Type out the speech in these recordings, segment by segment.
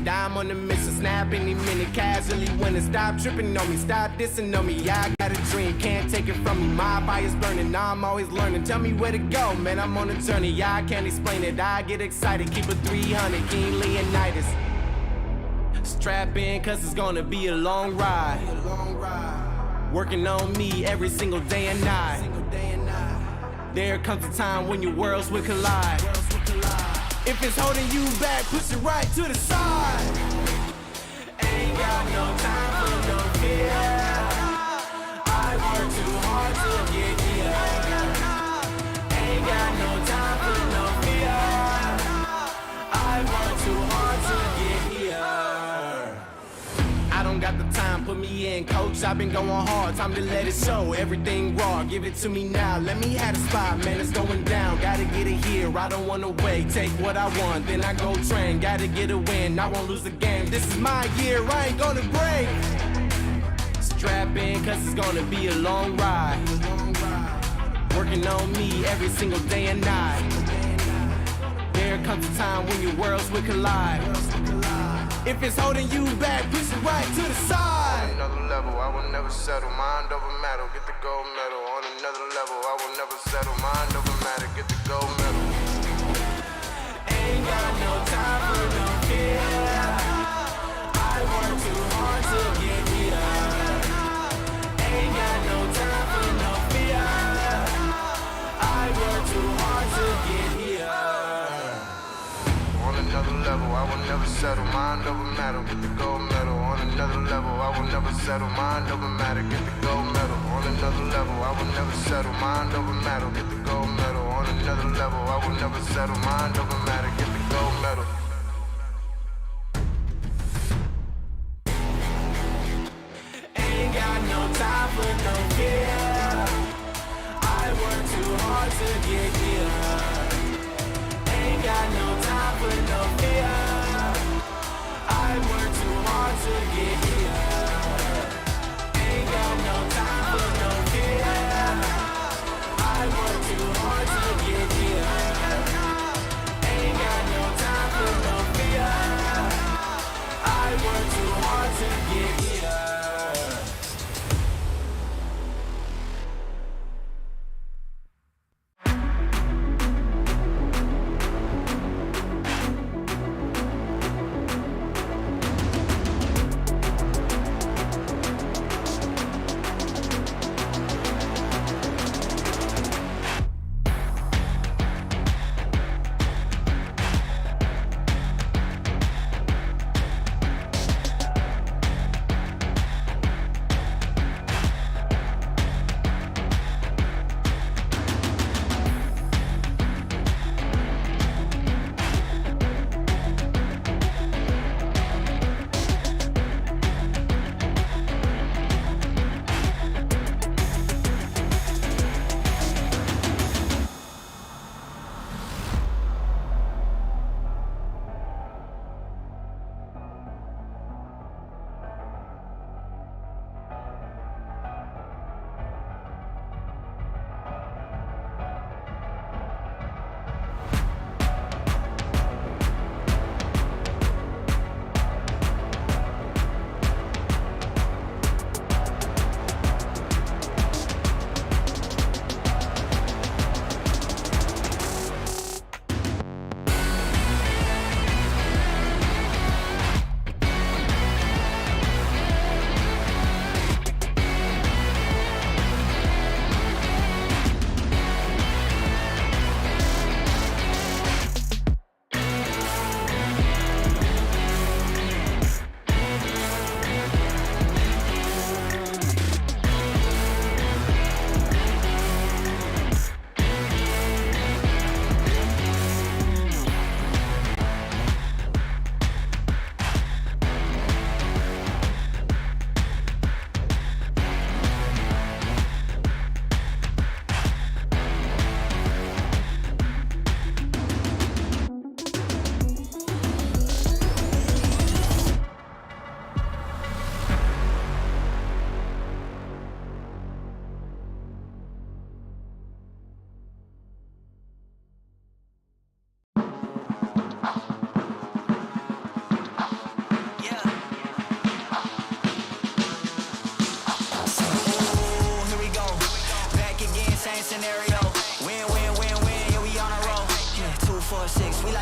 minute, dime on the mission, snap any minute, casually winning. Stop tripping on me, stop dissing on me. Yeah, I got a dream, can't take it from me. My fire's burning, now I'm always learning. Tell me where to go, man, I'm on a journey. Yeah, I can't explain it, I get excited. Keep it 300, King Leonidas. Strap in, cause it's gonna be a long ride. Working on me every single day and night. There comes a time when your worlds will collide. If it's holding you back, push it right to the side. Ain't got no time for no fear. I work too hard to get here. Ain't got no time for no fear. I work too hard to get here. I don't got the time, put me in, coach. I've been going hard, time to let it show. Everything raw, give it to me now. Let me have the spot, man, it's going down. Gotta get it here, I don't wanna wait. Take what I want, then I go train. Gotta get a win, I won't lose the game. This is my year, I ain't gonna break. Strap in, cause it's gonna be a long ride. Working on me every single day and night. There comes a time when your worlds will collide. If it's holding you back, push it right to the side. On another level, I will never settle. Mind over matter, get the gold medal. On another level, I will never settle. Mind over matter, get the gold medal. Ain't got no time for no fear. I work too hard to get here. Ain't got no time for no fear. I work too hard to get here. On another level, I will never settle. Mind over matter, get the gold medal. On another level, I will never settle. Mind over matter, get the gold medal. On another level, I will never settle. Mind over matter, get the gold medal. On another level, I will never settle. Mind over matter, get the gold medal. Ain't got no time for no fear. I work too hard to get here. Ain't got no time for no fear. I work too hard to get here. Ain't got no time for no fear. I work too hard to get here. Ain't got no time for no fear. I work too hard to get here.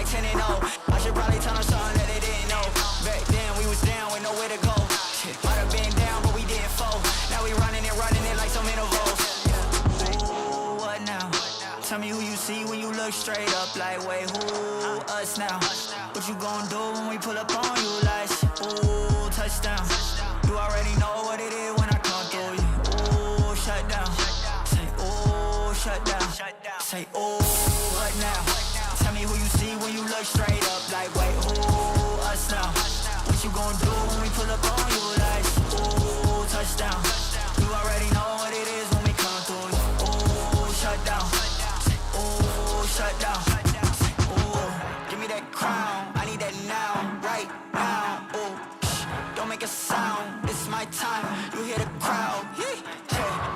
10 and 0. I should probably tell them something that they didn't know. Back then we was down with nowhere to go. Shit, might have been down, but we didn't fold. Now we running it like some intervals. Ooh, what now? Tell me who you see when you look straight up. Like, wait, who? Us now. What you gon' do when we pull up on you? Like, ooh, touchdown. You already know what it is when I come through you. Ooh, shut down. Say, ooh, shut down. Say, ooh, what now? Tell me who you see when you look straight up. Like, wait, who? Us now. What you gon' do when we pull up on you? Like, ooh, touchdown. You already know what it is when we come through you. Ooh, shut down. Say, ooh, shut down. Say, ooh, give me that crown. I need that now, right now. Ooh, don't make a sound. It's my time. You hear the crowd. Hey,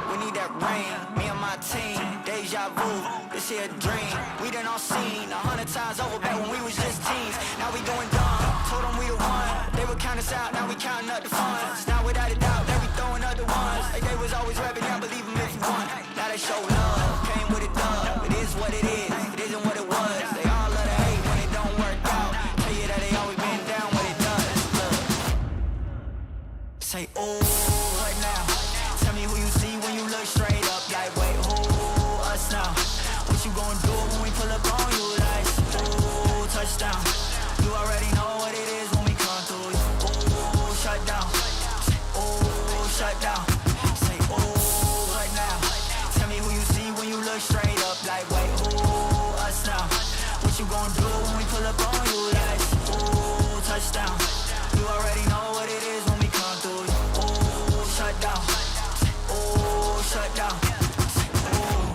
we need that rain. Me and my team. Deja vu. This here a dream. We done all seen 100 times over back when we was just teens. Now we going dumb. Told them we the one. They would count us out. Now we counting up the funds. Now without a doubt, now we throwing other ones. Like they was always rapping. Yeah, believe them if you want. Now they show love. Came with a dub. It is what it is. It isn't what it was. They all love to hate when it don't work out. Tell you that they always been down when it does. Look. Say, ooh, what now? Tell me who you see when you look straight up. Like, wait, who? Us now. What you gon' do when we pull up on you? Like, ooh, touchdown. You already know what it is when we come through you. Ooh, shut down. Say, ooh, shut down. Say, ooh, what now? Tell me who you see when you look straight up. Like, wait, ooh, us now. What you gon' do when we pull up on you? Like, ooh, touchdown. You already know what it is when we come through you. Ooh, shut down. Say, ooh, shut down. Say, ooh.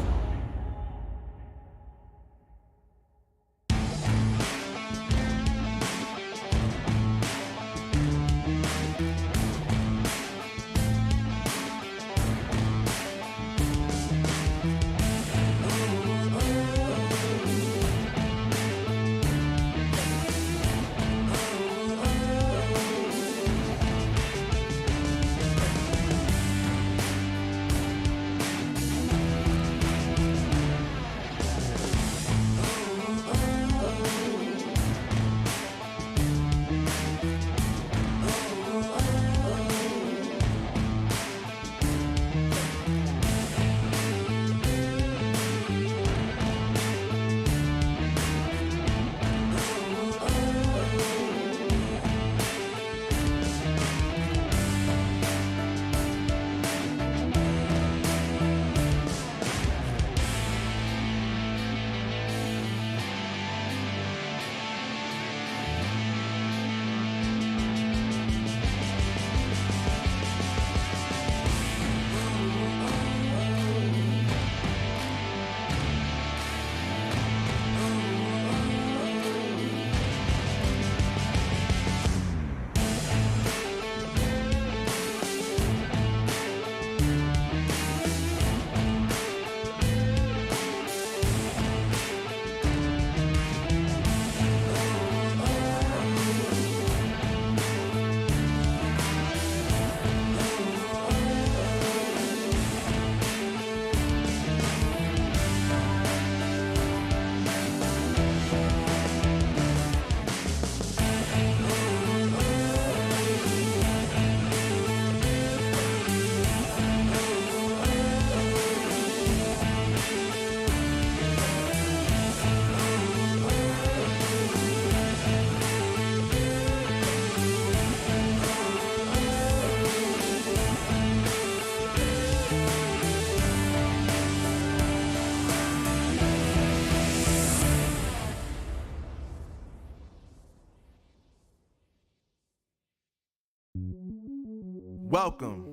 Welcome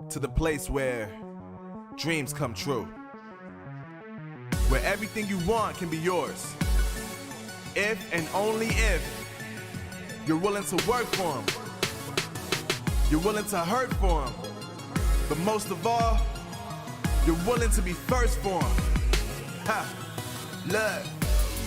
to the place where dreams come true, where everything you want can be yours, if and only if you're willing to work for them, you're willing to hurt for them, but most of all, you're willing to be first for them. Ha! Look,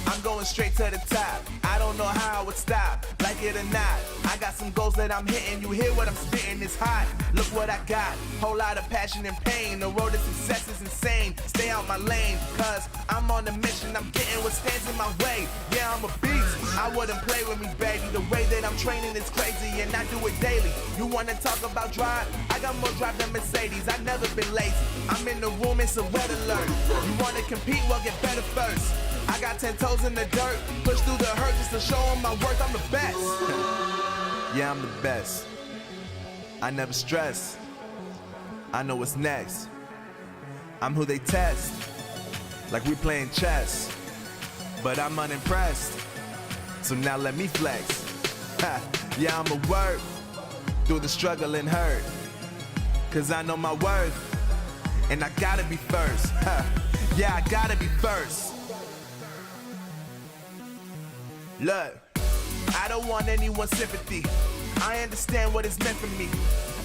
I'm going straight to the top. I don't know how I would stop, like it or not. I got some goals that I'm hitting. You hear what I'm spitting, it's hot. Look what I got, whole lot of passion and pain. The road to success is insane. pain, stay out my lane, cause I'm on a mission, I'm getting what stands in my way. Yeah, I'm a beast, I wouldn't play with me, baby. The way that I'm training is crazy, and I do it daily. You wanna talk about drive? I got more drive than Mercedes, I've never been lazy. I'm in the room, it's a red alert. You wanna compete? Well, get better first. I got 10 toes in the dirt, push through the hurt just to show them my worth. I'm the best. Yeah, I'm the best. I never stress. I know what's next. I'm who they test, like we playing chess. But I'm unimpressed, so now let me flex. Ha, yeah, I'ma work through the struggle and hurt, cause I know my worth, and I gotta be first. Ha, yeah, I gotta be first. Look, I don't want anyone's sympathy. I understand what it's meant for me.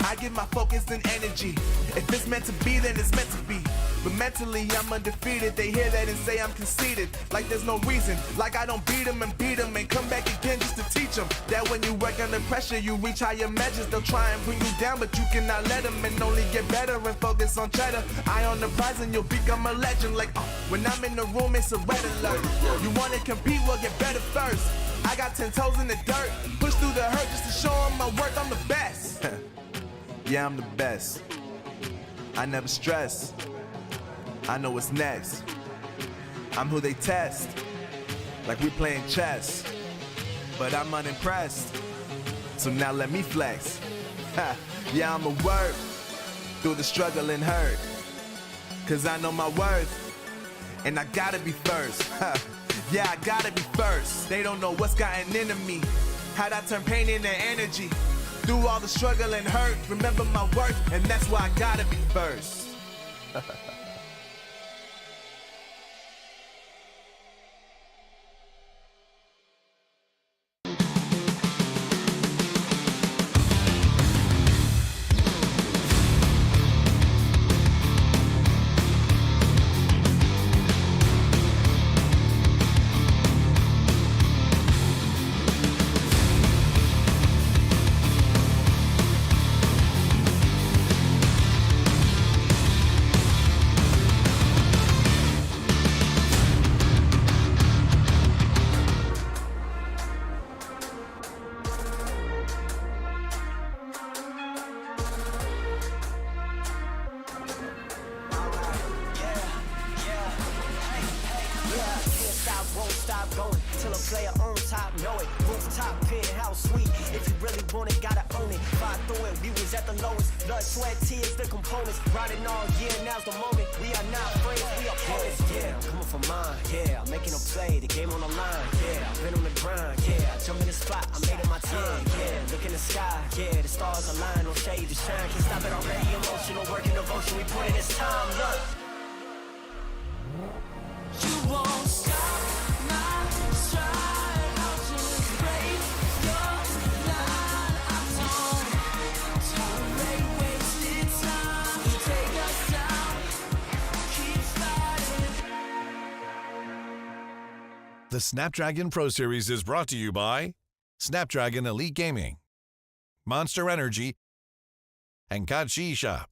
I give my focus and energy. If it's meant to be, then it's meant to be. But mentally, I'm undefeated. They hear that and say I'm conceited. Like there's no reason. Like I don't beat them and come back again just to teach them that when you work under pressure, you reach higher measures. They'll try and bring you down, but you cannot let them, and only get better and focus on cheddar. Eye on the prize and you'll become a legend. Like, when I'm in the room, it's a red alert. You wanna compete? Well, get better first. I got 10 toes in the dirt, push through the hurt just to show them my worth. I'm the best. Yeah, I'm the best. I never stress. I know what's next. I'm who they test, like we playing chess. But I'm unimpressed, so now let me flex. Ha, yeah, I'ma work through the struggle and hurt, cause I know my worth, and I gotta be first. Ha, yeah, I gotta be first. They don't know what's gotten into me, how'd I turn pain into energy. Through all the struggle and hurt, remember my worth, and that's why I gotta be first. The Snapdragon Pro Series is brought to you by Snapdragon Elite Gaming, Monster Energy, and Kachi Shop.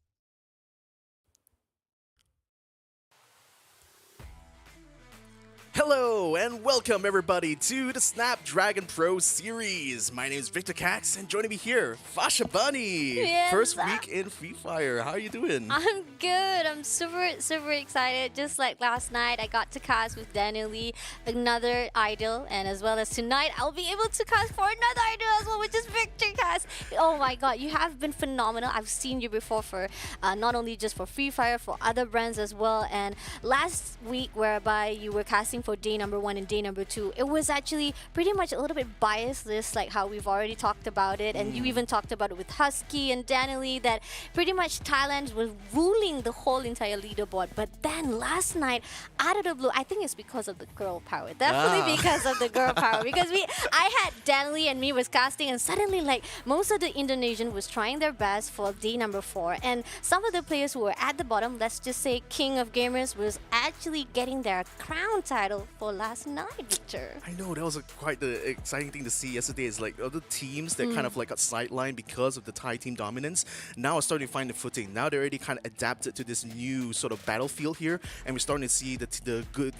Hello and welcome everybody to the Snapdragon Pro Series. My name is Victor Cax and joining me here, Fasha Bunny. Yes. First week in Free Fire. How are you doing? I'm good. I'm super excited. Just like last night, I got to cast with Daniel Lee, another idol, and as well as tonight, I'll be able to cast for another idol as well, which is Victor Cax. Oh my god, you have been phenomenal. I've seen you before for not only just for Free Fire, for other brands as well. And last week, whereby you were casting for day number 1 and day number 2, it was actually pretty much a little bit biased, just like how we've already talked about it, and you even talked about it with Husky and Danily, that pretty much Thailand was ruling the whole entire leaderboard. But then last night, out of the blue, I think it's because of the girl power, definitely because of the girl power, because I had Danily and me was casting, and suddenly like most of the Indonesian was trying their best for day number 4, and some of the players who were at the bottom, let's just say King of Gamers, was actually getting their crown title battle for last night, Victor. I know that was quite the exciting thing to see yesterday. Is like other teams that kind of like got sidelined because of the Thai team dominance now are starting to find the footing. Now they're already kind of adapted to this new sort of battlefield here, and we're starting to see the good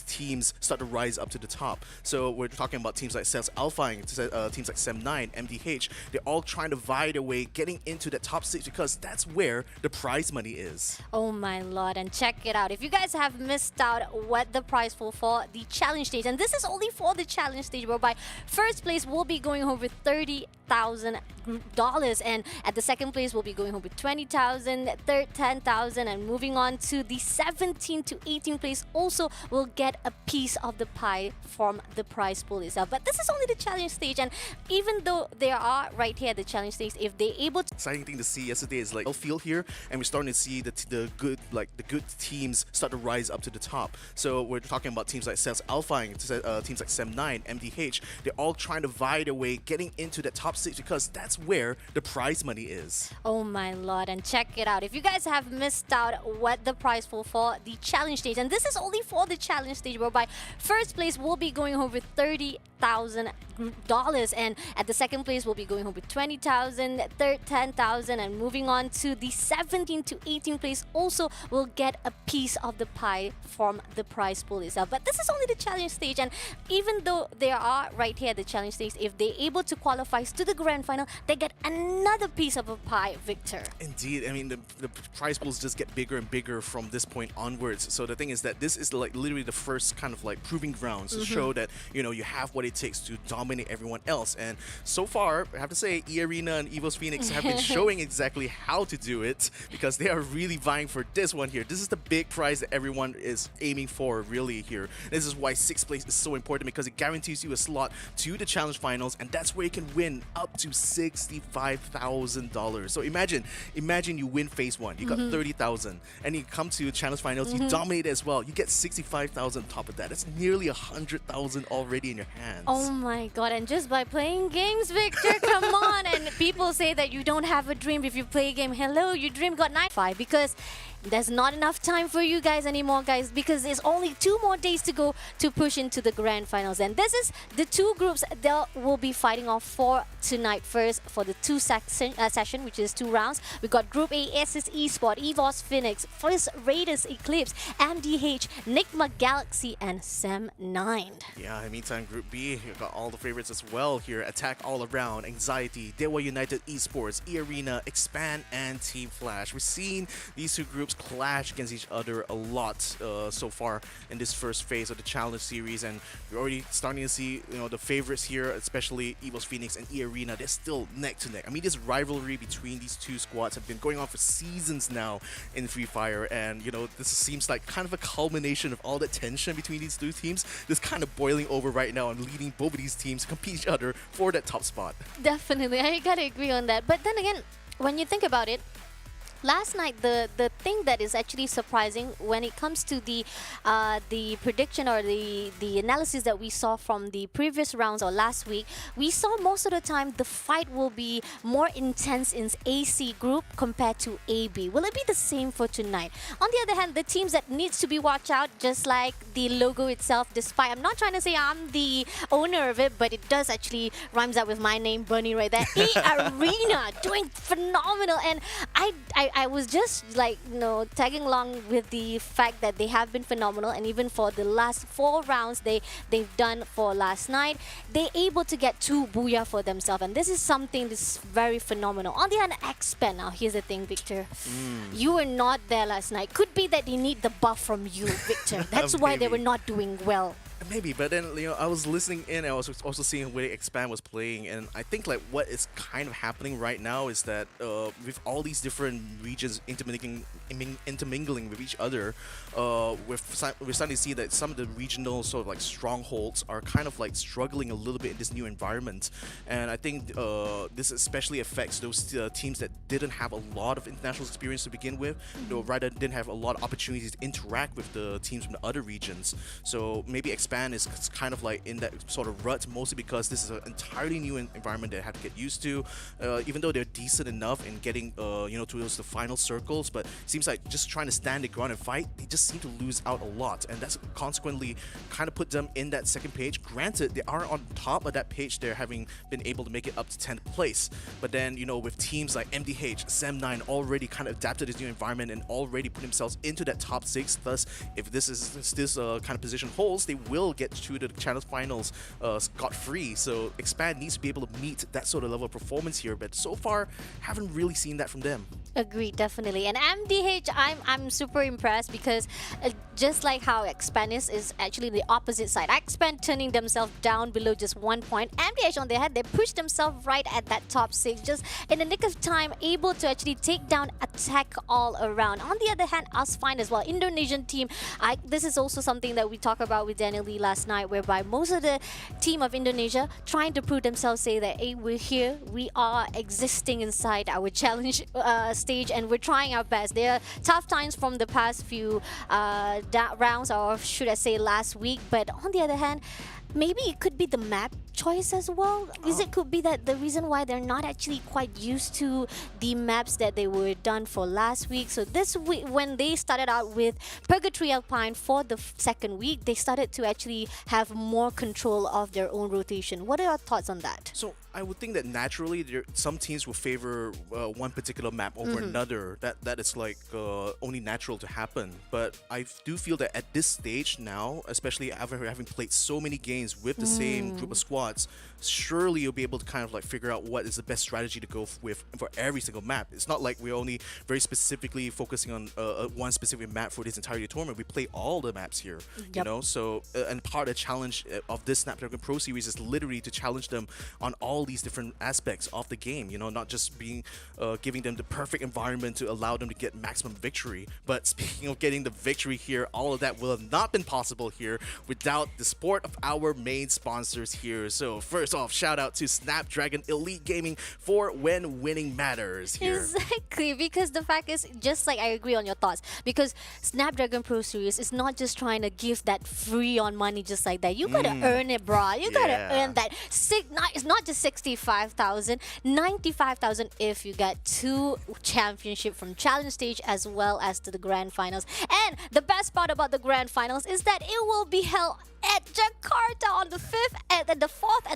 teams start to rise up to the top. So we're talking about teams like ALFAINK, teams like Sem9, MDH. They're all trying to vie their way, getting into that top 6 because that's where the prize money is. Oh my lord, and check it out. If you guys have missed out what the prize pool for the challenge stage, and this is only for the challenge stage, whereby first place will be going home with $30,000, and at the second place will be going home with $20,000, third $10,000, and moving on to the 17 to 18 place also will get a piece of the pie from the prize pool itself. But this is only the challenge stage, and even though they are right here at the challenge stage, if they're able to Exciting thing to see yesterday is like field here, and we're starting to see the good teams start to rise up to the top. So we're talking about teams like ALFAINK, teams like Sem9, MDH. They're all trying to vie their way, getting into that top 6 because that's where the prize money is. Oh my lord, and check it out. If you guys have missed out what the prize pool for the challenge stage, and this is only for the challenge stage, whereby first place will be going home with $30,000, and at the second place will be going home with $20,000, third $10,000, and moving on to the 17 to 18 place also will get a piece of the pie from the prize pool itself. But this is only the challenge stage, and even though they are right here at the challenge stage, if they're able to qualify to the grand final, they get another piece of a pie, Victor. Indeed, I mean the prize pools just get bigger and bigger from this point onwards. So the thing is that this is like literally the first kind of like proving grounds to show that you have what it takes to dominate everyone else. And so far, I have to say, EARENA and EVOS Phoenix have been showing exactly how to do it because they are really vying for this one here. This is the big prize that everyone is aiming for really here. This is why 6th place is so important because it guarantees you a slot to the challenge finals, and that's where you can win up to $65,000. So imagine you win phase 1, you got 30,000, and you come to challenge finals, you dominate as well, you get 65,000 on top of that. That's nearly 100,000 already in your hands. Oh my god, and just by playing games, Victor, come on. And people say that you don't have a dream if you play a game. Hello, your dream got 9-5 because there's not enough time for you guys anymore, guys, because there's only 2 more days to go to push into the grand finals. And this is the 2 groups that will be fighting off for tonight. First, for the 2 session, which is 2 rounds, we got Group A, SS Esports, EVOS Phoenix, First Raiders Eclipse, MDH, NIGMA Galaxy, and Sem9. Yeah, in the meantime, Group B, you got all the favorites as well here. Attack All Around, Anxiety, DEWA United Esports, EARENA, Expand, and Team Flash. We've seen these 2 groups clash against each other a lot so far in this first phase of the Challenge Series, and we're already starting to see the favorites here, especially EVOS Phoenix and EARENA. They're still neck to neck. I mean, this rivalry between these 2 squads have been going on for seasons now in Free Fire, and this seems like kind of a culmination of all the tension between these 2 teams. This kind of boiling over right now and leading both of these teams to compete each other for that top spot. Definitely, I gotta agree on that. But then again, when you think about it, last night, the thing that is actually surprising when it comes to the prediction or the analysis that we saw from the previous rounds or last week, we saw most of the time the fight will be more intense in AC group compared to AB. Will it be the same for tonight? On the other hand, the teams that needs to be watched out, just like the logo itself, despite I'm not trying to say I'm the owner of it, but it does actually rhymes up with my name, Bunny, right there. EARENA doing phenomenal, and I was just like, tagging along with the fact that they have been phenomenal, and even for the last 4 rounds they've done for last night, they're able to get 2 booyah for themselves, and this is something that's very phenomenal. On the other hand, X-Pen, now here's the thing, Victor. You were not there last night. Could be that they need the buff from you, Victor. That's why they were not doing well. Maybe, but then I was listening in, and I was also seeing where Expand was playing, and I think like what is kind of happening right now is that with all these different regions intermingling with each other, we're starting to see that some of the regional sort of like strongholds are kind of like struggling a little bit in this new environment, and I think this especially affects those teams that didn't have a lot of international experience to begin with, or rather didn't have a lot of opportunities to interact with the teams from the other regions. So maybe Expand Expand is kind of like in that sort of rut, mostly because this is an entirely new environment they had to get used to. Even though they're decent enough in getting, towards the final circles, but it seems like just trying to stand their ground and fight, they just seem to lose out a lot, and that's consequently kind of put them in that second page. Granted, they are on top of that page, they're having been able to make it up to 10th place, but then, with teams like MDH, Sem9 already kind of adapted to this new environment and already put themselves into that top 6. Thus, if this kind of position holds, they will get to the channel finals scot-free. So Expand needs to be able to meet that sort of level of performance here, but so far haven't really seen that from them. Agreed, definitely. And MDH, I'm super impressed because just like how Expand is actually the opposite side. Expand turning themselves down below just 1 point. MDH on their head, they pushed themselves right at that top 6, just in the nick of time, able to actually take down attack all around. On the other hand, ALFAINK as well, Indonesian team. This is also something that we talked about with Daniel Lee last night, whereby most of the team of Indonesia trying to prove themselves, say that, hey, we're here, we are existing inside our challenge stage, and we're trying our best. There are tough times from the past few rounds, or should I say last week, but on the other hand, maybe it could be the map choice as well. It could be that the reason why they're not actually quite used to the maps that they were done for last week. So this week, when they started out with Purgatory Alpine for the second week, they started to actually have more control of their own rotation. What are your thoughts on that? So I would think that naturally some teams will favor one particular map over another. That is like only natural to happen. But I do feel that at this stage now, especially after having played so many games with the same group of squads, surely you'll be able to kind of like figure out what is the best strategy to go with for every single map. It's not like we're only very specifically focusing on one specific map for this entire tournament. We play all the maps here, you know. So and part of the challenge of this Snapdragon Pro Series is literally to challenge them on all these different aspects of the game. Not just being giving them the perfect environment to allow them to get maximum victory. But speaking of getting the victory here, all of that will have not been possible here without the support of our main sponsors here. So first off, shout out to Snapdragon Elite Gaming for when winning matters here. Exactly, because the fact is, just like I agree on your thoughts, because Snapdragon Pro Series is not just trying to give that free on money just like that. You gotta earn it, bro. You gotta earn that. It's not just 65,000, 95,000 if you get 2 championship from challenge stage as well as to the grand finals. And the best part about the grand finals is that it will be held at Jakarta on the 4th and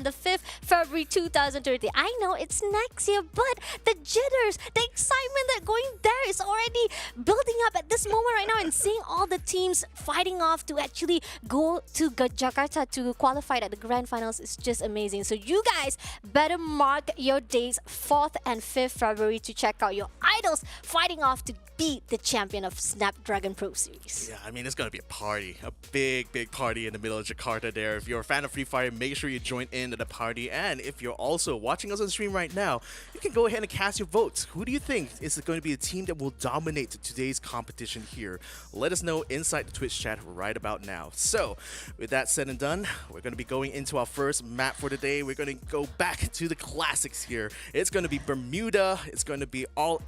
the 5th February 2030. I know it's next year, but the jitters, the excitement that going there is already building up at this moment right now, and seeing all the teams fighting off to actually go to Jakarta to qualify at the grand finals is just amazing. So you guys better mark your dates 4th and 5th February to check out your idols fighting off to beat the champion of Snapdragon Pro Series. Yeah, I mean, it's gonna be a party, a big party in the middle of Jakarta there. If you're a fan of Free Fire, make sure you join in at the party. And if you're also watching us on stream right now, you can go ahead and cast your votes. Who do you think is going to be the team that will dominate today's competition here? Let us know inside the Twitch chat right about now. So, with that said and done, we're going to be going into our first map for today. We're going to go back to the classics here. It's going to be Bermuda. It's going to be all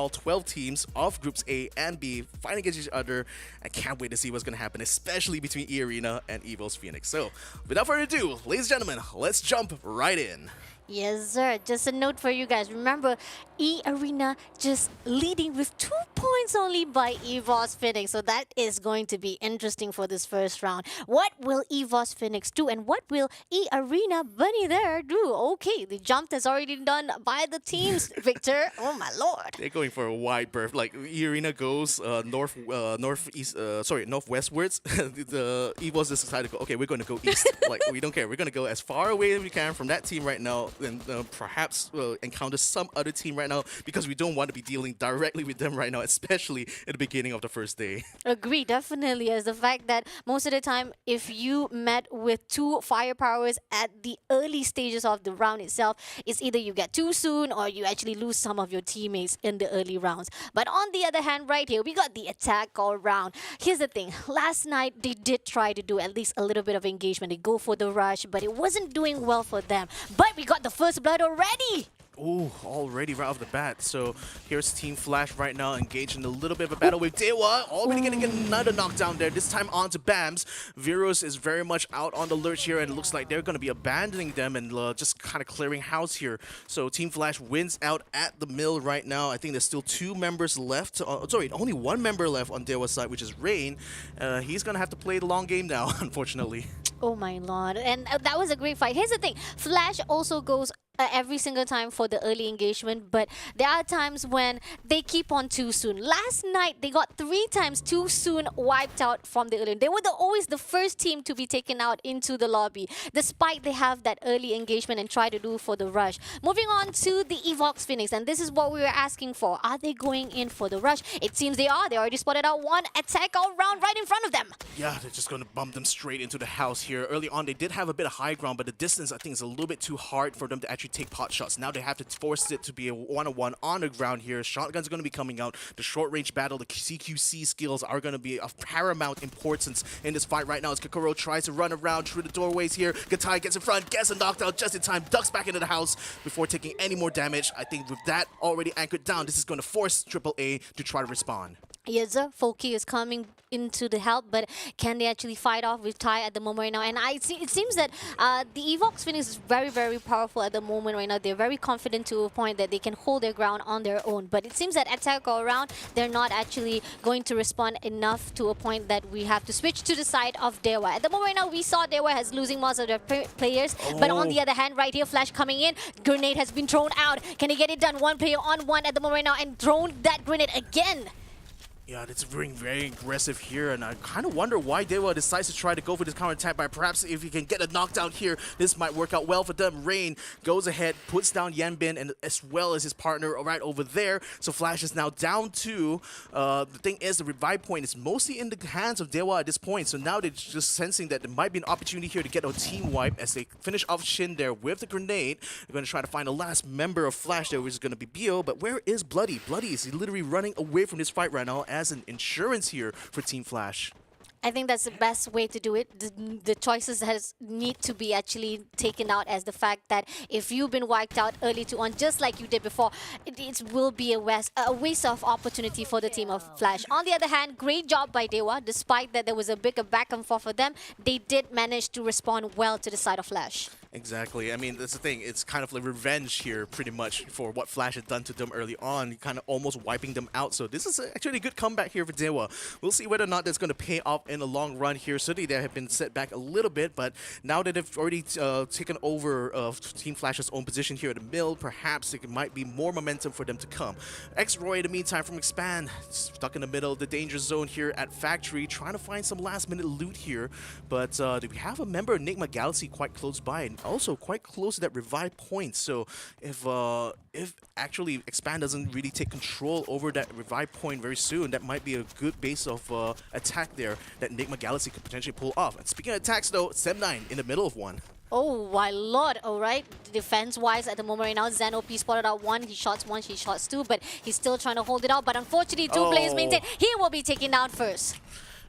12 teams of groups A and B fighting against each other. I can't wait to see what's going to happen, especially between EARENA and EVOS Phoenix. So, without further ado, ladies and gentlemen, let's jump right in. Yes, sir. Just a note for you guys. Remember, EARENA just leading with 2 points only by EVOS Phoenix. So that is going to be interesting for this first round. What will EVOS Phoenix do, and what will EARENA Bunny there do? Okay, the jump is already done by the teams, Victor. Oh my lord. They're going for a wide berth. Like EARENA goes northwestwards. The EVOS just decided to go, okay, we're going to go east. Like, we don't care. We're going to go as far away as we can from that team right now, and perhaps encounter some other team right now, because we don't want to be dealing directly with them right now, especially at the beginning of the first day. Agree, definitely, as the fact that most of the time, if you met with 2 firepowers at the early stages of the round itself, it's either you get too soon or you actually lose some of your teammates in the early rounds. But on the other hand, right here, we got the attack all round. Here's the thing, last night they did try to do at least a little bit of engagement. They go for the rush, but it wasn't doing well for them. But we got the first blood already. Ooh, already right off the bat. So here's Team Flash right now engaged in a little bit of a battle with DEWA. Already gonna get another knockdown there. This time on to Bams. Virus is very much out on the lurch here, and it looks like they're gonna be abandoning them and just kind of clearing house here. So Team Flash wins out at the mill right now. I think there's still 2 members left. Sorry, only 1 member left on DEWA's side, which is Rain. He's gonna have to play the long game now, unfortunately. Oh my lord. And that was a great fight. Here's the thing. Flash also goes every single time for the early engagement, but there are times when they keep on too soon. Last night, they got 3 times too soon wiped out from the early. They were always the first team to be taken out into the lobby, despite they have that early engagement and try to do for the rush. Moving on to the EVOS Phoenix, and this is what we were asking for. Are they going in for the rush? It seems they are. They already spotted out 1 attack all round right in front of them. Yeah, they're just going to bump them straight into the house here. Early on, they did have a bit of high ground, but the distance, I think, is a little bit too hard for them to actually take pot shots. Now they have to force it to be a one-on-one on the ground here. Shotguns are going to be coming out. The short-range battle, the CQC skills are going to be of paramount importance in this fight right now as Kokoro tries to run around through the doorways here. Gatai gets in front, gets a knockdown just in time, ducks back into the house before taking any more damage. I think with that already anchored down, this is going to force AAA to try to respond. Yes, Folky is coming into the help, but can they actually fight off with Tai at the moment right now? And it seems that the EVOS Phoenix is very, very powerful at the moment right now. They're very confident to a point that they can hold their ground on their own. But it seems that attack all around, they're not actually going to respond enough to a point that we have to switch to the side of DEWA. At the moment right now, we saw DEWA has losing most of their players. But on the other hand, right here, Flash coming in. Grenade has been thrown out. Can he get it done? 1 player on 1 at the moment right now and thrown that grenade again. Yeah, it's being very aggressive here, and I kind of wonder why DEWA decides to try to go for this counter attack. But perhaps if he can get a knockdown here, this might work out well for them. Rain goes ahead, puts down Yanbin, and as well as his partner right over there. So Flash is now down 2. The thing is, the revive point is mostly in the hands of DEWA at this point. So now they're just sensing that there might be an opportunity here to get a team wipe as they finish off Shin there with the grenade. They're going to try to find the last member of Flash there, which is going to be Bio. But where is Bloody? Bloody is literally running away from this fight right now as an insurance here for Team Flash. I think that's the best way to do it. The choices need to be actually taken out as the fact that if you've been wiped out early to on, just like you did before, it will be a waste of opportunity for the team of Flash. On the other hand, great job by DEWA. Despite that there was a bigger back and forth for them, they did manage to respond well to the side of Flash. Exactly. I mean, that's the thing. It's kind of like revenge here, pretty much, for what Flash had done to them early on, kind of almost wiping them out. So this is actually a good comeback here for DEWA. We'll see whether or not that's going to pay off in the long run here. Certainly, they have been set back a little bit, but now that they've already taken over Team Flash's own position here at the mill, perhaps it might be more momentum for them to come. X-Roy, in the meantime, from Expand, stuck in the middle of the danger zone here at Factory, trying to find some last-minute loot here. But we have a member of NIGMA Galaxy quite close by, and also quite close to that revive point. So if actually Expand doesn't really take control over that revive point very soon, that might be a good base of attack there that NIGMA Galaxy could potentially pull off. And speaking of attacks though, Sem9 in the middle of one. Oh my lord, alright. Defense-wise at the moment right now, Zen OP spotted out 1, he shots 1, he shots 2, but he's still trying to hold it out. But unfortunately, 2 players maintain. He will be taken down first.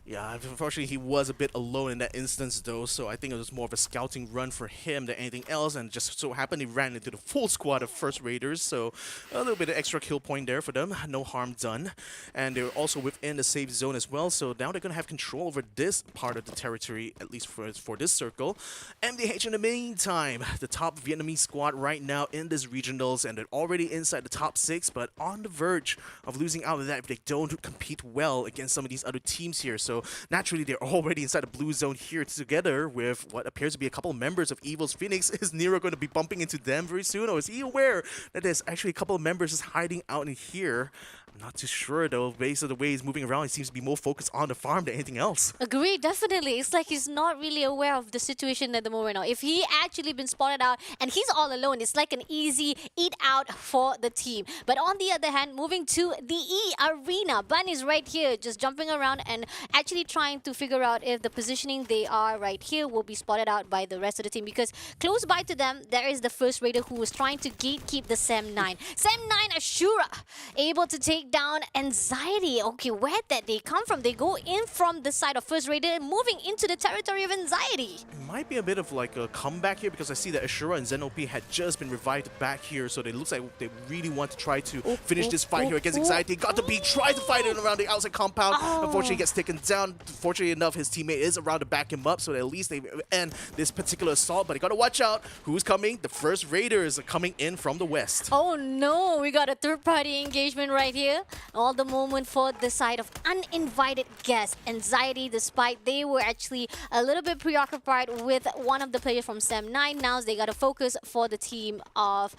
Yeah, unfortunately, he was a bit alone in that instance, though, so I think it was more of a scouting run for him than anything else, and just so happened he ran into the full squad of First Raiders, so a little bit of extra kill point there for them, no harm done. And they're also within the safe zone as well, so now they're going to have control over this part of the territory, at least for this circle. MDH in the meantime, the top Vietnamese squad right now in this regionals, and they're already inside the top 6, but on the verge of losing out of that if they don't compete well against some of these other teams here. So naturally, they're already inside the blue zone here together with what appears to be a couple of members of EVOS Phoenix. Is Nero going to be bumping into them very soon, or is he aware that there's actually a couple of members just hiding out in here? I'm not too sure though. Based on the way he's moving around, he seems to be more focused on the farm than anything else. Agree, definitely. It's like he's not really aware of the situation at the moment now. If he actually been spotted out and he's all alone, it's like an easy eat out for the team. But on the other hand, moving to the EARENA, Bun is right here just jumping around and actually trying to figure out if the positioning they are right here will be spotted out by the rest of the team, because close by to them there is the First Raider who was trying to gatekeep the Sem9. Sem9 Ashura able to take take down Anxiety. Okay, where did they come from? They go in from the side of First Raider and moving into the territory of Anxiety. It might be a bit of like a comeback here because I see that Ashura and Zenop had just been revived back here, so it looks like they really want to try to finish this fight here against Anxiety. Got to be try to fight it around the outside compound. Unfortunately, he gets taken down. Fortunately enough, his teammate is around to back him up, so at least they end this particular assault. But you gotta watch out who's coming. The First Raiders are coming in from the west. Oh no, we got a third-party engagement right here. All the moment for the side of uninvited guests. Anxiety, despite they were actually a little bit preoccupied with one of the players from Sem9. Now they got to focus for the team of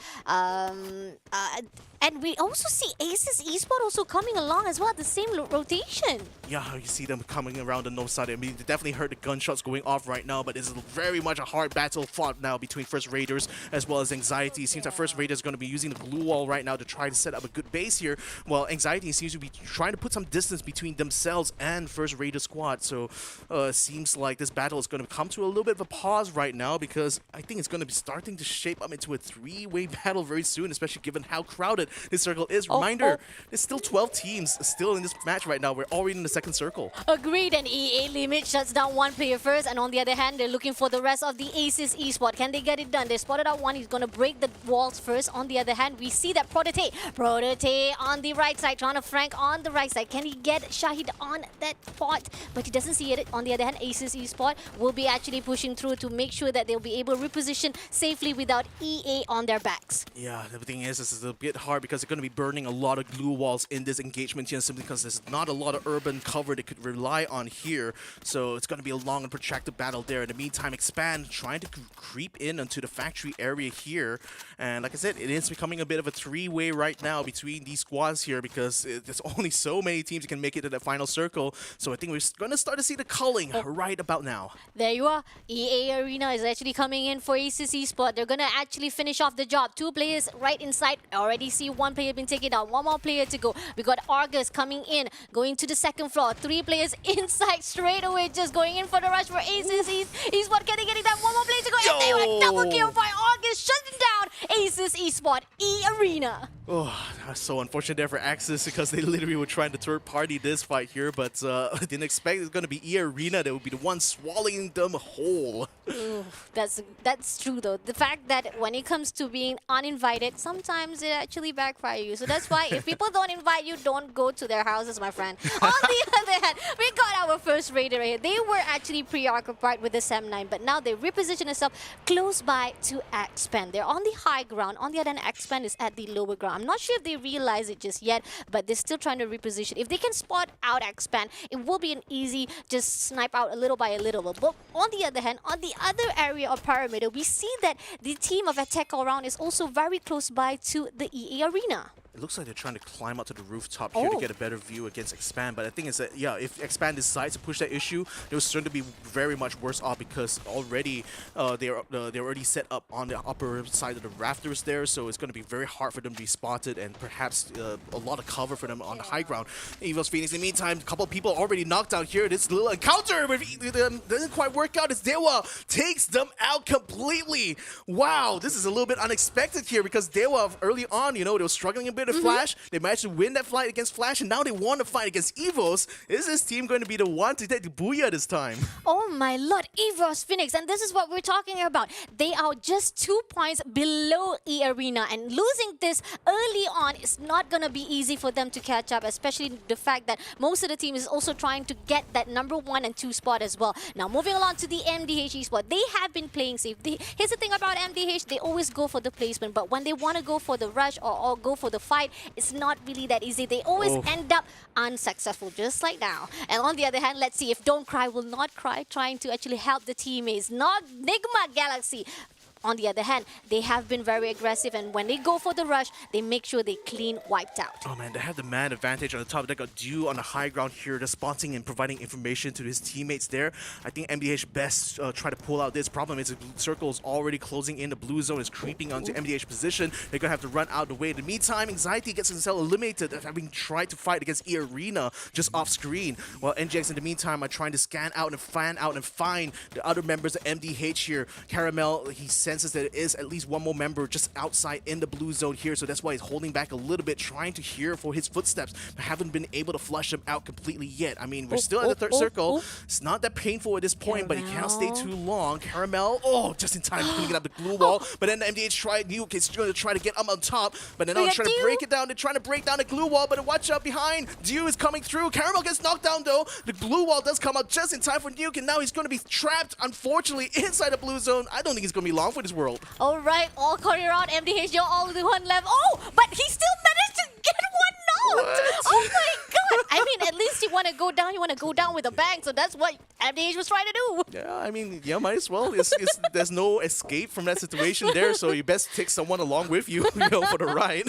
and we also see Aces Esports also coming along as well, the same rotation. Yeah, you see them coming around the north side. I mean, they definitely heard the gunshots going off right now, but it's very much a hard battle fought now between First Raiders as well as Anxiety. It seems that First Raiders is going to be using the glue wall right now to try to set up a good base here, while Anxiety seems to be trying to put some distance between themselves and First Raider squad. So seems like this battle is going to come to a little bit of a pause right now, because I think it's going to be starting to shape up into a three-way battle very soon, especially given how crowded this circle is. Reminder, there's still 12 teams still in this match right now. We're already in the second circle. Agreed, and EA Limit shuts down one player first, and on the other hand, they're looking for the rest of the Aces Esports. Can they get it done? They spotted out one. He's going to break the walls first. On the other hand, we see that Protote on the right side, trying to flank on the right side. Can he get Shahid on that spot? But he doesn't see it. On the other hand, Aces Esports will be actually pushing through to make sure that they'll be able to reposition safely without EA on their backs. Yeah, the thing is, this is a bit hard because they're going to be burning a lot of glue walls in this engagement here, simply because there's not a lot of urban cover they could rely on here. So it's going to be a long and protracted battle there. In the meantime, Expand trying to creep in onto the factory area here. And like I said, it is becoming a bit of a three-way right now between these squads here, because there's only so many teams that can make it to the final circle. So I think we're going to start to see the culling right about now. There you are. EA Arena is actually coming in for Aces Esports. They're going to actually finish off the job. Two players right inside. I already see one player being taken down. One more player to go. We got Argus coming in, going to the second floor. Three players inside straight away, just going in for the rush for Aces Esports. Can they get it down? One more player to go. And they were double kill by Argus, shutting down Aces Esports EARENA. Oh, that's so unfortunate there for Axis, because they literally were trying to third party this fight here, but I didn't expect it's going to be EARENA that would be the one swallowing them whole. Ooh, that's true though. The fact that when it comes to being uninvited, sometimes it actually backfires you. So that's why if people don't invite you, don't go to their houses, my friend. On the other hand, we got our First Raider right here. They were actually preoccupied with the Sem9, but now they reposition themselves close by to Expand. They're on the high ground. On the other hand, Expand is at the lower ground. I'm not sure if they realize it just yet, but they're still trying to reposition. If they can spot out Expand, it will be an easy just snipe out a little by a little. But on the other hand, on the other area of Pyramid, we see that the team of Attack All Round is also very close by to the EA Arena. It looks like they're trying to climb up to the rooftop here to get a better view against Expand. But the thing is that, yeah, if Expand decides to push that issue, they'll certainly be very much worse off, because already they're already set up on the upper side of the rafters there. So it's going to be very hard for them to be spotted, and perhaps a lot of cover for them on the high ground. EVOS Phoenix, in the meantime, a couple of people already knocked out here. This little encounter with them doesn't quite work out. It's DEWA takes them out completely. Wow, this is a little bit unexpected here, because DEWA early on, you know, they were struggling a bit. Flash, they managed to win that fight against Flash, and now they want to fight against EVOS. Is this team going to be the one to take the booyah this time? Oh my lord, EVOS Phoenix, and this is what we're talking about. They are just 2 points below EARENA, and losing this early on is not going to be easy for them to catch up, especially the fact that most of the team is also trying to get that number 1 and 2 spot as well. Now, moving along to the MDH Esports, they have been playing safe. Here's the thing about MDH, they always go for the placement, but when they want to go for the rush or go for the fight, it's not really that easy. They always end up unsuccessful, just like now. And on the other hand, let's see if Don't Cry Will Not Cry, trying to actually help the teammates. Not NIGMA Galaxy. On the other hand, they have been very aggressive, and when they go for the rush, they make sure they clean wiped out. Oh man, they have the man advantage on the top. They got Dew on the high ground here, just spotting and providing information to his teammates there. I think MDH best try to pull out this. Problem is the circle is already closing in. The blue zone is creeping onto MDH position. They're going to have to run out the way. In the meantime, Anxiety gets himself eliminated, having tried to fight against EARENA just off screen. While NGX in the meantime are trying to scan out and fan out and find the other members of MDH here. Caramel, he sends senses that there is at least one more member just outside in the blue zone here, so that's why he's holding back a little bit, trying to hear for his footsteps, but haven't been able to flush them out completely yet. I mean, we're still at the third circle. It's not that painful at this point, but he can't stay too long. Caramel, just in time, cleaning up the glue wall, but then the MDH tried, Nuke is going to try to get up on top, but then now he's trying to break it down. They're trying to break down the glue wall, but watch out behind. DEWA is coming through. Caramel gets knocked down though. The glue wall does come out just in time for Nuke, and now he's going to be trapped, unfortunately, inside the blue zone. I don't think it's going to be long for this world. All right, all corner around MDH, you're all the one left. Oh, but he still managed to get one knocked. Oh my god. I mean, at least you want to go down. You want to go down with a bang. So that's what MDH was trying to do. Yeah, I mean, yeah, might as well. There's no escape from that situation there, so you best take someone along with you, for the ride.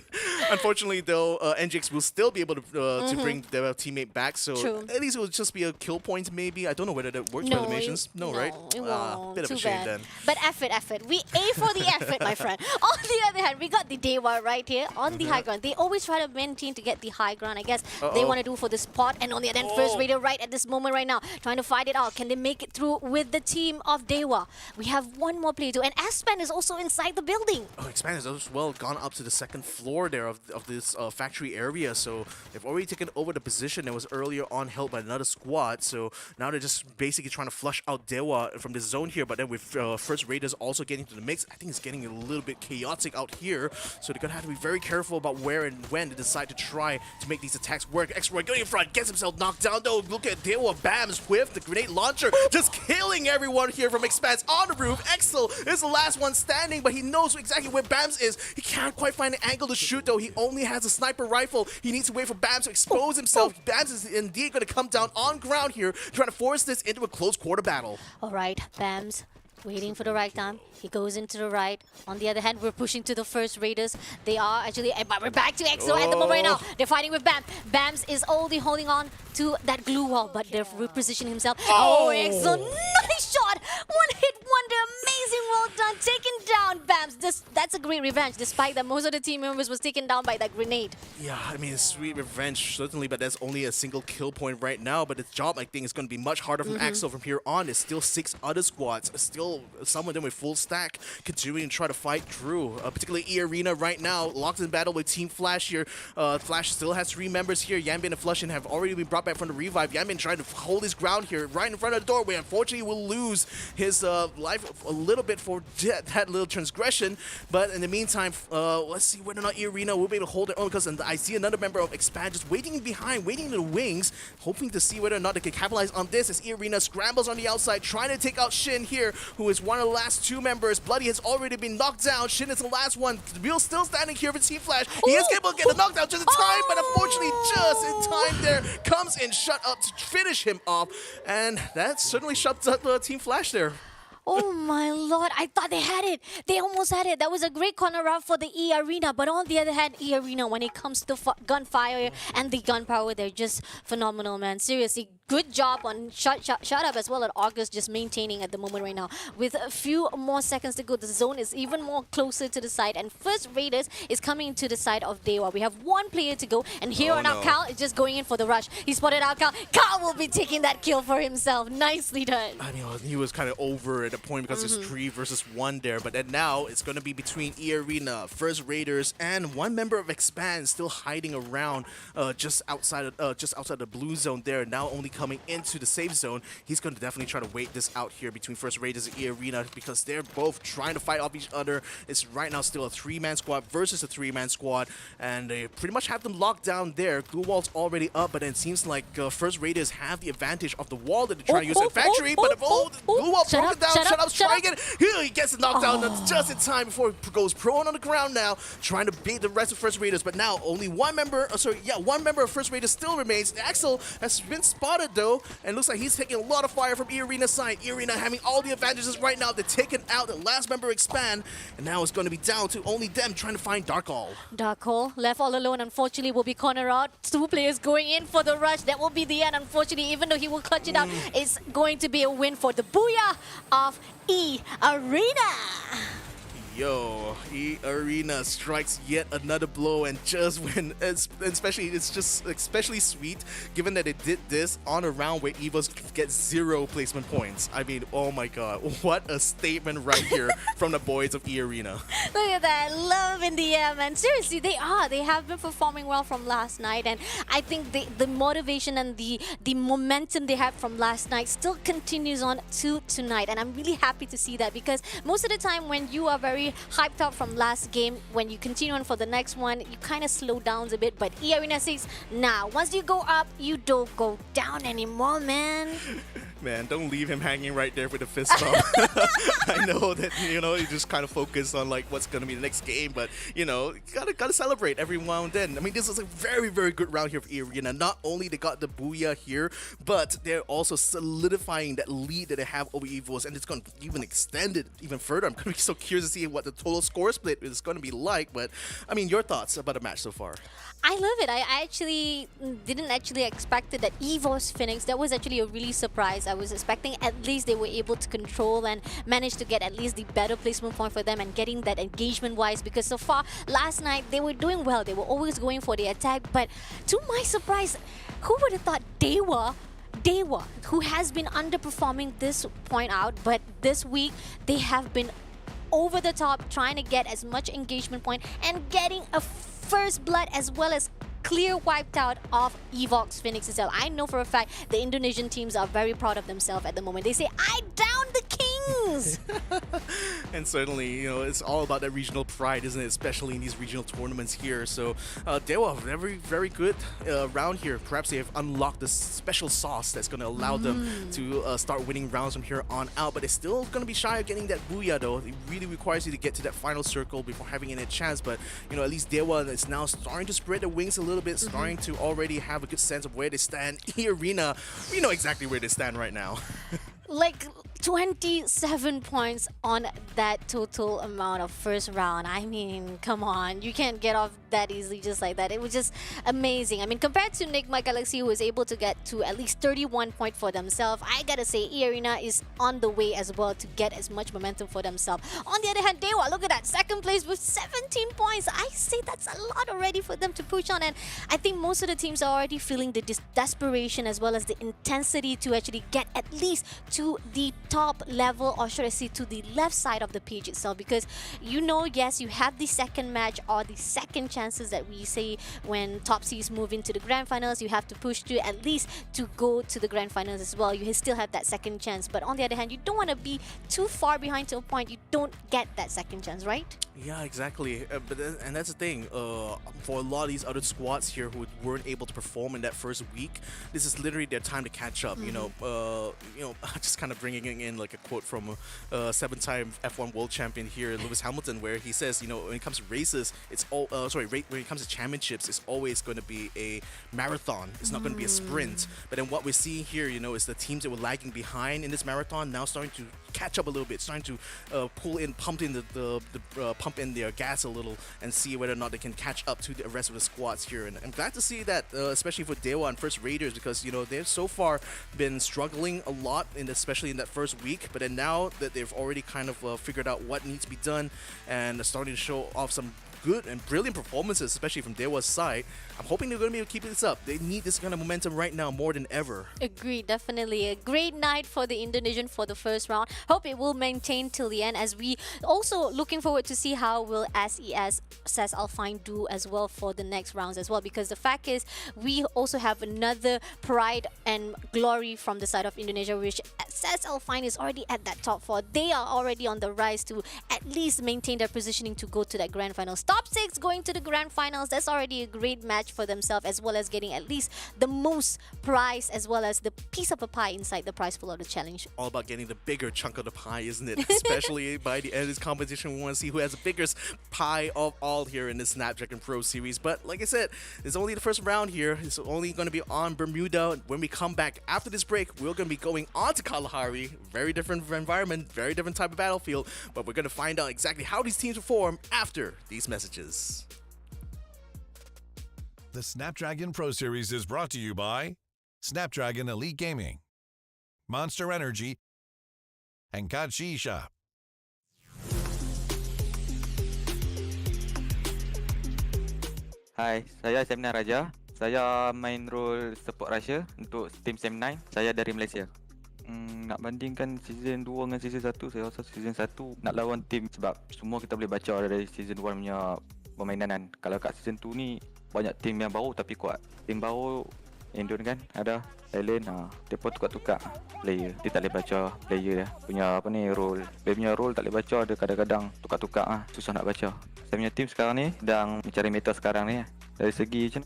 Unfortunately, though, NGX will still be able to bring their teammate back, so at least it will just be a kill point, maybe. I don't know whether that works for eliminations. No, right? It won't. Bit of a shame then. But effort. We aim for the effort, my friend. On the other hand, we got the DEWA right here on the high ground. They always try to maintain to get the high ground, I guess. They want to do for the spot, and on the other hand, First Raider right at this moment right now, trying to fight it out. Can they make it through with the team of DEWA? We have one more player too, and Aspan is also inside the building. Oh, Expand has as well gone up to the second floor there of this factory area, so they've already taken over the position that was earlier on held by another squad, so now they're just basically trying to flush out DEWA from this zone here, but then with First Raiders also getting to the mix, I think it's getting a little bit chaotic out here, so they're going to have to be very careful about where and when they decide to try to make these attacks work. X-Roy going in front, gets himself knocked down though. Look at DEWA, Bams with the grenade launcher, just killing everyone here from Expanse on the roof. Exel is the last one standing, but he knows exactly where Bams is. He can't quite find an angle to shoot though. He only has a sniper rifle. He needs to wait for Bams to expose himself. Bams is indeed going to come down on ground here, trying to force this into a close quarter battle. All right, Bams waiting for the right time. He goes into the right. On the other hand, we're pushing to the First Raiders. They are actually, but we're back to EXO at the moment right now. They're fighting with Bam. Bams is only holding on to that glue wall, but they're repositioning himself. Oh, EXO, nice shot! One hit wonder, amazing, well done. Taking down Bams. That's a great revenge, despite that most of the team members was taken down by that grenade. Yeah, I mean, sweet revenge, certainly, but that's only a single kill point right now. But the job, I think, is going to be much harder from Axel from here on. There's still 6 other squads, still some of them with full stack, continuing to try to fight through. Particularly EARENA right now, locked in battle with Team Flash here. Flash still has 3 members here. Yanbin and Flushin have already been brought back from the revive. Yanbin trying to hold his ground here, right in front of the doorway. Unfortunately, will lose his life a little bit for that little transgression. But in the meantime, let's see whether or not EARENA will be able to hold their own, because I see another member of Expand just waiting behind, waiting in the wings, hoping to see whether or not they can capitalize on this as EARENA scrambles on the outside, trying to take out Shin here, who is one of the last 2 members. Bloody has already been knocked down. Shin is the last one. Wheel's still standing here for Team Flash. He is able to get the knockdown just in time, but unfortunately just in time there comes in shut up to finish him off, and that certainly shuts up Team Flash there. Oh my lord, I thought they had it. They almost had it. That was a great corner round for the EARENA. But on the other hand, EARENA, when it comes to gunfire and the gunpowder, they're just phenomenal, man. Seriously, good job on shut up as well at August, just maintaining at the moment right now. With a few more seconds to go, the zone is even more closer to the side. And First Raiders is coming to the side of DEWA. We have 1 player to go. And here on out, Cal is just going in for the rush. He spotted out Cal. Cal will be taking that kill for himself. Nicely done. I mean, he was kind of over at a point because it's 3 versus 1 there. But then now it's going to be between EARENA, First Raiders, and 1 member of Expand still hiding around just outside the blue zone there. Now only coming into the safe zone. He's going to definitely try to wait this out here between First Raiders and EARENA, because they're both trying to fight off each other. It's right now still a 3-man squad versus a 3-man squad, and they pretty much have them locked down there. Glue wall's already up, but it seems like First Raiders have the advantage of the wall that they're trying to use at factory, but if glue wall broken down, shut up, trying it. He gets it knocked down just in time before he goes prone on the ground now, trying to beat the rest of First Raiders, but now only 1 member, one member of First Raiders still remains. Axel has been spotted though, and looks like he's taking a lot of fire from EARENA's side. EARENA having all the advantages right now. They're taking out the last member Expand, and now it's going to be down to only them trying to find Dark Hall. Dark Hall left all alone, unfortunately, will be cornered out. 2 players going in for the rush. That will be the end, unfortunately. Even though he will clutch it out, it's going to be a win for the Booyah of EARENA. Yo, EARENA strikes yet another blow, and just when, especially, it's just especially sweet given that it did this on a round where EVOS get 0 placement points. I mean, oh my god, what a statement right here from the boys of EARENA. Look at that, love in the air, man. Seriously, they have been performing well from last night, and I think the motivation and the momentum they had from last night still continues on to tonight, and I'm really happy to see that, because most of the time when you are very hyped up from last game, when you continue on for the next one, you kind of slow down a bit. But EARENA says, nah, once you go up, you don't go down anymore, man. Man, don't leave him hanging right there with a fist bump. I know that, you just kind of focus on like what's going to be the next game, but, you gotta celebrate every now and then. I mean, this is a very, very good round here for EARENA. Not only they got the booyah here, but they're also solidifying that lead that they have over EVOS, and it's going to even extend it even further. I'm going to be so curious to see what the total score split is going to be like, but, I mean, your thoughts about the match so far? I love it. I actually didn't expect it that EVOS Phoenix, that was actually a really surprise. I was expecting at least they were able to control and manage to get at least the better placement point for them and getting that engagement wise, because so far last night they were doing well. They were always going for the attack, but to my surprise, who would have thought DEWA, who has been underperforming this point out, but this week they have been over the top trying to get as much engagement point and getting a first blood as well as clear wiped out of EVOS Phoenix itself. I know for a fact the Indonesian teams are very proud of themselves at the moment. They say, I downed the Kings! And certainly, it's all about that regional pride, isn't it? Especially in these regional tournaments here. So, DEWA, very, very good round here. Perhaps they have unlocked the special sauce that's going to allow them to start winning rounds from here on out. But they're still going to be shy of getting that booyah, though. It really requires you to get to that final circle before having any chance. But, at least DEWA is now starting to spread their wings a little bit, starting to already have a good sense of where they stand. EARENA, we know exactly where they stand right now. Like 27 points on that total amount of first round. I mean, come on, you can't get off that easily just like that. It was just amazing. I mean, compared to NIGMA Galaxy, who was able to get to at least 31 points for themselves, I gotta say EARENA is on the way as well to get as much momentum for themselves. On the other hand, DEWA, look at that, second place with 17 points. I say that's a lot already for them to push on, and I think most of the teams are already feeling the desperation as well as the intensity to actually get at least to the top level, or should I say to the left side of the page itself, because yes, you have the second match or the second chances that we say when top seeds move into the grand finals. You have to push to at least to go to the grand finals as well. You still have that second chance, but on the other hand, you don't want to be too far behind to a point you don't get that second chance, right? Yeah, exactly. And that's the thing. For a lot of these other squads here who weren't able to perform in that first week, this is literally their time to catch up. Just kind of bringing in like a quote from a 7-time F1 world champion here, Lewis Hamilton, where he says, when it comes to races, it's all when it comes to championships, it's always going to be a marathon. It's not going to be a sprint. But then what we're seeing here, is the teams that were lagging behind in this marathon now starting to catch up a little bit, starting to pump in their gas a little and see whether or not they can catch up to the rest of the squads here. And I'm glad to see that, especially for DEWA and First Raiders, because they've so far been struggling a lot, especially in that first week. But then now that they've already kind of figured out what needs to be done and starting to show off some good and brilliant performances, especially from DEWA's side, I'm hoping they're going to be able to keep this up. They need this kind of momentum right now more than ever. Agreed, definitely. A great night for the Indonesian for the first round. Hope it will maintain till the end, as we also looking forward to see how will SES says ALFAINK do as well for the next rounds as well, because the fact is we also have another pride and glory from the side of Indonesia, which says ALFAINK is already at that top 4. They are already on the rise to at least maintain their positioning to go to that grand finals. Top 6 going to the grand finals, that's already a great match for themselves, as well as getting at least the most prize as well as the piece of a pie inside the prize pool of the challenge. All about getting the bigger chunk of the pie, isn't it? Especially by the end of this competition, we want to see who has the biggest pie of all here in the Snapdragon Pro Series. But like I said, it's only the first round here. It's only going to be on Bermuda. When we come back after this break, we're going to be going on to Kalahari. Very different environment, very different type of battlefield, but we're going to find out exactly how these teams perform after these messages. The Snapdragon Pro Series is brought to you by Snapdragon Elite Gaming, Monster Energy, and Kachi Shop. Hai, saya Semna Raja. Saya main role support Russia untuk tim Sem9. Saya dari Malaysia. Nak bandingkan season 2 dengan season 1, saya rasa season 1 nak lawan tim sebab semua kita boleh baca dari season 1 punya permainan kan. Kalau kat season 2 ni banyak tim yang baru tapi kuat. Tim baru Indon kan ada Thailand, depa tukar-tukar player. Dia tak boleh baca player dia punya apa ni role. Dia punya role tak boleh baca, dia kadang-kadang tukar-tukar susah nak baca. Saya punya tim sekarang ni sedang mencari meta sekarang ni. Dari segi segi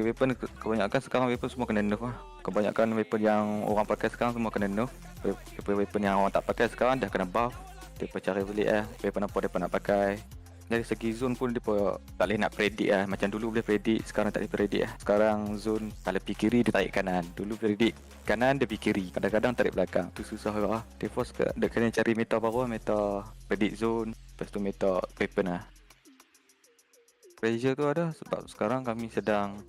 weapon kebanyakan sekarang weapon semua kena nerf lah. Kebanyakan weapon yang orang pakai sekarang semua kena nerf. Weapon yang orang tak pakai sekarang dah kena buff. Depa cari beli weapon apa depa nak pakai. Dari segi zone pun depa tak boleh nak predict lah. Macam dulu boleh predict, sekarang tak boleh predict lah. Sekarang zone kalau pergi kiri dia tarik kanan. Dulu predict kanan dia pergi kiri, kadang-kadang tarik belakang. Tu susah juga lah. Depa dia kena cari meta baru lah, meta predict zone. Lepas tu meta weapon lah. Pressure tu ada sebab sekarang kami sedang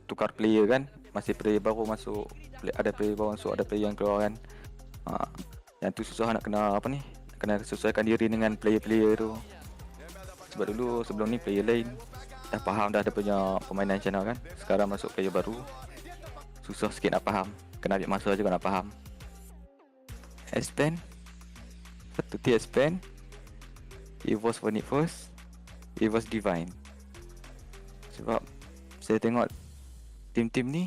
tukar player kan. Masih player baru masuk, ada player baru masuk, ada player yang keluar kan. Yang tu susah nak kena apa ni, kena sesuaikan diri dengan player-player tu. Sebab dulu sebelum ni player lain dah faham dah ada punya permainan macam mana kan. Sekarang masuk player baru, susah sikit nak faham. Kena ambil masa juga nak faham. S-Pen, satu tier S-Pen, EVOS Vanit First, EVOS Divine. Sebab saya tengok tim-tim ni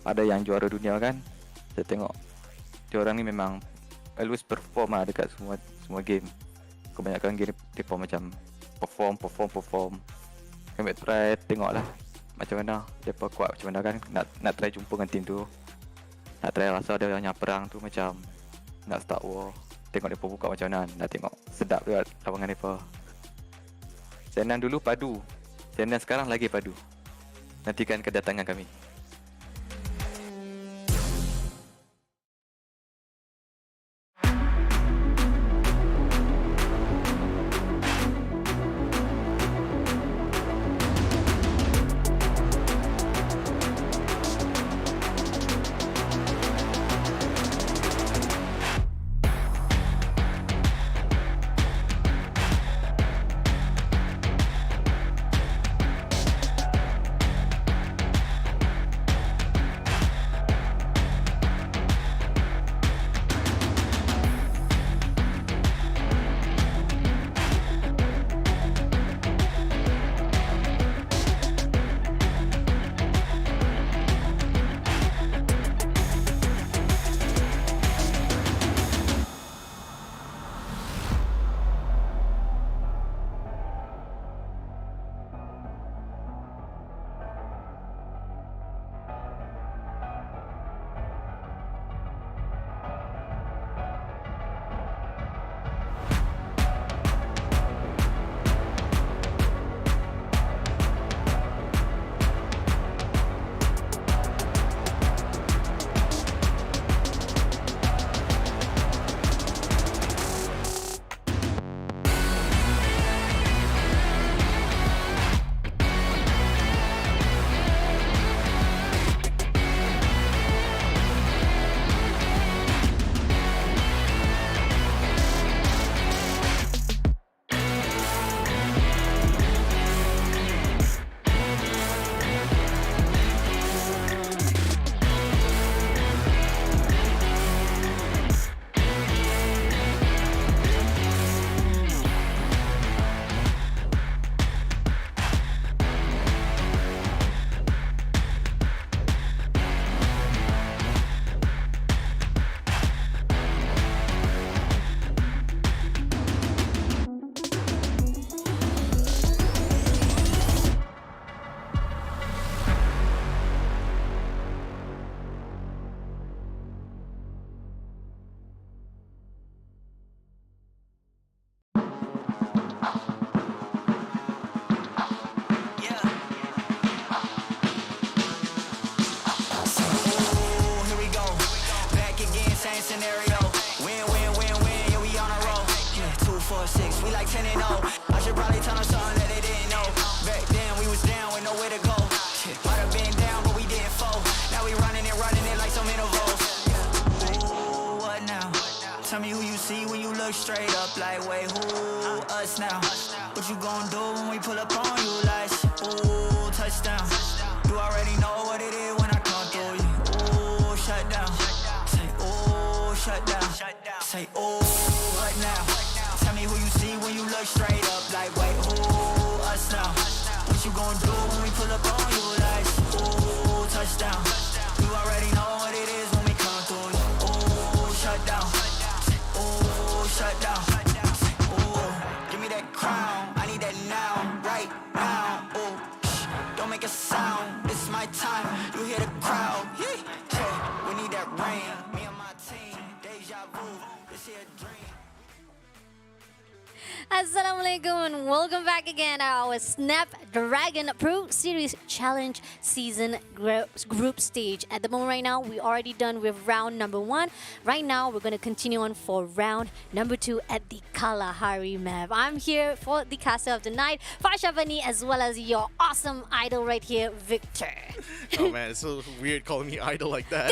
ada yang juara dunia kan. Saya tengok diorang ni memang always perform lah dekat semua game. Kebanyakan game mereka macam perform. Kami try tengok lah macam mana mereka kuat macam mana kan. Nak try jumpa dengan tim tu, nak try rasa dia yang perang tu macam nak start war. Tengok mereka buka macam mana, nak tengok sedap juga lawangan mereka. Senan dulu padu, Senan sekarang lagi padu. Nantikan kedatangan kami. scenario. Win, yeah, we on a roll. Yeah, 2, 4, 6, we like 10 and 0. I should probably tell them something that they didn't know. Back then we was down with nowhere to go. Shit, might have been down, but we didn't fold. Now we running it like some intervals. Ooh, what now? Tell me who you see when you look straight up like, wait, who? Us now. What you gonna do when we pull up on you like? Ooh, touchdown. You already know what it is when I come through you. Ooh, shut down. Say, ooh, shut down. Say, ooh, what now? Tell me who you see when you look straight up. Like, wait, who us now? What you gonna do when we pull up on you? Like, ooh, touchdown. You already know what it is when we come through you. Ooh, shut down. Ooh, shut down. Ooh, give me that crown. I need that now, right now. Ooh, don't make a sound. It's my time. You hear the crowd. Yeah, we need that rain. Me and my team. Deja vu. This here a dream. Assalamualaikum and welcome back again at our Snapdragon Pro Series Challenge Season Group Stage. At the moment right now, we're already done with round number 1. Right now, we're going to continue on for round number 2 at the Kalahari map. I'm here for the caster of the night, Farshavani, as well as your awesome idol right here, Victor. Oh man, it's so weird calling me idol like that.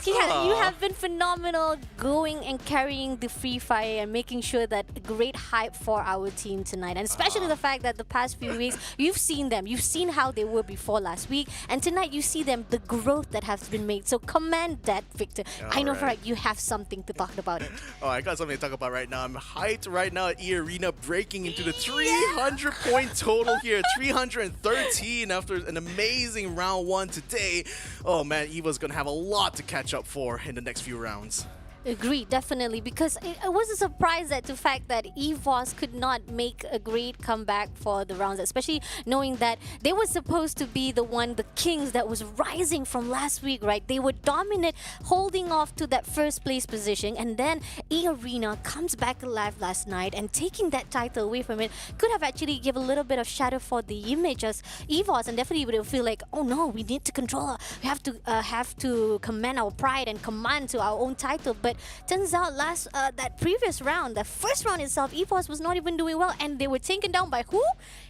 You are! You have been phenomenal going and carrying the Free Fire and making sure that great hype for our team tonight, and especially the fact that the past few weeks you've seen them, you've seen how they were before last week, and tonight you see them, the growth that has been made. So command that, Victor. I know for a fact you have something to talk about it. Oh, I got something to talk about right now. I'm hyped right now at EARENA, breaking into the 300 point total here, 313 after an amazing round 1 today. Oh man, EVO's gonna have a lot to catch up for in the next few rounds. Agreed, definitely, because it was a surprise that the fact that EVOS could not make a great comeback for the rounds, especially knowing that they were supposed to be the kings that was rising from last week, right? They were dominant, holding off to that first place position, and then EARENA comes back alive last night and taking that title away from it could have actually give a little bit of shadow for the image as EVOS, and definitely would feel like, oh no, we need to control, we have to command our pride and command to our own title. But turns out that previous round, the first round itself, EVOS was not even doing well, and they were taken down by who?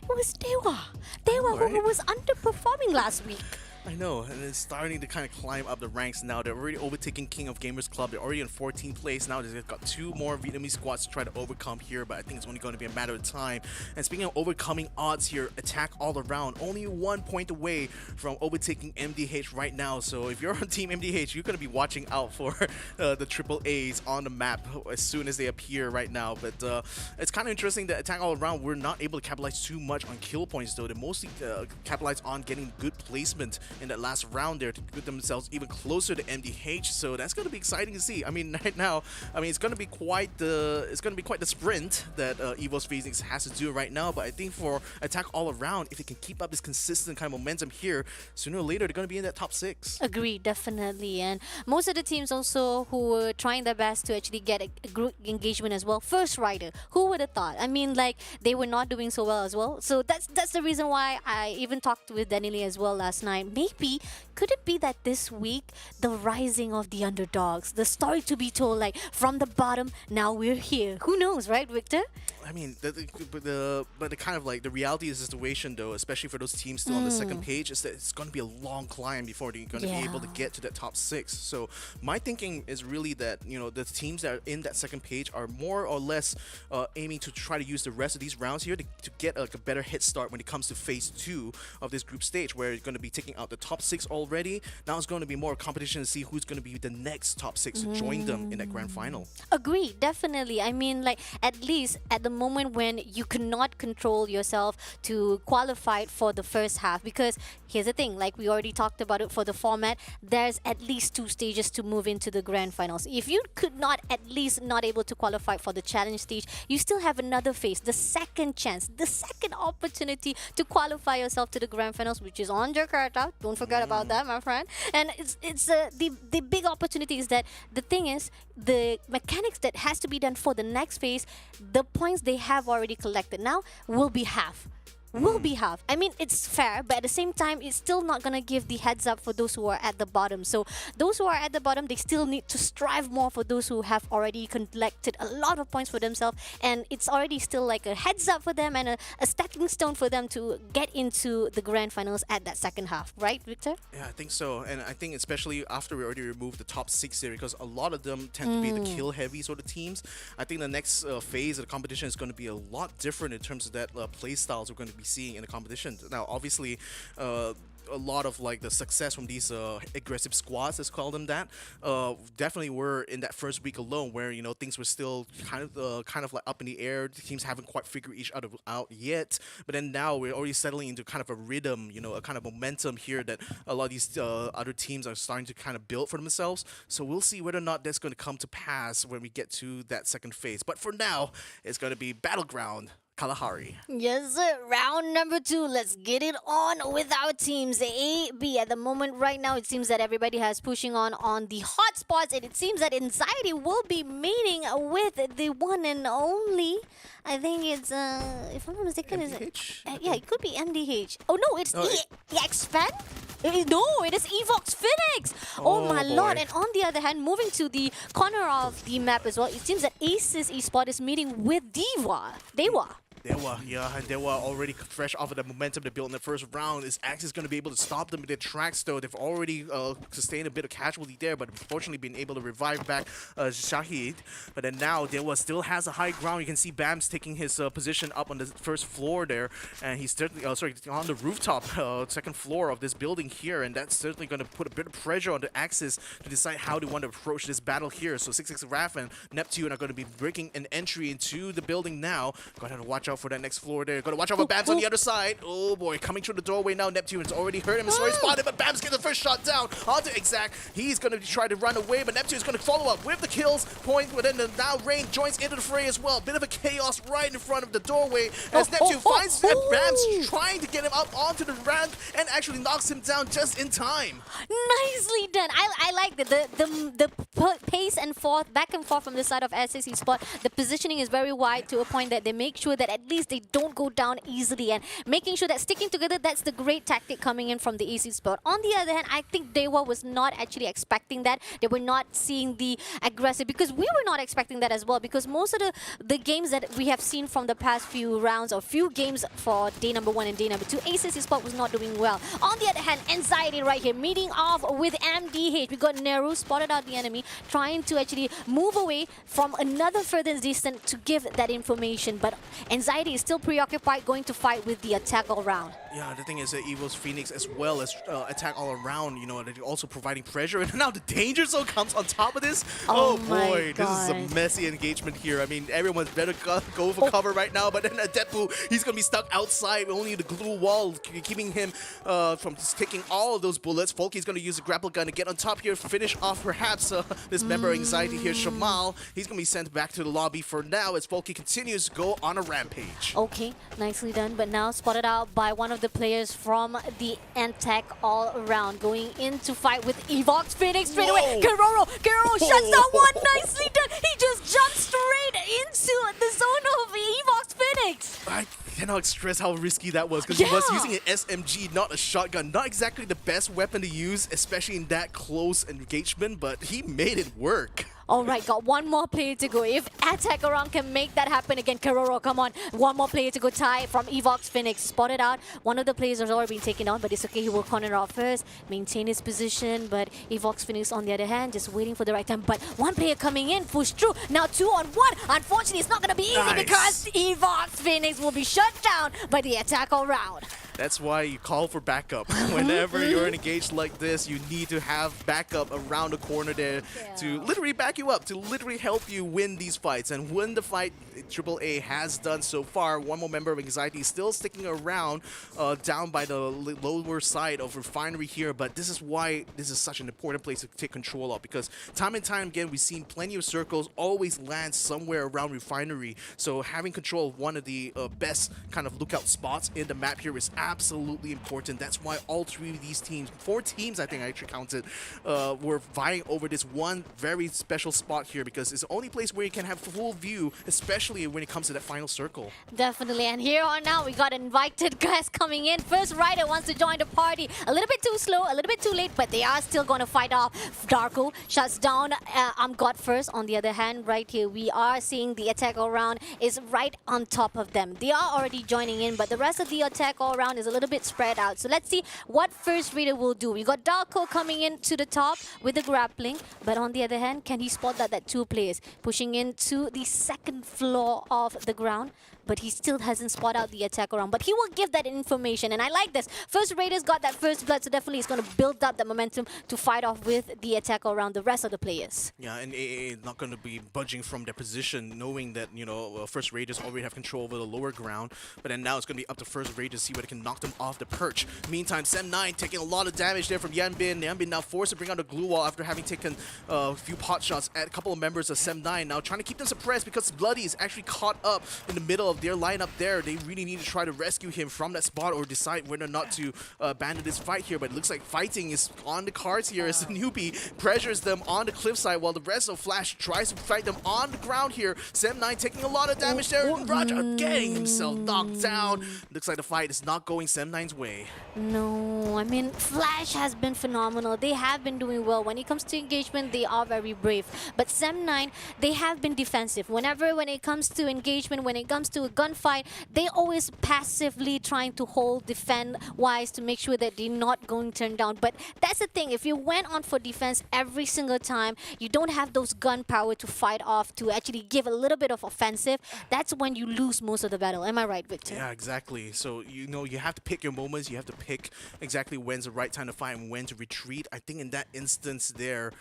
It was DEWA. DEWA, who was underperforming last week. I know, and it's starting to kind of climb up the ranks now. They're already overtaking King of Gamers Club. They're already in 14th place now. They've got 2 more Vietnamese squads to try to overcome here, but I think it's only going to be a matter of time. And speaking of overcoming odds here, Attack All Around, only 1 point away from overtaking MDH right now. So if you're on Team MDH, you're going to be watching out for the triple A's on the map as soon as they appear right now. But it's kind of interesting that Attack All Around were not able to capitalize too much on kill points, though. They mostly capitalized on getting good placement in that last round there to put themselves even closer to MDH. So that's going to be exciting to see. I mean, right now, it's going to be quite the sprint that EVOS Phoenix has to do right now. But I think for Attack All Around, if they can keep up this consistent kind of momentum here, sooner or later they're going to be in that top 6. Agreed, definitely. And most of the teams also who were trying their best to actually get a group engagement as well. First Rider, who would have thought? I mean, like, they were not doing so well as well. So that's the reason why I even talked with Daniele as well last night. Maybe could it be that this week the rising of the underdogs, the story to be told, like from the bottom, now we're here. Who knows, right, Victor? I mean, but the kind of like the reality of the situation, though, especially for those teams still on the second page, is that it's going to be a long climb before they're going to be able to get to that top 6. So my thinking is really that, you know, the teams that are in that second page are more or less aiming to try to use the rest of these rounds here to get like a better head start when it comes to phase 2 of this group stage, where you're going to be taking out the top 6 already. Now it's going to be more competition to see who's going to be the next top 6 to join them in that grand final. Agree, definitely. I mean, like, at least at the moment when you cannot control yourself to qualify for the first half, because here's the thing, like we already talked about it for the format, there's at least 2 stages to move into the grand finals. If you could not at least not able to qualify for the challenge stage, you still have another phase, the second chance, the second opportunity to qualify yourself to the grand finals, which is on Jakarta. Don't forget about that, my friend. And it's the big opportunity is that the thing is, the mechanics that has to be done for the next phase, the points they have already collected now will be half. Will be half. I mean, it's fair, but at the same time, it's still not going to give the heads up for those who are at the bottom. So those who are at the bottom, they still need to strive more for those who have already collected a lot of points for themselves. And it's already still like a heads up for them and a stepping stone for them to get into the grand finals at that second half. Right, Victor? Yeah, I think so. And I think especially after we already removed the top 6 here, because a lot of them tend to be the kill-heavy sort of teams, I think the next phase of the competition is going to be a lot different in terms of that play styles we're going to be seeing in the competition. Now, obviously, a lot of like the success from these aggressive squads, let's call them that, definitely were in that first week alone, where things were still kind of like up in the air. The teams haven't quite figured each other out yet. But then now we're already settling into kind of a rhythm, a kind of momentum here that a lot of these other teams are starting to kind of build for themselves. So we'll see whether or not that's going to come to pass when we get to that second phase. But for now, it's going to be Battleground Kalahari. Yes, sir. Round number 2. Let's get it on with our teams. A, B. At the moment, right now, it seems that everybody has pushing on the hot spots, and it seems that Anxiety will be meeting with the one and only. I think it's, if I'm not mistaken, yeah, it could be MDH. Oh no, it's Expand? No, it is EVOS Phoenix. Oh my lord. And on the other hand, moving to the corner of the map as well, it seems that Aces Esports is meeting with DEWA. And DEWA already fresh off of the momentum they built in the first round. Is Axis going to be able to stop them in their tracks, though? They've already sustained a bit of casualty there, but unfortunately been able to revive back Shahid. But then now DEWA still has a high ground. You can see Bams taking his position up on the first floor there, and he's certainly on the rooftop, second floor of this building here, and that's certainly going to put a bit of pressure on the Axis to decide how they want to approach this battle here. So 66 Raph and Neptune are going to be breaking an entry into the building now. Going to have to watch out for that next floor there. Gotta watch out for Bams on the other side. Oh boy, coming through the doorway now. Neptune's already hurt him. He's already spotted, but Bams gets the first shot down onto Exact. He's gonna try to run away, but Neptune's gonna follow up with the kills point. But then now Rain joins into the fray as well. Bit of a chaos right in front of the doorway as Neptune finds Bams trying to get him up onto the ramp and actually knocks him down just in time. Nicely done. I like the pace and forth, back and forth from the side of SSE Sport. The positioning is very wide to a point that they make sure that at least they don't go down easily, and making sure that sticking together, that's the great tactic coming in from the AC Sport. On the other hand, I think DEWA was not actually expecting that. They were not seeing the aggressive, because we were not expecting that as well, because most of the games that we have seen from the past few rounds or few games for day number 1 and day number 2, AC Sport was not doing well. On the other hand, Anxiety right here meeting off with MDH. We got Neru spotted out the enemy, trying to actually move away from another further distance to give that information, but Anxiety is still preoccupied going to fight with the attack all round. Yeah, the thing is that EVOS Phoenix as well as attack all around, they're also providing pressure, and now the danger zone comes on top of this. Oh boy, this is a messy engagement here. I mean, everyone's better go for cover right now, but then Adepu, he's gonna be stuck outside, only the glue wall keeping him from just taking all of those bullets. Folky's gonna use the grapple gun to get on top here, finish off perhaps this member of Anxiety here, Shamal. He's gonna be sent back to the lobby for now as Folky continues to go on a rampage. Okay, nicely done, but now spotted out by one of the players from the attack all around, going in to fight with EVOS Phoenix straight away. Keroro shuts down one, nicely done. He just jumped straight into the zone of EVOS Phoenix. I cannot stress how risky that was, because he was using an SMG, not a shotgun. Not exactly the best weapon to use, especially in that close engagement, but he made it work. Alright, got one more player to go. If attack around can make that happen again, Keroro, come on. One more player to go. Ty from EVOS Phoenix spotted out. One of the players has already been taken down, but it's okay. He will corner out first, maintain his position. But EVOS Phoenix, on the other hand, just waiting for the right time. But one player coming in, push through. Now 2 on 1. Unfortunately, it's not going to be easy because EVOS Phoenix will be shut down by the attack all round. That's why you call for backup. Whenever you're engaged like this, you need to have backup around the corner there to literally back you up, to literally help you win these fights. And win the fight AAA has done so far. One more member of Anxiety still sticking around down by the lower side of Refinery here, but this is why this is such an important place to take control of, because time and time again, we've seen plenty of circles always land somewhere around Refinery. So having control of one of the best kind of lookout spots in the map here is absolutely important. That's why all 3 of these teams, 4 teams I think I actually counted, were vying over this one very special spot here, because it's the only place where you can have full view, especially when it comes to that final circle. Definitely, and here on now, we got invited guests coming in. First rider wants to join the party. A little bit too slow, a little bit too late, but they are still going to fight off. Darko shuts down God first. On the other hand, right here, we are seeing the attack all round is right on top of them. They are already joining in, but the rest of the attack all round is a little bit spread out. So let's see what first reader will do. We got Darko coming in to the top with the grappling, but on the other hand, can he spot that 2 players pushing into the second floor of the ground? but he still hasn't spotted out the attack around. But he will give that information, and I like this. First Raiders got that first blood, so definitely it's going to build up the momentum to fight off with the attack around the rest of the players. Yeah, and AA is not going to be budging from their position, knowing that, you know, First Raiders already have control over the lower ground, but then now it's going to be up to First Raiders to see whether they can knock them off the perch. Meantime, Sem9 taking a lot of damage there from Yanbin. Yanbin now forced to bring out the glue wall after having taken a few pot shots at a couple of members of Sem9. Now trying to keep them suppressed because Bloody is actually caught up in the middle of their lineup there. They really need to try to rescue him from that spot or decide whether or not to abandon this fight here, but it looks like fighting is on the cards here as the newbie pressures them on the cliffside while the rest of Flash tries to fight them on the ground here. Sem9 taking a lot of damage there, and Raja getting himself knocked down. Looks like the fight is not going Sem9's way. No, I mean, Flash has been phenomenal. They have been doing well. When it comes to engagement, they are very brave. But Sem9, they have been defensive. When it comes to engagement, when it comes to a gunfight, they always passively trying to hold, defend-wise to make sure that they're not going to turn down. But that's the thing. If you went on for defense every single time, you don't have those gun power to fight off, to actually give a little bit of offensive. That's when you lose most of the battle. Am I right, Victor? Yeah, exactly. So, you know, you have to pick your moments. You have to pick exactly when's the right time to fight and when to retreat. I think in that instance there,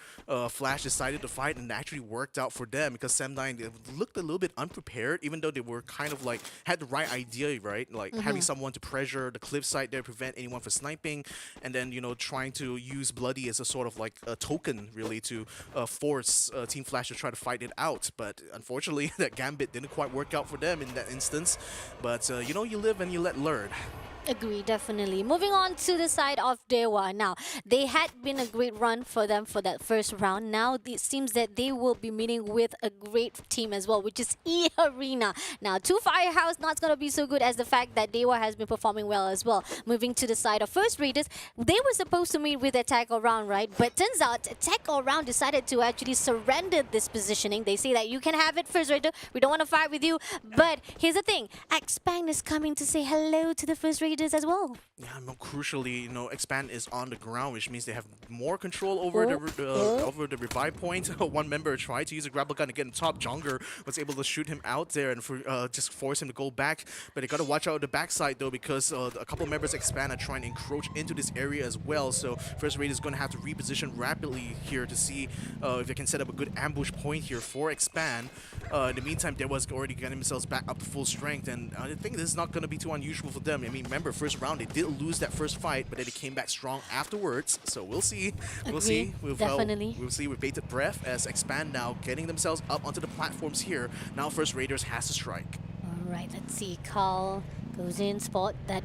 Flash decided to fight, and it actually worked out for them because Sem9 looked a little bit unprepared, even though they were kind of like had the right idea, right? Like having someone to pressure the cliffside there, prevent anyone from sniping, and then, you know, trying to use Bloody as a sort of like a token really to force Team Flash to try to fight it out. But unfortunately, that gambit didn't quite work out for them in that instance. But you know, you live and you let learn. Agree, definitely. Moving on to the side of DEWA. Now, they had been a great run for them for that first round. Now, it seems that they will be meeting with a great team as well, which is EARENA. Now, 2 Firehouse not going to be so good as the fact that DEWA has been performing well as well. Moving to the side of First Raiders, they were supposed to meet with Attack All Round, right? But turns out Attack All Round decided to actually surrender this positioning. They say that you can have it, First Raider. We don't want to fight with you. But here's the thing. Expand is coming to say hello to the First Raiders as well. Yeah, more crucially, you know, Expand is on the ground, which means they have more control over the revive point. One member tried to use a grapple gun to get him top. Jonger was able to shoot him out there and just force him to go back. But they got to watch out the backside though, because a couple members of Expand are trying to encroach into this area as well. So First Raid is going to have to reposition rapidly here to see if they can set up a good ambush point here for Expand. In the meantime, there was already getting themselves back up to full strength, and I think this is not going to be too unusual for them. I mean, remember, first round they did lose that first fight, but then they came back strong afterwards. So we'll see. We'll see. Definitely. We'll see with bated breath as Expand now getting themselves up onto the platforms here. Now First Raiders has to strike. All right, let's see. Carl goes in, spot that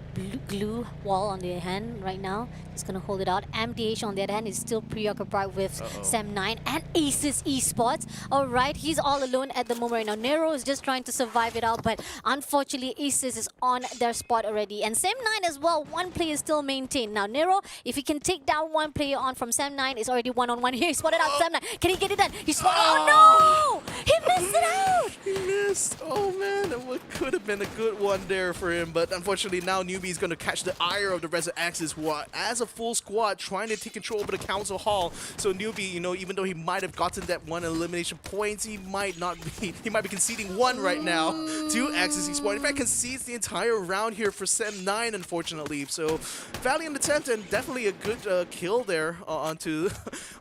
glue wall on the hand right now. He's going to hold it out. MDH on the other hand is still preoccupied with Sem9 and Aces Esports. All right, he's all alone at the moment right now. Nero is just trying to survive it out, but unfortunately Aces is on their spot already. And Sem9 as well, one player is still maintained. Now Nero, if he can take down one player on from Sem9, is already one-on-one here. He spotted out Sem9. Can he get it done? He spotted Oh no! He missed it out! He missed. Oh man, that could have been a good one there for him. But unfortunately now Newbie is going to catch the ire of the rest of Axis, who are as a full squad trying to take control over the Council Hall. So Newbie, you know, even though he might have gotten that one elimination points, he might not be. He might be conceding one right now to Axis Esports. In fact, concedes the entire round here for Sem9, unfortunately. So valiant attempt and definitely a good kill there onto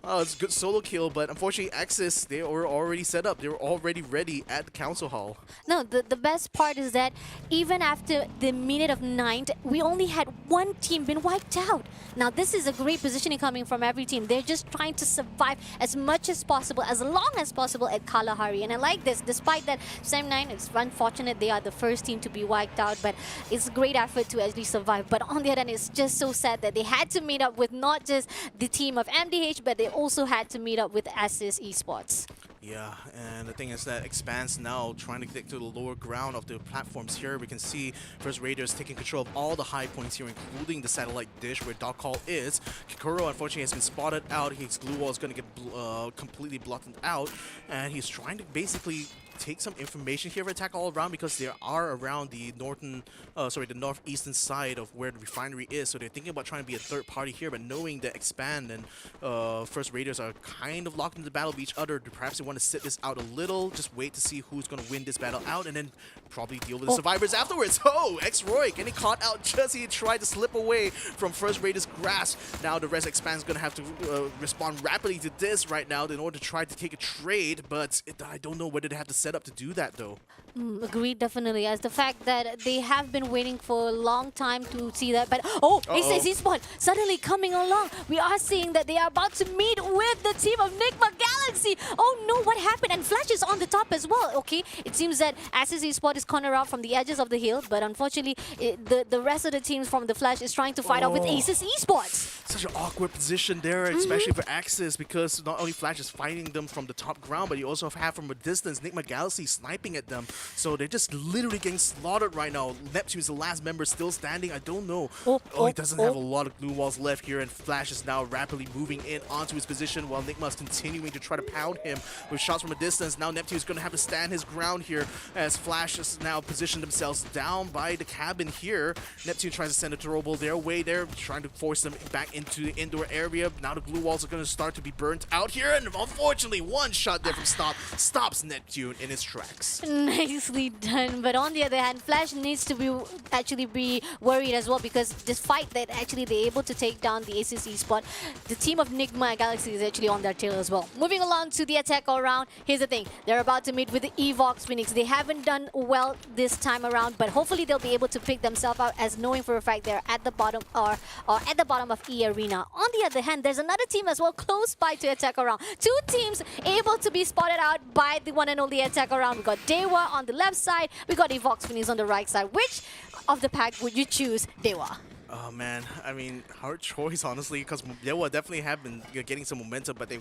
it's a good solo kill. But unfortunately, Axis, they were already set up. They were already ready at the Council Hall. No, the best part is that even after the minute of 9th, we only had one team been wiped out. Now, this is a great positioning coming from every team. They're just trying to survive as much as possible, as long as possible at Kalahari. And I like this, despite that Sem9, it's unfortunate they are the first team to be wiped out, but it's a great effort to actually survive. But on the other hand, it's just so sad that they had to meet up with not just the team of MDH, but they also had to meet up with Asus Esports. Yeah, and the thing is that Expanse now trying to get to the lower ground of the platforms here. We can see First Raiders taking control of all the high points here, including the satellite dish where Dog Call is. Kikuro, unfortunately, has been spotted out. His glue wall is going to get completely blocked out, and he's trying to basically take some information here for Attack All Around because they are around the northeastern side of where the refinery is. So they're thinking about trying to be a third party here, but knowing that Expand and First Raiders are kind of locked into the battle of each other, perhaps they want to sit this out a little, just wait to see who's going to win this battle out, and then probably deal with the survivors afterwards. Oh, X-Roy getting caught out just as he tried to slip away from First Raiders' grasp. Now the rest Expand's going to have to respond rapidly to this right now in order to try to take a trade, but I don't know whether they have the setup to do that though. Agreed, definitely. As the fact that they have been waiting for a long time to see that. But Ace Esports suddenly coming along. We are seeing that they are about to meet with the team of NIGMA Galaxy. Oh no, what happened? And Flash is on the top as well. Okay, it seems that Ace Esports is cornered out from the edges of the hill, but unfortunately, the rest of the teams from the Flash is trying to fight out with Aces Esports. Such an awkward position there, especially for Axis, because not only Flash is fighting them from the top ground, but you also have from a distance NIGMA Galaxy sniping at them. So they're just literally getting slaughtered right now. Neptune is the last member still standing. I don't know. He doesn't have a lot of glue walls left here, and Flash is now rapidly moving in onto his position while NIGMA is continuing to try to pound him with shots from a distance. Now Neptune is going to have to stand his ground here as Flash has now positioned themselves down by the cabin here. Neptune tries to send a throwable their way there, trying to force them back into the indoor area. Now the glue walls are going to start to be burnt out here, and unfortunately one shot there from stops Neptune in his tracks. Nicely done. But on the other hand, Flash needs to be worried as well, because this fight that actually they're able to take down the Aces Esports, the team of NIGMA Galaxy is actually on their tail as well. Moving along to the Attack All Around, here's the thing. They're about to meet with the EVOS Phoenix. They haven't done well this time around, but hopefully they'll be able to pick themselves out, as knowing for a fact they're at the bottom or at the bottom of EARENA. On the other hand, there's another team as well close by to Attack Around. Two teams able to be spotted out by the one and only Attack Around. We got DEWA on the left side, we got EVOS Phoenix on the right side. Which of the pack would you choose, DEWA? Oh man, I mean, hard choice honestly, because DEWA definitely have been getting some momentum, but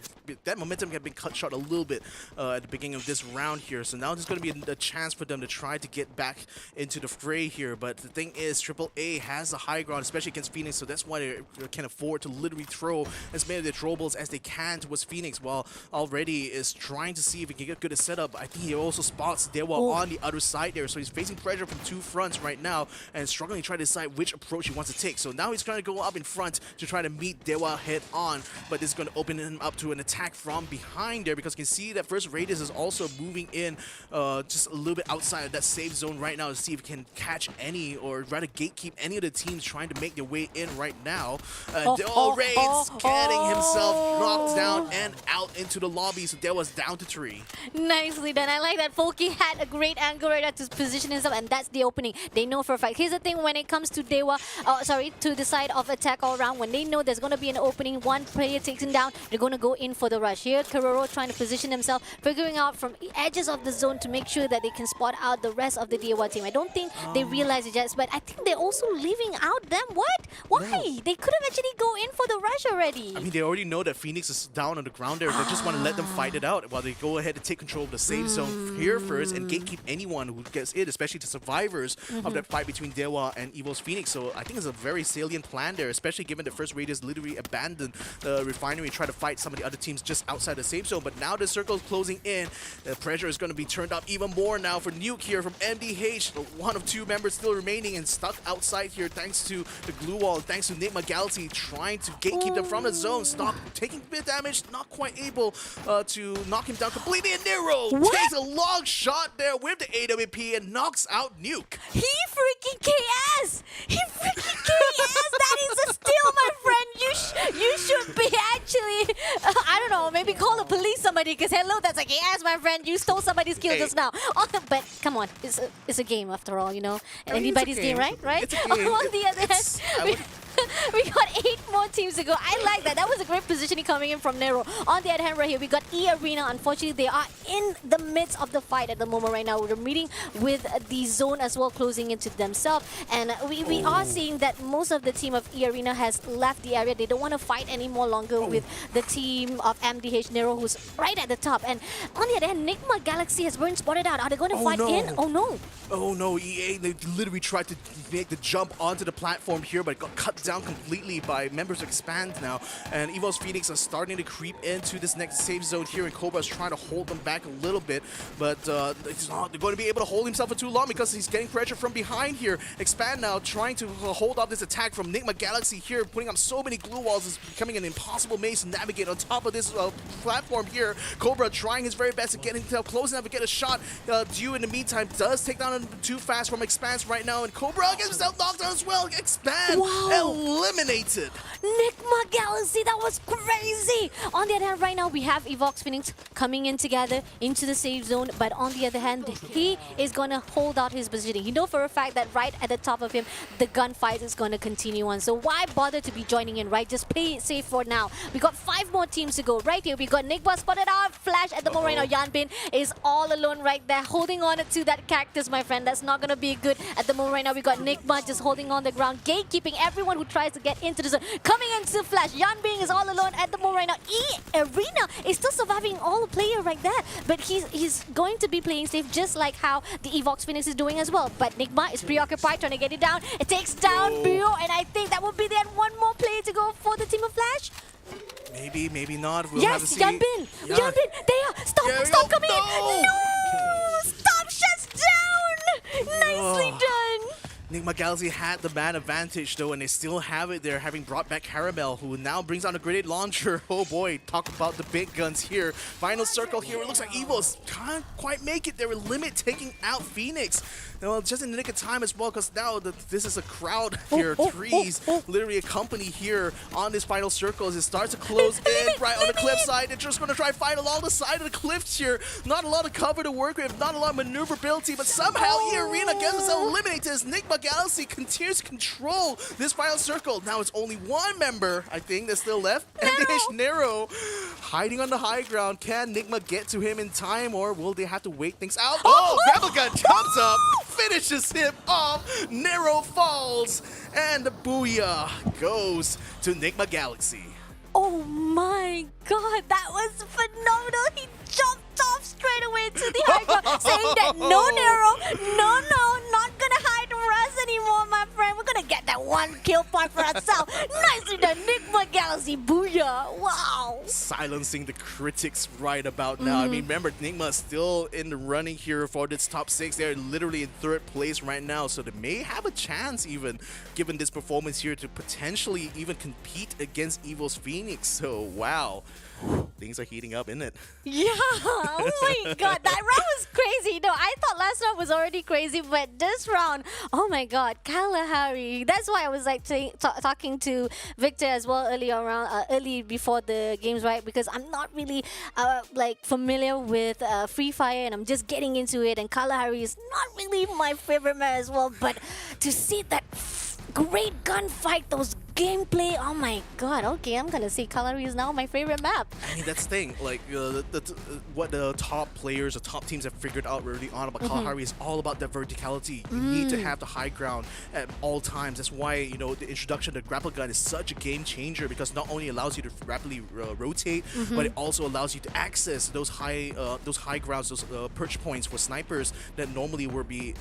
that momentum had been cut short a little bit at the beginning of this round here. So now there's going to be a chance for them to try to get back into the fray here. But the thing is, AAA has the high ground, especially against Phoenix, so that's why they can afford to literally throw as many of their throwables as they can towards Phoenix, while already is trying to see if he can get good a setup. I think he also spots DEWA on the other side there, so he's facing pressure from two fronts right now and struggling to try to decide which approach he wants to take. So now he's trying to go up in front to try to meet DEWA head on, but this is going to open him up to an attack from behind there, because you can see that First Raiders is also moving in just a little bit outside of that safe zone right now to see if he can catch any, or rather gatekeep any of the teams trying to make their way in right now. Raids getting himself knocked down and out into the lobby, so DEWA's down to 3. Nicely done. I like that Folky had a great angle right now to position himself, and that's the opening. They know for a fact. Here's the thing, when it comes to DEWA, to the side of Attack All Around, when they know there's going to be an opening, one player takes him down, they're going to go in for the rush. Here, Karoro trying to position himself, figuring out from edges of the zone to make sure that they can spot out the rest of the DEWA team. I don't think they realize it yet, but I think they're also leaving out them. What? Why? No. They could have actually go in for the rush already. I mean, they already know that Phoenix is down on the ground there. They just want to let them fight it out while they go ahead and take control of the safe zone here first and gatekeep anyone who gets in, especially the survivors of that fight between DEWA and EVOS Phoenix. So I think it's a very salient plan there, especially given that First Raiders literally abandoned the refinery and try to fight some of the other teams just outside the safe zone. But now the circle is closing in. The pressure is going to be turned up even more now for Nuke here from MDH. One of two members still remaining and stuck outside here thanks to the glue wall, thanks to NIGMA Galaxy trying to gatekeep them from the zone. Stop taking a bit of damage, not quite able to knock him down completely. And Nero takes a long shot there with the AWP and knocks out Nuke. He freaking KS! He freaking KS! That is a steal, my friend! You should be actually, I don't know, maybe call the police somebody, because hello, that's a KS, my friend. You stole somebody's kill just now. But come on, it's a game after all, you know? Anybody's game, right? It's a game. On the other hand, we got 8 more teams to go. I like that. That was a great positioning coming in from Nero. On the other hand, right here, we got EARENA. Unfortunately, they are in the midst of the fight at the moment right now. We're meeting with the zone as well, closing into themselves. And we are seeing that most of the team of EARENA has left the area. They don't want to fight any more longer with the team of MDH Nero, who's right at the top. And on the other hand, NIGMA Galaxy has been spotted out. Are they going to fight in? Oh no. Oh no, EA, they literally tried to make the jump onto the platform here, but got cut down completely by members of Expand now, and EVOS Phoenix are starting to creep into this next safe zone here, and Cobra is trying to hold them back a little bit, but it's not going to be able to hold himself for too long because he's getting pressure from behind here. Expand now trying to hold off this attack from NIGMA Galaxy here, putting up so many glue walls. It's becoming an impossible maze to navigate on top of this platform here. Cobra trying his very best to get himself close enough to get a shot. DEWA in the meantime does take down too fast from Expanse right now, and Cobra gets himself knocked down as well. Expand eliminated. NIGMA Galaxy, that was crazy! On the other hand, right now we have EVOS Phoenix coming in together into the safe zone, but on the other hand, he is going to hold out his positioning. He knows for a fact that right at the top of him, the gunfight is going to continue on. So why bother to be joining in, right? Just play it safe for now. We got 5 more teams to go. Right here, we got NIGMA spotted out. Flash at the moment right now. Yanbin is all alone right there, holding on to that cactus, my friend. That's not going to be good at the moment right now. We got NIGMA just holding on the ground, gatekeeping everyone who tries to get into the zone. Coming into Flash, Yanbin is all alone at the moment right now. EARENA is still surviving all the player right there, but he's going to be playing safe just like how the EVOS Phoenix is doing as well. But NIGMA is preoccupied trying to get it down. It takes down Bio, and I think that will be the end. One more player to go for the team of Flash. Maybe, maybe not. We'll Yes, have to see. Yanbin! Yanbin! There! Stop coming in! No! Stop shuts down! Nicely done! NIGMA Galaxy had the man advantage though, and they still have it there, having brought back Caramel, who now brings out a grenade launcher. Oh boy, talk about the big guns here. Final circle here. It looks like EVOS can't quite make it. They were limit taking out Phoenix. Well, just in the nick of time as well, because now this is a crowd here. Trees literally accompany here on this final circle as it starts to close in right on the cliff side. They're just going to try to fight along the side of the cliffs here. Not a lot of cover to work with, not a lot of maneuverability, but somehow EARENA gets himself eliminated as NIGMA Galaxy continues to control this final circle. Now it's only one member, I think, that's still left. And Nero hiding on the high ground. Can NIGMA get to him in time, or will they have to wait things out? Oh, Grapple Gun comes up, finishes him off. Nero falls, and the booyah goes to NIGMA Galaxy. Oh my god, that was phenomenal! He jumped off straight away to the high ground, saying that no, Nero, no, not gonna hide from us anymore, my friend. We're gonna get that 1 kill point for ourselves. Nicely done, NIGMA Galaxy, booyah! Wow! Silencing the critics right about now. I mean, remember, NIGMA is still in the running here for this top 6. They're literally in 3rd place right now, so they may have a chance even, given this performance here, to potentially even compete against EVOS Phoenix. So, wow. Things are heating up, isn't it? Yeah, oh my god, that round was crazy. No, I thought last round was already crazy, but this round, oh my god, Kalahari. That's why I was like talking to Victor as well early before the games, right? Because I'm not really like familiar with Free Fire, and I'm just getting into it, and Kalahari is not really my favorite map as well, but to see that great gunfight, those gameplay, oh my god, okay, I'm gonna say Kalahari is now my favorite map. I mean, that's the thing, like, what the top players, the top teams have figured out early on about Kalahari is all about that verticality. You need to have the high ground at all times. That's why, you know, the introduction of the grapple gun is such a game changer, because not only allows you to rapidly rotate, but it also allows you to access those high grounds, those perch points for snipers that normally would be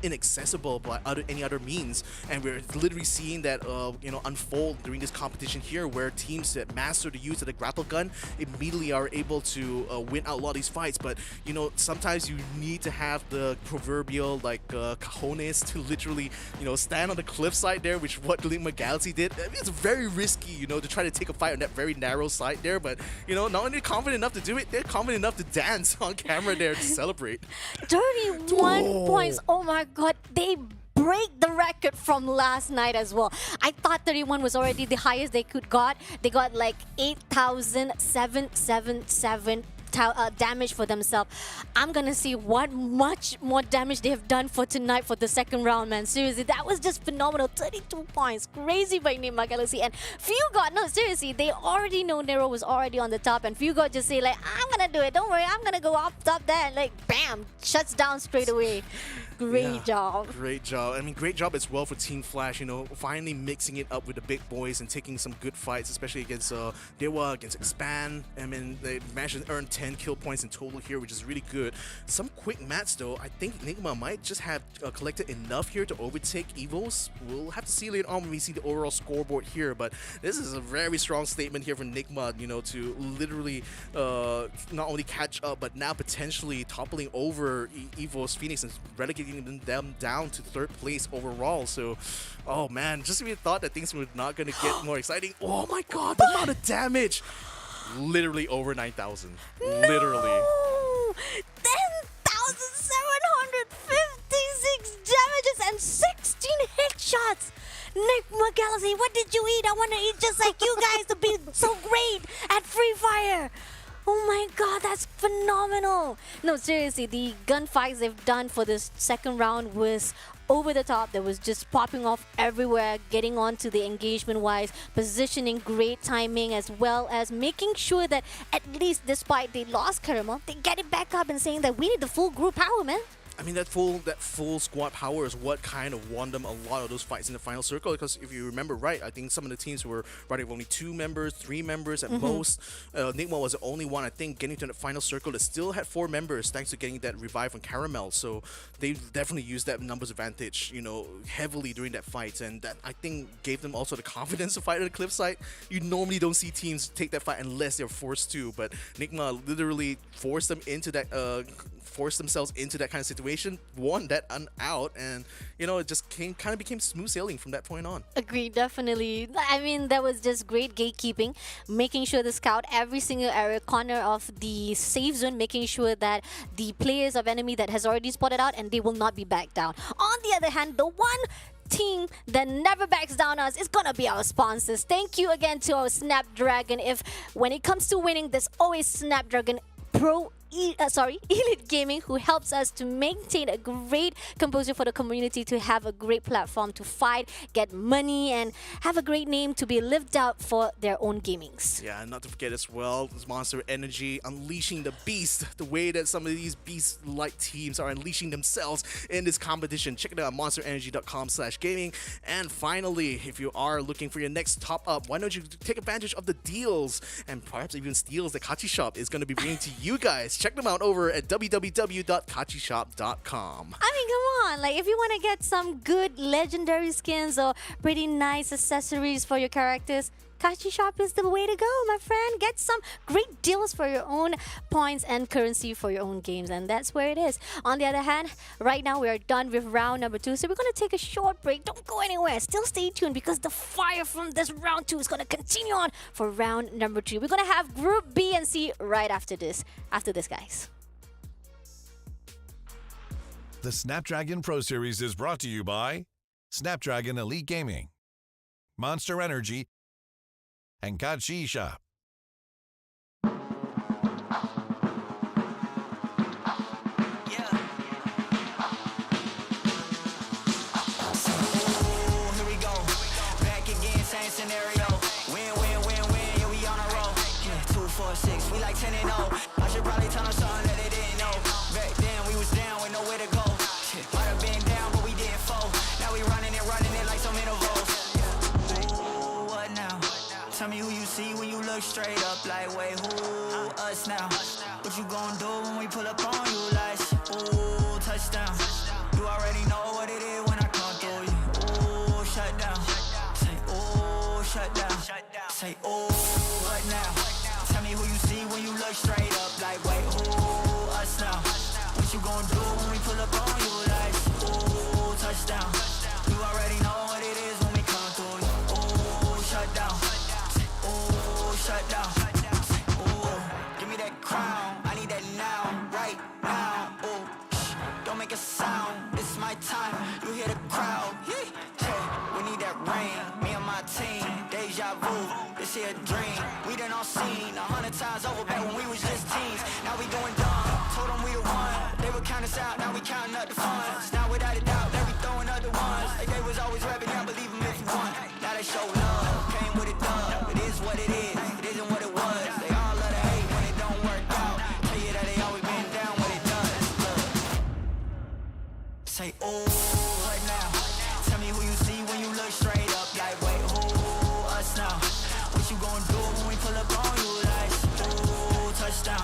inaccessible by any other means. And we're literally seeing that, you know, unfold during this competition here, where teams that master the use of the grapple gun immediately are able to win out a lot of these fights. But, you know, sometimes you need to have the proverbial, like, cojones to literally, you know, stand on the cliffside there, which what NIGMA Galaxy did. I mean, it's very risky, you know, to try to take a fight on that very narrow side there, but, you know, not only confident enough to do it, they're confident enough to dance on camera there to celebrate. 31 points, oh my god, they break the record from last night as well. I thought 31 was already the highest they could got. They got like 8,777 damage for themselves. I'm gonna see what much more damage they have done for tonight for the second round, man. Seriously, that was just phenomenal. 32 points, crazy by NIGMA Galaxy. And Fugod, no, seriously, they already know Nero was already on the top, and Fugod just say like, I'm gonna do it, don't worry, I'm gonna go up top there, and like, bam, shuts down straight away. Great job. Great job. I mean, great job as well for Team Flash, you know, finally mixing it up with the big boys and taking some good fights, especially against DEWA, against Expand. I mean, they managed to earn 10 10 kill points in total here, which is really good. Some quick mats though. I think NIGMA might just have collected enough here to overtake EVOS. We'll have to see later on when we see the overall scoreboard here, but this is a very strong statement here from NIGMA, you know, to literally not only catch up, but now potentially toppling over EVOS Phoenix and relegating them down to 3rd place overall. So, oh man, just when you thought that things were not going to get more exciting, oh my god, the amount of damage! Literally over 9,000. Literally. 10,756 damages and 16 headshots! NIGMA Galaxy, what did you eat? I want to eat just like you guys to be so great at Free Fire! Oh my god, that's phenomenal! No, seriously, the gunfights they've done for this second round was over the top. That was just popping off everywhere, getting onto the engagement-wise, positioning, great timing, as well as making sure that at least despite they lost Caramel, they get it back up and saying that we need the full group power, man. I mean, that full squad power is what kind of won them a lot of those fights in the final circle. Because if you remember right, I think some of the teams were running with only 2 members, 3 members at most. NIGMA was the only one, I think, getting to the final circle that still had 4 members thanks to getting that revive from Caramel. So they definitely used that numbers advantage, you know, heavily during that fight. And that, I think, gave them also the confidence to fight at the Eclipse side. You normally don't see teams take that fight unless they're forced to. But NIGMA literally forced them into that forced themselves into that kind of situation, won that out, and you know, it just kind of became smooth sailing from that point on. Agreed, definitely. I mean, that was just great gatekeeping, making sure to scout every single area corner of the safe zone, making sure that the players of enemy that has already spotted out and they will not be back down. On the other hand, the one team that never backs down us is gonna be our sponsors. Thank you again to our Snapdragon. If when it comes to winning, there's always Snapdragon Pro Elite Gaming, who helps us to maintain a great composure for the community, to have a great platform to fight, get money, and have a great name to be lived out for their own gamings. Yeah, and not to forget as well, this Monster Energy unleashing the beast, the way that some of these beast-like teams are unleashing themselves in this competition. Check it out at monsterenergy.com/gaming. And finally, if you are looking for your next top up, why don't you take advantage of the deals and perhaps even steals that Kachi Shop is going to be bringing to you guys. Check them out over at www.kachishop.com. I mean, come on, like if you want to get some good legendary skins or pretty nice accessories for your characters, Kachi Shop is the way to go, my friend. Get some great deals for your own points and currency for your own games, and that's where it is. On the other hand, right now we are done with round number 2, so we're going to take a short break. Don't go anywhere. Still stay tuned, because the fire from this round 2 is going to continue on for round number 3. We're going to have Group B and C right after this. After this, guys. The Snapdragon Pro Series is brought to you by Snapdragon Elite Gaming, Monster Energy, and Kachi Shop. Tell me who you see when you look straight up, like, wait, who us now? What you gon' do when we pull up on you, like, ooh, touchdown. You already know what it is when I come through you. Ooh, shut down. Say, ooh, shut down. Say, ooh, what now? Tell me who you see when you look straight up, like, wait, who us now? What you gon' do when we pull up on you, like, ooh, touchdown. You already know what it is when we come through you. Ooh, shut down. Shut down. Ooh, give me that crown. I need that now, right now. Ooh, don't make a sound. This is my time. You hear the crowd. Hey, we need that rain. Me and my team. Deja vu. This here a dream. We done all seen 100 times over back when we was just teens. Now we going dumb. Told them we the one. They would count us out. Now we counting up the funds. Now without a doubt, they be throwing other ones. Like they was always rapping. I believe them if you want. Now they show love. Came with a dub. It is what it is. What it was, they all love to hate when it don't work out. Tell you that they always been down when it does. Look. Say, ooh, what now? Tell me who you see when you look straight up, like, wait, who us now? What you gon' do when we pull up on you, like, ooh, touchdown.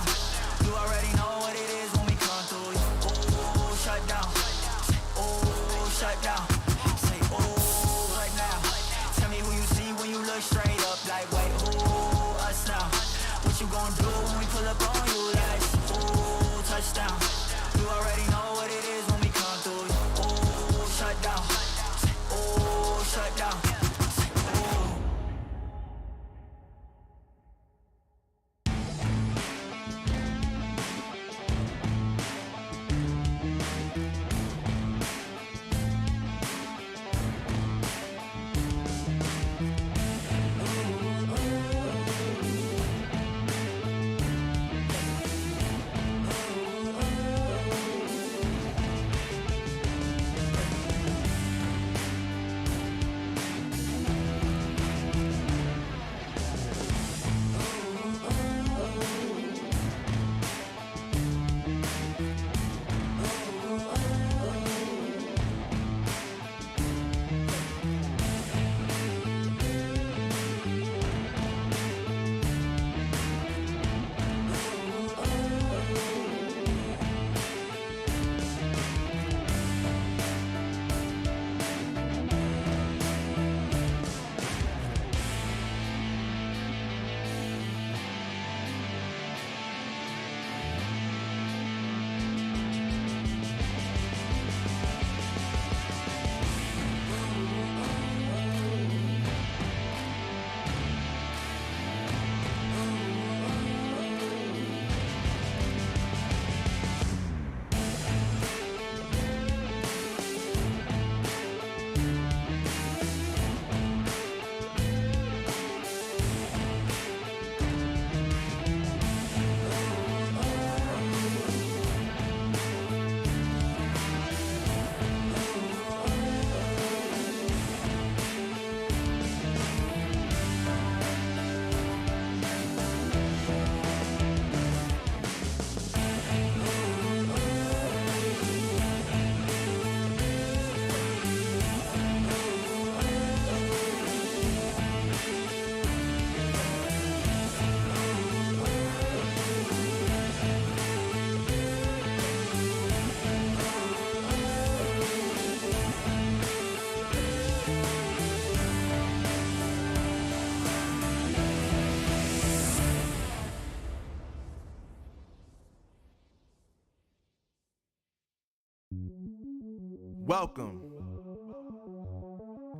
Welcome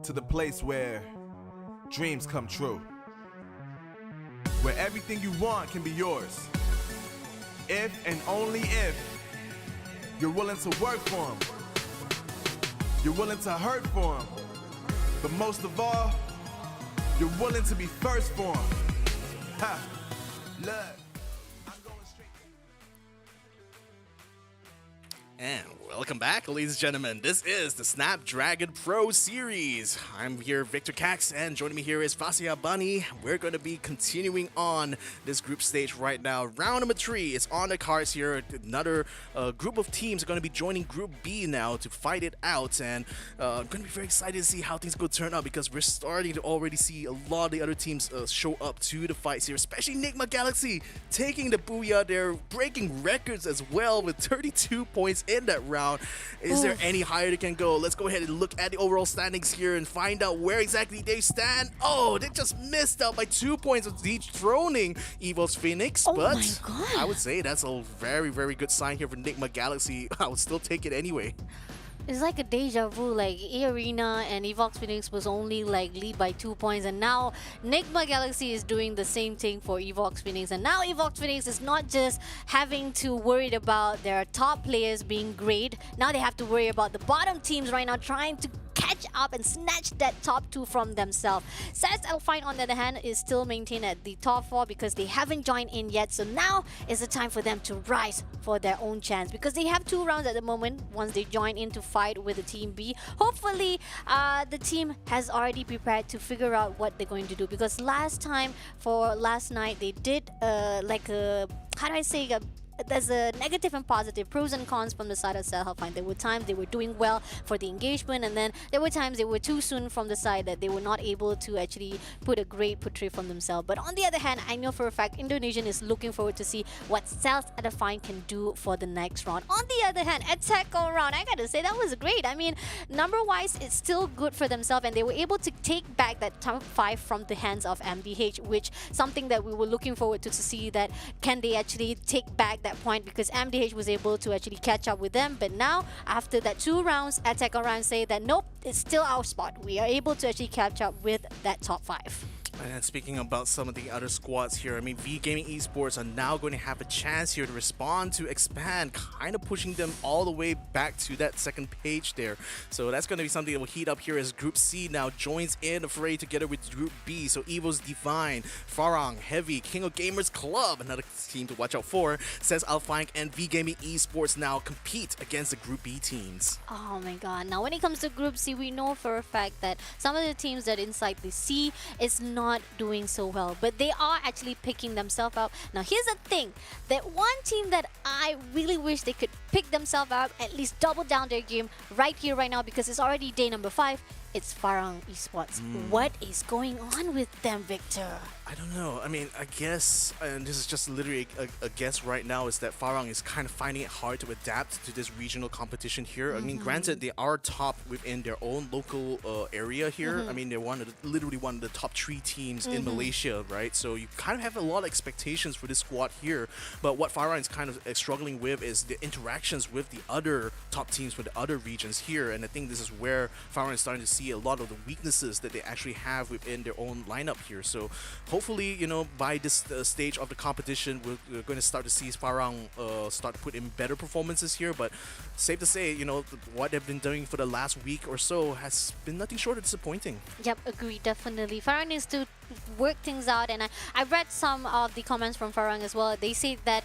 to the place where dreams come true. Where everything you want can be yours. If and only if you're willing to work for them. You're willing to hurt for them. But most of all, you're willing to be first for them. Ha! Look. And welcome back, ladies and gentlemen. This is the Snapdragon Pro Series. I'm here, Victor Cax, and joining me here is Vasia Bunny. We're going to be continuing on this group stage right now. Round number 3 is on the cards here. Another group of teams are going to be joining Group B now to fight it out. And I'm going to be very excited to see how things go turn out, because we're starting to already see a lot of the other teams show up to the fights here, especially NIGMA Galaxy taking the booyah. They're breaking records as well with 32 points in that round. Is there any higher they can go? Let's go ahead and look at the overall standings here and find out where exactly they stand. Oh, they just missed out by 2 points of dethroning EVOS Phoenix. But my God. I would say that's a very, very good sign here for NIGMA Galaxy. I would still take it anyway. It's like a deja vu, like EARENA and EVOS Phoenix was only like lead by 2 points, and now NIGMA Galaxy is doing the same thing for EVOS Phoenix, and now EVOS Phoenix is not just having to worry about their top players being great, now they have to worry about the bottom teams right now trying to catch up and snatch that top 2 from themselves. Says ALFAINK, on the other hand, is still maintained at the top 4 because they haven't joined in yet. So now is the time for them to rise for their own chance, because they have 2 rounds at the moment once they join in to fight with the Team B. Hopefully, the team has already prepared to figure out what they're going to do, because last time for last night they did like a, how do I say, there's a negative and positive, pros and cons from the side of ALFAINK. There were times they were doing well for the engagement, and then there were times they were too soon from the side that they were not able to actually put a great portray from themselves. But on the other hand, I know for a fact Indonesian is looking forward to see what ALFAINK can do for the next round. On the other hand, attack all round, I gotta say that was great. I mean, number-wise, it's still good for themselves, and they were able to take back that top 5 from the hands of MDH, which something that we were looking forward to see, that can they actually take back that point, because MDH was able to actually catch up with them. But now, after that 2 rounds, attack around say that nope, it's still our spot. We are able to actually catch up with that top 5. And speaking about some of the other squads here, I mean, V Gaming Esports are now going to have a chance here to respond to expand, kind of pushing them all the way back to that second page there. So that's going to be something that will heat up here as Group C now joins in the fray together with Group B. So EVOS Divine, Farang, Heavy, King of Gamers Club, another team to watch out for, says ALFAINK, and V Gaming Esports now compete against the Group B teams. Oh my god. Now when it comes to Group C, we know for a fact that some of the teams that inside the C is not doing so well, but they are actually picking themselves up. Now here's the thing, that one team that I really wish they could pick themselves up, at least double down their game right here, right now, because it's already day number 5. It's FARANG Esports. What is going on with them, Victor? I don't know. I mean, I guess, and this is just literally a guess right now, is that FARANG is kind of finding it hard to adapt to this regional competition here. I mean, granted, they are top within their own local area here. I mean, they're literally one of the top 3 teams in Malaysia, right? So you kind of have a lot of expectations for this squad here. But what FARANG is kind of struggling with is the interactions with the other top teams for the other regions here. And I think this is where FARANG is starting to see a lot of the weaknesses that they actually have within their own lineup here. So hopefully, you know, by this stage of the competition, we're going to start to see FARANG start to put in better performances here. But safe to say, you know, what they've been doing for the last week or so has been nothing short of disappointing. Yep, agree, definitely. FARANG needs to work things out, and I read some of the comments from FARANG as well. They say that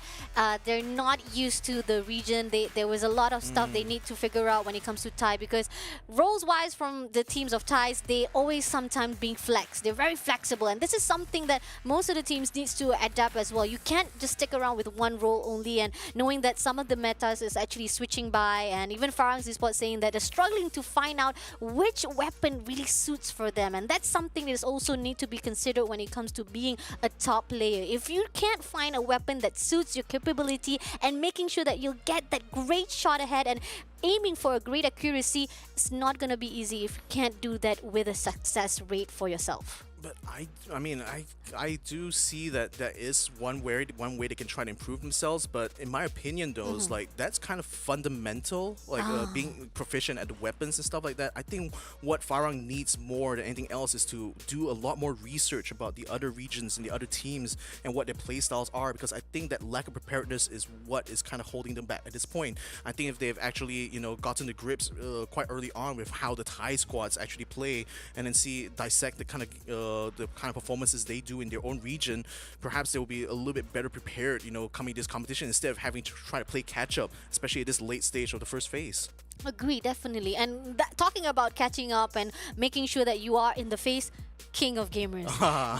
they're not used to the region. There was a lot of stuff they need to figure out when it comes to Thai, because roles-wise from the teams of Thais, they always sometimes being flexed. They're very flexible, and this is something that most of the teams needs to adapt as well. You can't just stick around with one role only, and knowing that some of the metas is actually switching by, and even FARANG Esports saying that they're struggling to find out which weapon really suits for them, and that's something that is also need to be considered when it comes to being a top player. If you can't find a weapon that suits your capability and making sure that you'll get that great shot ahead and aiming for a great accuracy, it's not going to be easy if you can't do that with a success rate for yourself. But I mean, I do see that that is one way they can try to improve themselves. But in my opinion, though, it's like that's kind of fundamental, like being proficient at the weapons and stuff like that. I think what FARANG needs more than anything else is to do a lot more research about the other regions and the other teams and what their playstyles are, because I think that lack of preparedness is what is kind of holding them back at this point. I think if they've actually, you know, gotten the grips quite early on with how the Thai squads actually play, and then dissect the kind of performances they do in their own region, perhaps they will be a little bit better prepared, you know, coming to this competition instead of having to try to play catch up, especially at this late stage of the first phase. Agree, definitely. And talking about catching up and making sure that you are in the face, king of gamers.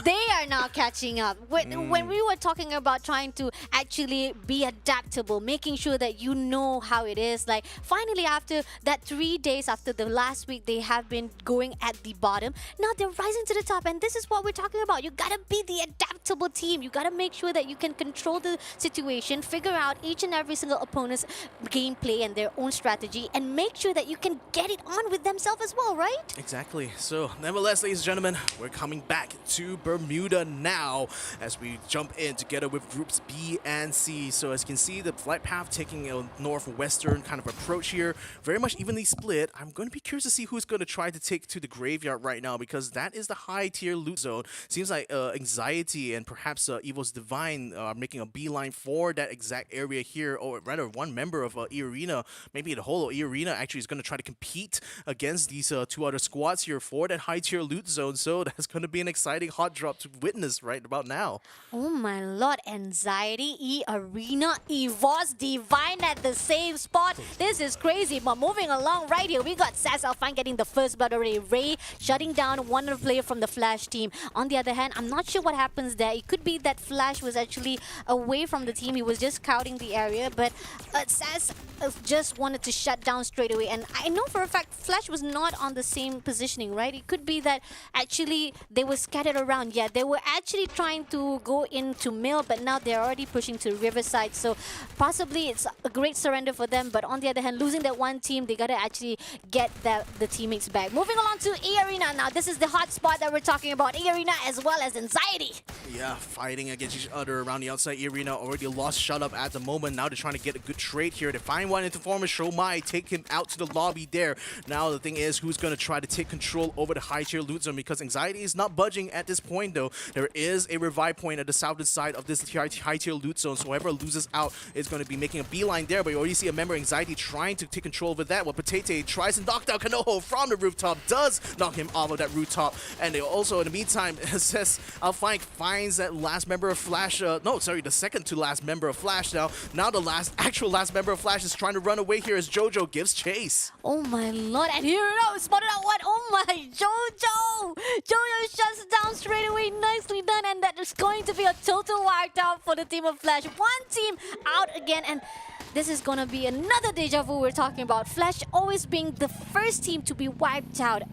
They are now catching up. When we were talking about trying to actually be adaptable, making sure that you know how it is, like finally after that 3 days after the last week, they have been going at the bottom. Now they're rising to the top, and this is what we're talking about. You gotta be the adaptable team. You gotta make sure that you can control the situation, figure out each and every single opponent's gameplay and their own strategy, and make sure that you can get it on with themselves as well, right? Exactly. So, nevertheless, ladies and gentlemen, we're coming back to Bermuda now as we jump in together with groups B and C. So, as you can see, the flight path taking a northwestern kind of approach here, very much evenly split. I'm going to be curious to see who's going to try to take to the graveyard right now, because that is the high tier loot zone. Seems like Anxiety and perhaps EVOS Divine are making a beeline for that exact area here, or rather, one member of EARENA, maybe the whole EARENA actually is going to try to compete against these two other squads here for that high tier loot zone. So that's going to be an exciting hot drop to witness right about now. Oh my lord, Anxiety, EARENA, EVOS, Divine at the same spot. This is crazy, but moving along right here, we got ALFAINK getting the first blood already. Ray shutting down one of the player from the Flash team. On the other hand, I'm not sure what happens there. It could be that Flash was actually away from the team. He was just scouting the area, but Saz just wanted to shut down straight away. And I know for a fact Flash was not on the same positioning, right? It could be that actually they were scattered around. Yeah, they were actually trying to go into Mill, but now they're already pushing to Riverside. So possibly it's a great surrender for them. But on the other hand, losing that one team, they gotta actually get the teammates back. Moving along to EARENA now. This is the hot spot that we're talking about. EARENA as well as Anxiety. Yeah, fighting against each other around the outside. EARENA already lost shut up at the moment. Now they're trying to get a good trade here. They find one into former Shomai, take him out to the lobby there. Now the thing is, who's going to try to take control over the high tier loot zone, because Anxiety is not budging at this point though. There is a revive point at the southern side of this high tier loot zone, so whoever loses out is going to be making a beeline there, but you already see a member Anxiety trying to take control over that, while Potato tries to knock down Kanoho from the rooftop, does knock him off of that rooftop, and they also in the meantime says ALFAINK finds that last member of Flash, the second to last member of Flash now. Now the last member of Flash is trying to run away here as Jojo gives chase. Oh my lord, and here it is, spotted out one. Oh my, Jojo! Jojo shuts down straight away, nicely done, and that is going to be a total wiped out for the team of Flash. One team out again, and this is gonna be another deja vu we're talking about. Flash always being the first team to be wiped out.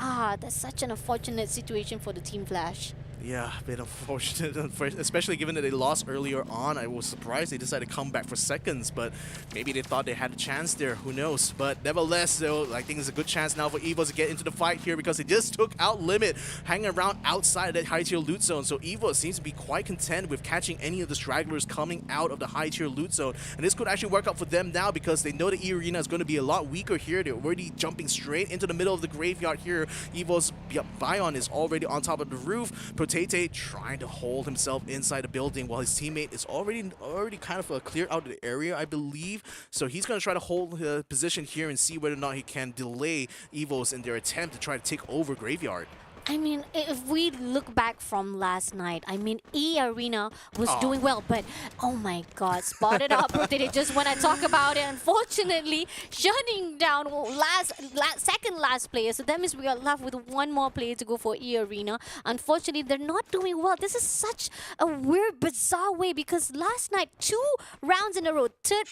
That's such an unfortunate situation for the Team Flash. Yeah, a bit unfortunate, especially given that they lost earlier on. I was surprised they decided to come back for seconds, but maybe they thought they had a chance there. Who knows? But nevertheless, though, I think it's a good chance now for EVOS to get into the fight here, because they just took out Limit, hanging around outside that high tier loot zone. So EVOS seems to be quite content with catching any of the stragglers coming out of the high tier loot zone. And this could actually work out for them now, because they know the EARENA is going to be a lot weaker here. They're already jumping straight into the middle of the graveyard here. EVOS Bion is already on top of the roof. Potato trying to hold himself inside the building, while his teammate is already kind of cleared out of the area, I believe. So he's going to try to hold the position here and see whether or not he can delay EVOS in their attempt to try to take over Graveyard. I mean, if we look back from last night, I mean, EARENA was doing well, but oh my god, spotted out rotated just when I talk about it. Unfortunately, shutting down second last player, so that means we are left with one more player to go for EARENA. Unfortunately, they're not doing well. This is such a weird, bizarre way, because last night, 2 rounds in a row, third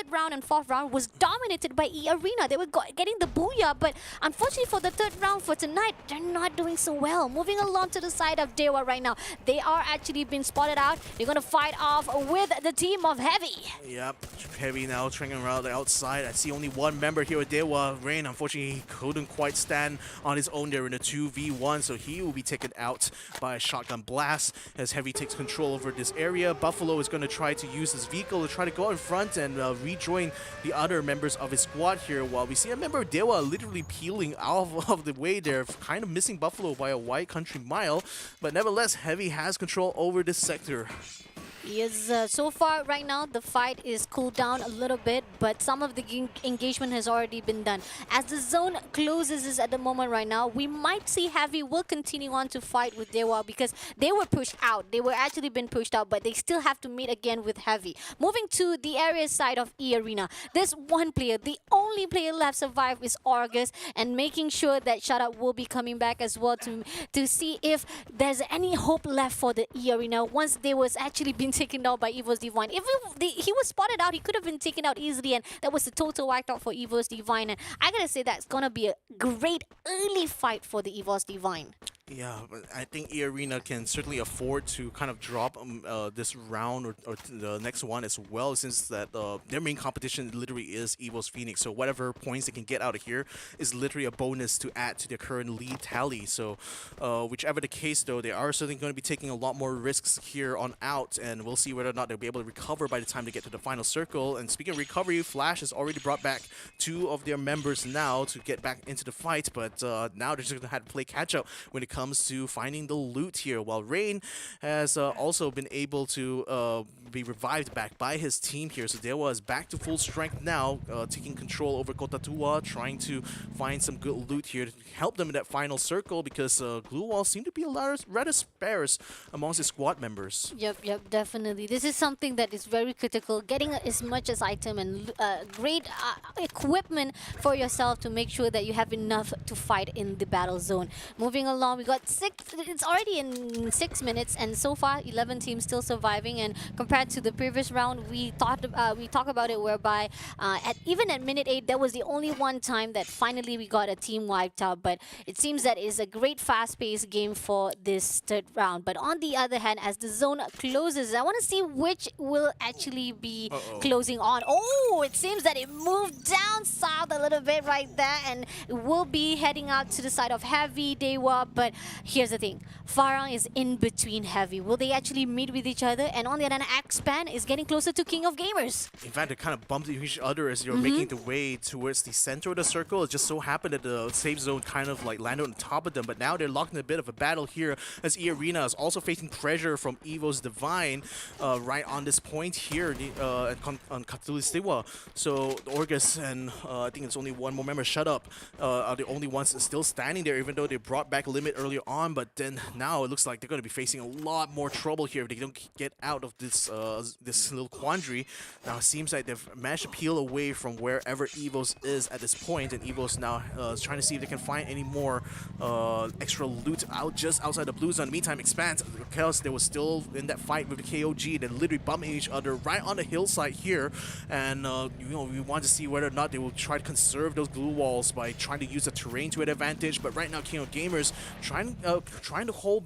round and fourth round was dominated by EARENA. They were getting the booyah, but unfortunately for the third round for tonight, they're not doing doing so well. Moving along to the side of DEWA right now. They are actually being spotted out. They're going to fight off with the team of Heavy. Yep, Heavy now trying around the outside. I see only one member here with DEWA. Rain, unfortunately, he couldn't quite stand on his own there in a 2v1, so he will be taken out by a shotgun blast as Heavy takes control over this area. Buffalo is going to try to use his vehicle to try to go in front and rejoin the other members of his squad here, while we see a member of DEWA literally peeling out of the way there, kind of missing Buffalo by a wide country mile. But nevertheless, Heavy has control over this sector. Yes, so far right now the fight is cooled down a little bit, but some of the engagement has already been done. As the zone closes at the moment right now, we might see Heavy will continue on to fight with DEWA because they were pushed out. They were actually been pushed out, but they still have to meet again with Heavy. Moving to the area side of EARENA, there's one player, the only player left survive is August, and making sure that Shutout will be coming back as well to see if there's any hope left for the EARENA once they was actually been taken down by EVOS Divine. If he was spotted out, he could have been taken out easily, and that was a total wiped out for EVOS Divine. And I gotta say that's gonna be a great early fight for the EVOS Divine. Yeah, but I think EARENA can certainly afford to kind of drop this round or the next one as well, since that their main competition literally is EVOS Phoenix. So whatever points they can get out of here is literally a bonus to add to their current lead tally. So whichever the case, though, they are certainly going to be taking a lot more risks here on out, and we'll see whether or not they'll be able to recover by the time they get to the final circle. And speaking of recovery, Flash has already brought back 2 of their members now to get back into the fight, but now they're just going to have to play catch up when it comes to finding the loot here, while Rain has also been able to be revived back by his team here. So DEWA is back to full strength now, taking control over Kota Tua, trying to find some good loot here to help them in that final circle, because glue walls seem to be rather sparse amongst his squad members. Yep, definitely. This is something that is very critical. Getting as much as item and great equipment for yourself to make sure that you have enough to fight in the battle zone. Moving along, we got 6. It's already in 6 minutes, and so far 11 teams still surviving. And compared to the previous round, we talked about it whereby even at minute 8, that was the only one time that finally we got a team wiped out. But it seems that is a great fast-paced game for this third round. But on the other hand, as the zone closes, I want to see which will actually be closing on. Oh, it seems that it moved down south a little bit right there, and it will be heading out to the side of Heavy, DEWA. But here's the thing, Farang is in between Heavy. Will they actually meet with each other? And on the other hand, Xpan is getting closer to King of Gamers. In fact, they kind of bumped into each other as you're making the way towards the center of the circle. It just so happened that the safe zone kind of like landed on top of them, but now they're locked in a bit of a battle here, as EARENA is also facing pressure from EVOS Divine right on this point here on Katulistiwa. So Orgus and I think it's only one more member, Shut Up, are the only ones still standing there, even though they brought back Limit earlier on. But then now it looks like they're going to be facing a lot more trouble here if they don't get out of this this little quandary. Now it seems like they've managed to peel away from wherever EVOS is at this point, and EVOS now is trying to see if they can find any more extra loot just outside the blue zone. In the meantime, Expanse, Chaos, they were still in that fight with the KOG. They literally bumping each other right on the hillside here, and we want to see whether or not they will try to conserve those glue walls by trying to use the terrain to an advantage. But right now, King of Gamers trying to fall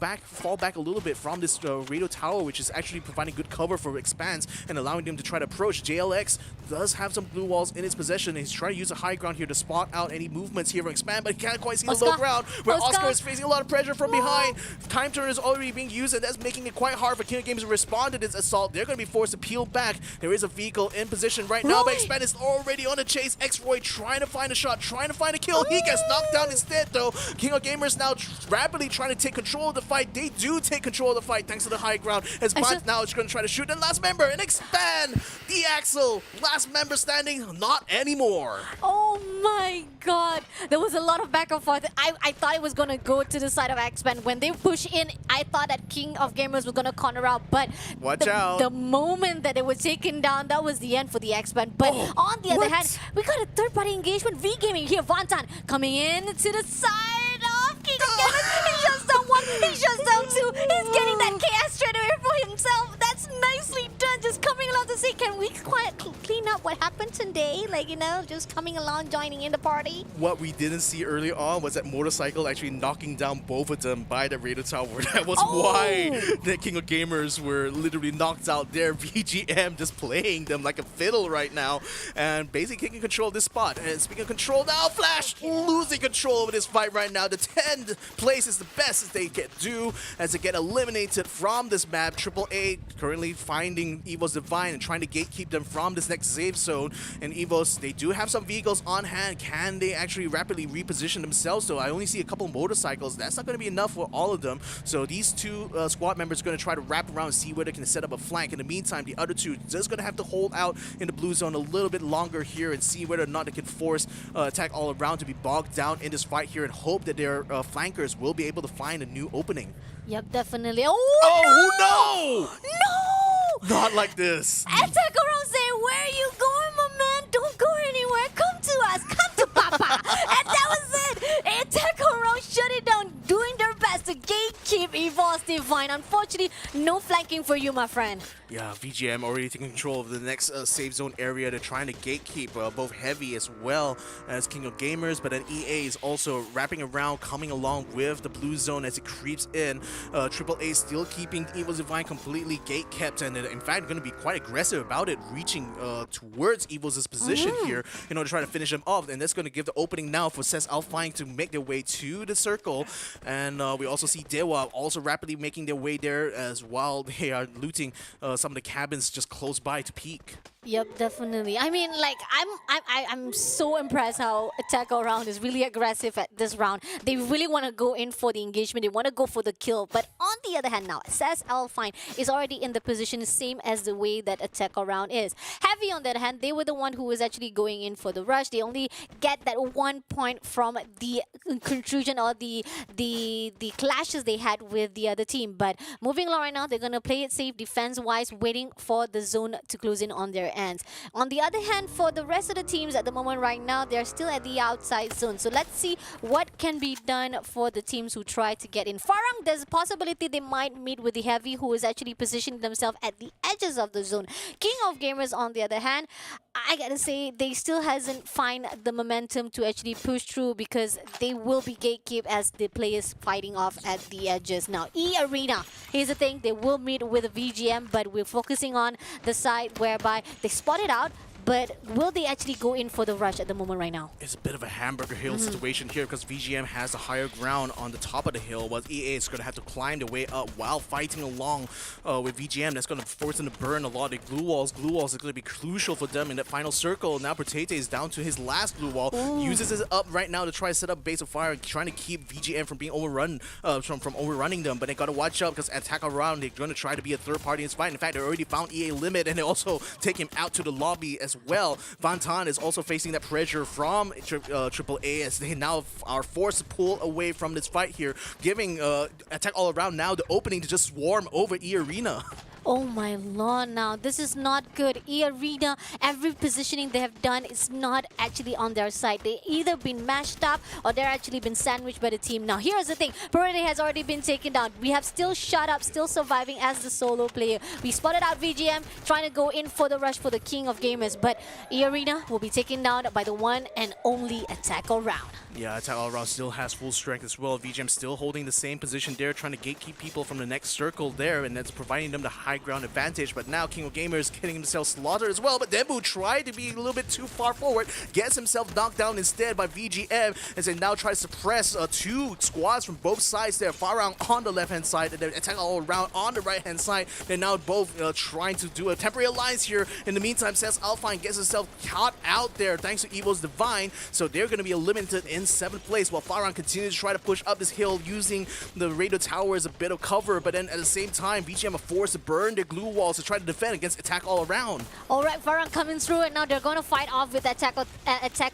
back a little bit from this radio tower, which is actually providing good cover for Expanse and allowing them to try to approach. JLX does have some blue walls in his possession, and he's trying to use a high ground here to spot out any movements here from Expand, but he can't quite see the low ground, where Oscar is facing a lot of pressure from behind. Time turner is already being used, and that's making it quite hard for King of Gamers to respond to this assault. They're going to be forced to peel back. There is a vehicle in position right now, but Expand is already on the chase. X-Roy trying to find a shot, trying to find a kill. He gets knocked down instead, though. King of Gamers now rapidly trying to take control of the fight. They do take control of the fight thanks to the high ground, as Bant now is going to try to shoot the last member and Expand the Axel. Last member standing, not anymore. Oh my god, there was a lot of back and forth. I thought it was going to go to the side of X-Men. When they push in, I thought that King of Gamers was going to corner out, but watch out. The moment that they were taken down, that was the end for the X-Men. But on the other hand, we got a third-party engagement. V-Gaming here, Vantan coming in to the side of King of Gamers. He shuts down 1, he shuts down 2. He's getting that KS straight away for himself. That's nicely done. Just coming along to say, can we clean up? What happened today? Like, just coming along, joining in the party. What we didn't see early on was that motorcycle actually knocking down both of them by the radar tower. That was why the King of Gamers were literally knocked out there. VGM just playing them like a fiddle right now and basically taking control of this spot. And speaking of control now, Flash losing control over this fight right now. The 10th place is the best as they can do as they get eliminated from this map. AAA currently finding EVOS Divine and trying to gatekeep them from this next save zone. And EVOS, they do have some vehicles on hand. Can they actually rapidly reposition themselves? So I only see a couple motorcycles. That's not going to be enough for all of them. So these two squad members are going to try to wrap around and see where they can set up a flank. In the meantime, the other two just going to have to hold out in the blue zone a little bit longer here and see whether or not they can force attack all around to be bogged down in this fight here and hope that their flankers will be able to find a new opening. Yep, definitely. Oh, no! No! Not like this. Attack around say, where are you going, my man? Don't go anywhere. Come to us. Come to Papa. And that was it. Attack around shut it down, doing their best to gatekeep EVOS Divine. Unfortunately, no flanking for you, my friend. Yeah, VGM already taking control of the next save zone area. They're trying to gatekeep both Heavy as well as King of Gamers, but then EA is also wrapping around, coming along with the blue zone as it creeps in. AAA still keeping EVOS Divine completely gate-kept, and in fact going to be quite aggressive about it, reaching towards EVOS' position here in order to try to finish them off, and that's going to give the opening now for ALFAINK to make their way to the circle. And we also see DEWA also rapidly making their way there as well. They are looting some of the cabins just close by to peek. Yep, definitely. I mean, like, I'm so impressed how Attack All Round is really aggressive at this round. They really want to go in for the engagement. They want to go for the kill. But on the other hand now, ALFAINK is already in the position same as the way that Attack All Round is. Heavy on the other hand, they were the one who was actually going in for the rush. They only get that 1 point from the conclusion or the clashes they had with the other team. But moving along right now, they're going to play it safe defense-wise, waiting for the zone to close in on their ends. On the other hand, for the rest of the teams at the moment right now, they're still at the outside zone. So let's see what can be done for the teams who try to get in. FARANG, there's a possibility they might meet with the Heavy, who is actually positioning themselves at the edges of the zone. King of Gamers, on the other hand, I gotta say, they still hasn't find the momentum to actually push through because they will be gatekeep as the players fighting off at the edges. Now, EARENA, here's the thing, they will meet with a VGM, but we're focusing on the side whereby they spot it out. But will they actually go in for the rush at the moment right now? It's a bit of a hamburger hill situation here because VGM has the higher ground on the top of the hill, while EA is going to have to climb their way up while fighting along with VGM. That's going to force them to burn a lot of glue walls. Glue walls are going to be crucial for them in that final circle. Now Protete is down to his last glue wall. Uses it up right now to try to set up base of fire, trying to keep VGM from being overrun, from overrunning them. But they got to watch out because Attack Around, they're going to try to be a third party in this fight. In fact, they already found EA Limit, and they also take him out to the lobby as well. Vantan is also facing that pressure from AAA as they now are forced to pull away from this fight here, giving Attack All Around now the opening to just swarm over EARENA. Oh my lord, now this is not good. EARENA, every positioning they have done is not actually on their side. They either been mashed up or they're actually been sandwiched by the team. Now here's the thing, Parade has already been taken down. We have still shot up, still surviving as the solo player. We spotted out VGM trying to go in for the rush for the King of Gamers, but EARENA will be taken down by the one and only Attack All Round. Yeah, Attack All Around still has full strength as well. VGM still holding the same position there, trying to gatekeep people from the next circle there, and that's providing them the high ground advantage. But now King of Gamers getting himself slaughtered as well. But Dembu tried to be a little bit too far forward, gets himself knocked down instead by VGM as they now try to suppress two squads from both sides there. FARANG on the left-hand side and then Attack All Around on the right-hand side. They're now both trying to do a temporary alliance here. In the meantime, ALFAINK gets himself caught out there thanks to EVOS Divine. So they're going to be eliminated in 7th place while FARANG continues to try to push up this hill using the radio tower as a bit of cover. But then at the same time, VGM are forced to burn their glue walls to try to defend against Attack All Around. Alright, FARANG coming through, and now they're going to fight off with Attack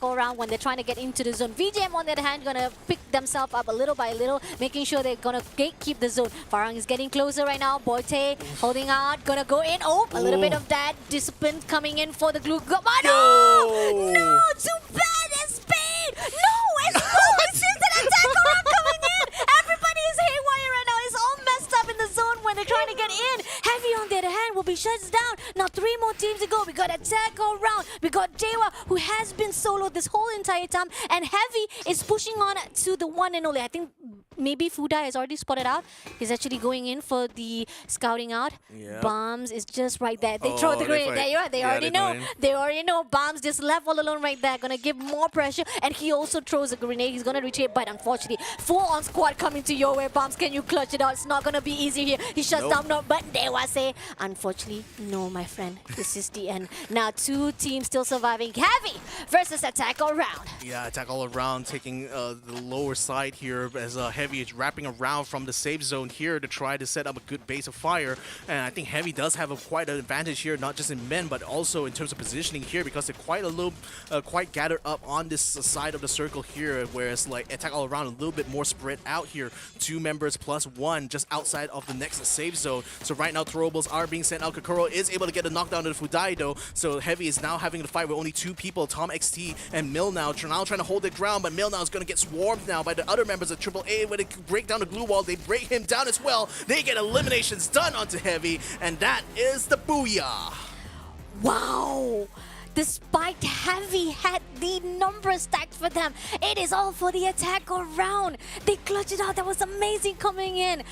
All Around when they're trying to get into the zone. VGM on the other hand going to pick themselves up a little by little, making sure they're going to gatekeep the zone. FARANG is getting closer right now. Boite holding out, going to go in. Oh, a little bit of that discipline coming in for the glue. No! No! Too bad, Speed! No! It's just an Attack All Around coming in! Everybody is haywire right now. It's all messed up in the zone when they're trying to get in. Heavy on the other hand will be shuts down. Now 3 more teams to go. We got Attack all round. We got DEWA, who has been soloed this whole entire time, and Heavy is pushing on to the one and only. I think maybe Fuda has already spotted out. He's actually going in for the scouting out. Yeah. Bombs is just right there. They throw the grenade. There you are. They already know. They already know. Bombs just left all alone right there. Gonna give more pressure. And he also throws a grenade. He's gonna retrieve, but unfortunately, full on squad coming to your way. Bombs, can you clutch it out? It's not gonna be easy here. He shuts down, no, but DEWA say, unfortunately, no, my friend. This is the end. Now 2 teams still surviving. Heavy versus Attack all round. Yeah, Attack all around, taking the lower side here as Heavy is wrapping around from the safe zone here to try to set up a good base of fire. And I think Heavy does have quite an advantage here, not just in men, but also in terms of positioning here, because they're quite gathered up on this side of the circle here, whereas like Attack all around a little bit more spread out here. 2 members plus 1 just outside of the next safe zone. So right now throwables are being sent out. Kokoro is able to get a knockdown to the Fudai though. So Heavy is now having to fight with only 2 people, Tom XT and Milnow. Now trying to hold their ground, but Milnow is going to get swarmed now by the other members of AAA. When they break down the glue wall, they break him down as well. They get eliminations done onto Heavy, and that is the booyah. Wow! Despite Heavy had the numbers stacked for them, it is all for the Attack all round. They clutched it out. That was amazing coming in.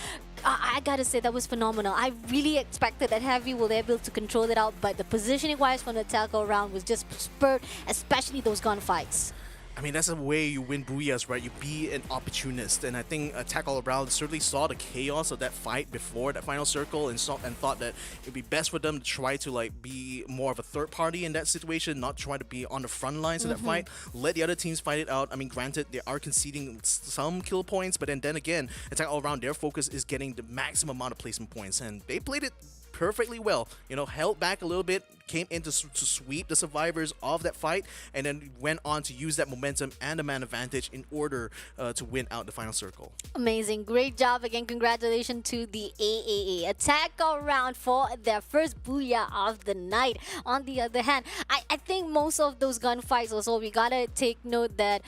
I gotta say, that was phenomenal. I really expected that Heavy will be able to control it out, but the positioning wise from the Attack all round was just spurred, especially those gunfights. I mean, that's the way you win booyahs, right? You be an opportunist, and I think Attack all around certainly saw the chaos of that fight before that final circle, and thought that it'd be best for them to try to like be more of a third party in that situation, not try to be on the front lines of that fight. Let the other teams fight it out. I mean, granted, they are conceding some kill points, but then again, Attack all around, their focus is getting the maximum amount of placement points, and they played it perfectly well. You know, held back a little bit, came in to sweep the survivors of that fight, and then went on to use that momentum and the man advantage in order to win out the final circle. Amazing. Great job again. Congratulations to the AAA. Attack all round for their first booyah of the night. On the other hand, I think most of those gunfights also, we gotta take note that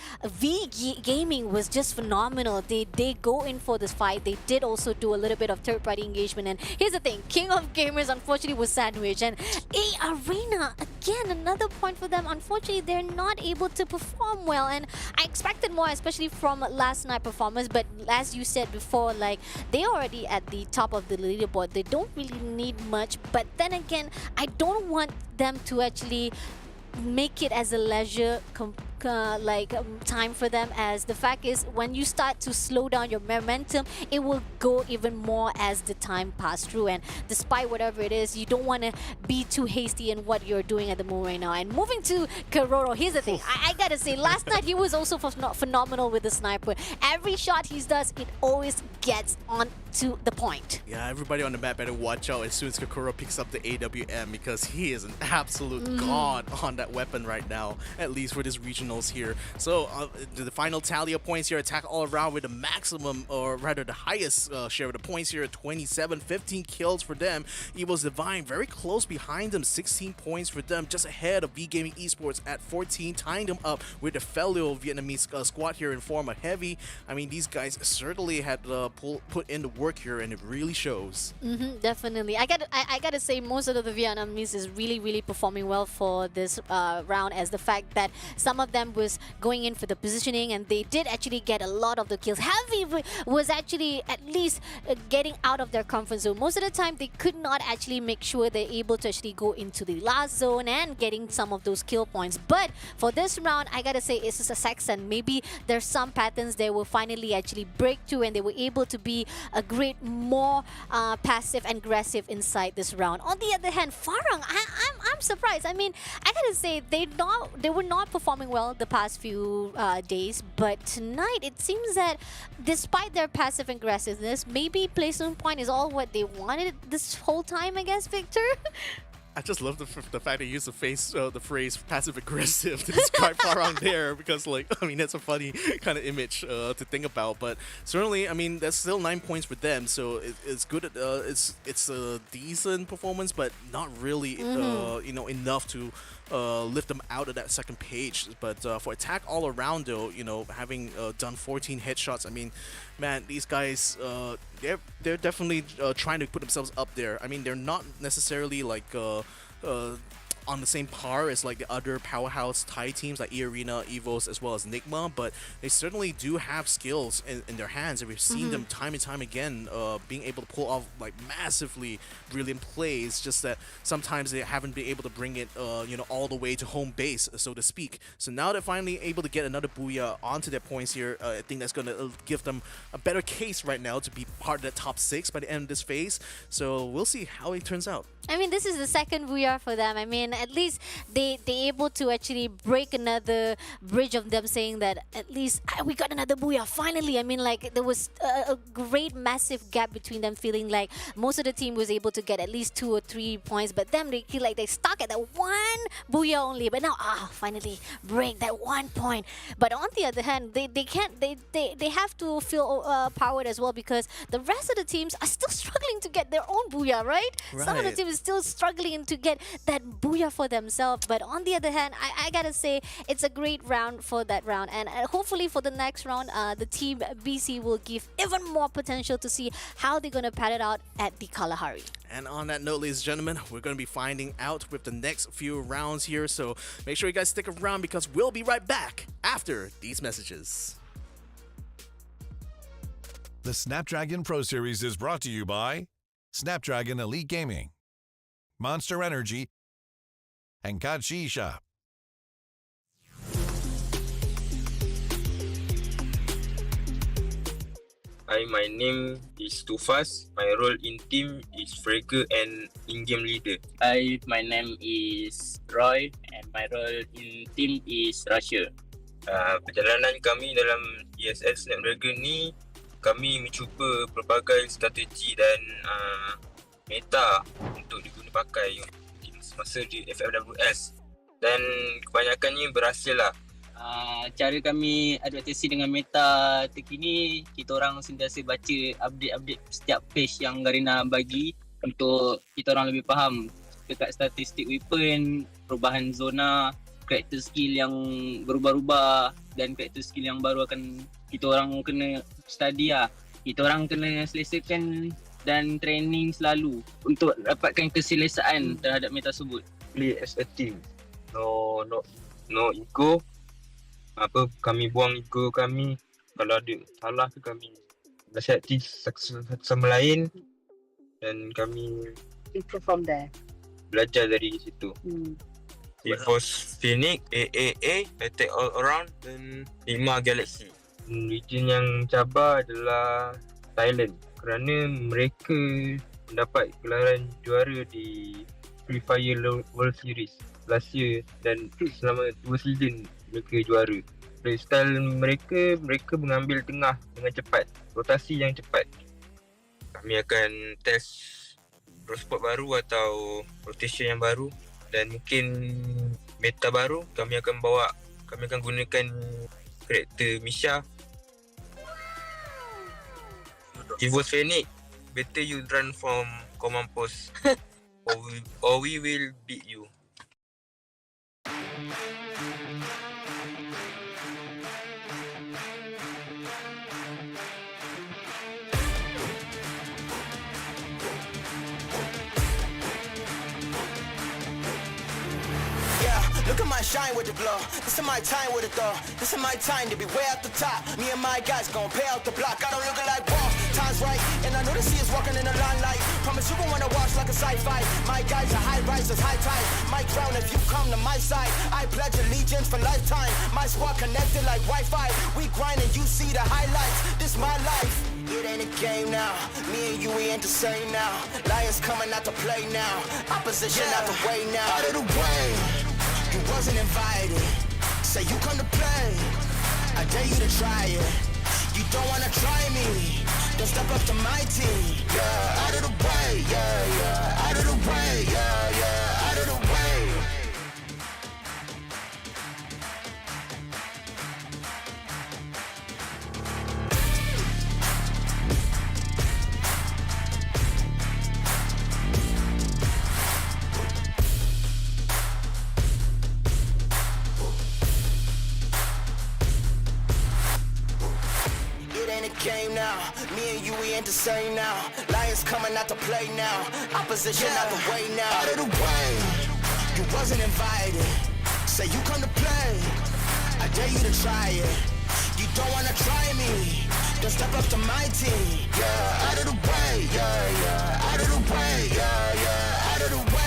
Gaming was just phenomenal. They go in for this fight. They did also do a little bit of third-party engagement. And here's the thing, King of Gamers unfortunately was sandwiched. And EARENA, again, another point for them. Unfortunately, they're not able to perform well, and I expected more, especially from last night performance. But as you said before, like, they're already at the top of the leaderboard. They don't really need much, but then again, I don't want them to actually make it as a leisure time for them, as the fact is, when you start to slow down your momentum, it will go even more as the time passes through. And despite whatever it is, you don't want to be too hasty in what you're doing at the moment right now. And moving to Kororo, here's the thing, I gotta say, last night he was also phenomenal with the sniper. Every shot he does, it always gets on to the point. Yeah, everybody on the map better watch out as soon as Kokoro picks up the AWM, because he is an absolute god on that weapon right now, at least for this regional here. So the final tally of points here, Attack all around with the maximum, or rather the highest share of the points here at 27, 15 kills for them. EVOS Divine very close behind them, 16 points for them, just ahead of V-Gaming Esports at 14, tying them up with the fellow Vietnamese squad here in form of Heavy. I mean, these guys certainly had put in the work here, and it really shows. Definitely. I gotta say, most of the Vietnamese is really performing well for this round, as the fact that some of them was going in for the positioning, and they did actually get a lot of the kills. Heavy was actually at least getting out of their comfort zone. Most of the time, they could not actually make sure they're able to actually go into the last zone and getting some of those kill points. But for this round, I gotta say, it's a success, and maybe there's some patterns they will finally actually break through, and they were able to be a great, more passive and aggressive inside this round. On the other hand, Farang, I'm surprised. I mean, I gotta say, they were not performing well the past few days, but tonight it seems that despite their passive aggressiveness, maybe placement point is all what they wanted this whole time, I guess, Victor? I just love the fact they use the phrase passive aggressive to describe Farang there, because, like, I mean, that's a funny kind of image to think about. But certainly, I mean, that's still 9 points for them, so it's good. It's a decent performance, but not really you know, enough to lift them out of that second page. But for Attack all around, though, you know, having done 14 headshots, I mean, man, these guys they're definitely trying to put themselves up there. I mean, they're not necessarily like on the same par as like the other powerhouse Thai teams like EARENA, EVOS, as well as NIGMA, but they certainly do have skills in their hands, and we've seen them time and time again being able to pull off like massively brilliant plays, just that sometimes they haven't been able to bring it all the way to home base, so to speak. So now they're finally able to get another booyah onto their points here. I think that's going to give them a better case right now to be part of that top 6 by the end of this phase, so we'll see how it turns out. I mean, this is the second booyah for them. I mean, at least they able to actually break another bridge of them saying that at least we got another booyah finally. I mean, like there was a great massive gap between them, feeling like most of the team was able to get at least 2 or 3 points, but them they feel like they stuck at that one booyah only. But now finally break that 1 point. But on the other hand, they can't, they have to feel powered as well, because the rest of the teams are still struggling to get their own booyah, right? Some of the teams is still struggling to get that booyah for themselves. But on the other hand, I gotta say it's a great round for that round, and hopefully for the next round, the team BC will give even more potential to see how they're gonna pad it out at the Kalahari. And on that note, ladies and gentlemen, we're going to be finding out with the next few rounds here, so make sure you guys stick around, because we'll be right back after these messages. The Snapdragon Pro Series is brought to you by Snapdragon Elite Gaming, Monster Energy, and Kachi Shop. Hi, my name is Tufas. My role in team is Fragger and in-game leader. Hi, my name is Roy and my role in team is Russia. Perjalanan kami dalam ESL Snapdragon ni, kami mencuba pelbagai strategi dan meta untuk diguna pakai semasa di FFWS, dan kebanyakannya berhasil lah. Cara kami adaptasi dengan meta terkini, kita orang sentiasa baca update-update setiap patch yang Garena bagi untuk kita orang lebih faham dekat statistik weapon, perubahan zona, karakter skill yang berubah-ubah dan karakter skill yang baru akan kita orang kena study lah. Kita orang kena selesakan dan training selalu untuk dapatkan keselesaan terhadap meta tersebut. Play as a team. No ego. Kami buang ego kami. Kalau ada salah tu kami nasihati satu sama lain, dan kami improve from there. Belajar dari situ. EVOS Phoenix, AAA, Attack All Around, dan NIGMA Galaxy. Region yang cabar adalah Thailand, kerana mereka mendapat gelaran juara di Freefire World Series last year, dan selama 2 season mereka juara. Playstyle mereka mengambil tengah dengan cepat, rotasi yang cepat. Kami akan test pro sport baru atau rotation yang baru, dan mungkin meta baru. Kami akan gunakan karakter Misha. EVOS Phoenix, better you run from command post or we will beat you. Look at my shine with the glow. This is my time with it though. This is my time to be way at the top. Me and my guys gon' pay out the block. I don't look like boss. Time's right, and I know the sea is walking in the limelight. Promise you gon' wanna watch like a sci-fi. My guys are high risers, high tide. My crown if you come to my side. I pledge allegiance for lifetime. My squad connected like Wi-Fi. We grind and you see the highlights. This my life. It ain't a game now. Me and you, we ain't the same now. Lions coming out to play now. Opposition out the way now. Out of the way. You wasn't invited. Say you come to play. I dare you to try it. You don't wanna try me. Don't step up to my team. Yeah, out of the way. Yeah. Out of the way. Yeah. Out of the way. game now. Me and you, we ain't the same now. Lions coming out to play now. Opposition out the way now. Out of the way. You wasn't invited. Say you come to play. I dare you to try it. You don't wanna try me. Then step up to my team. Yeah, out of the way. Yeah, yeah. Out of the way. Yeah, yeah. Out of the way.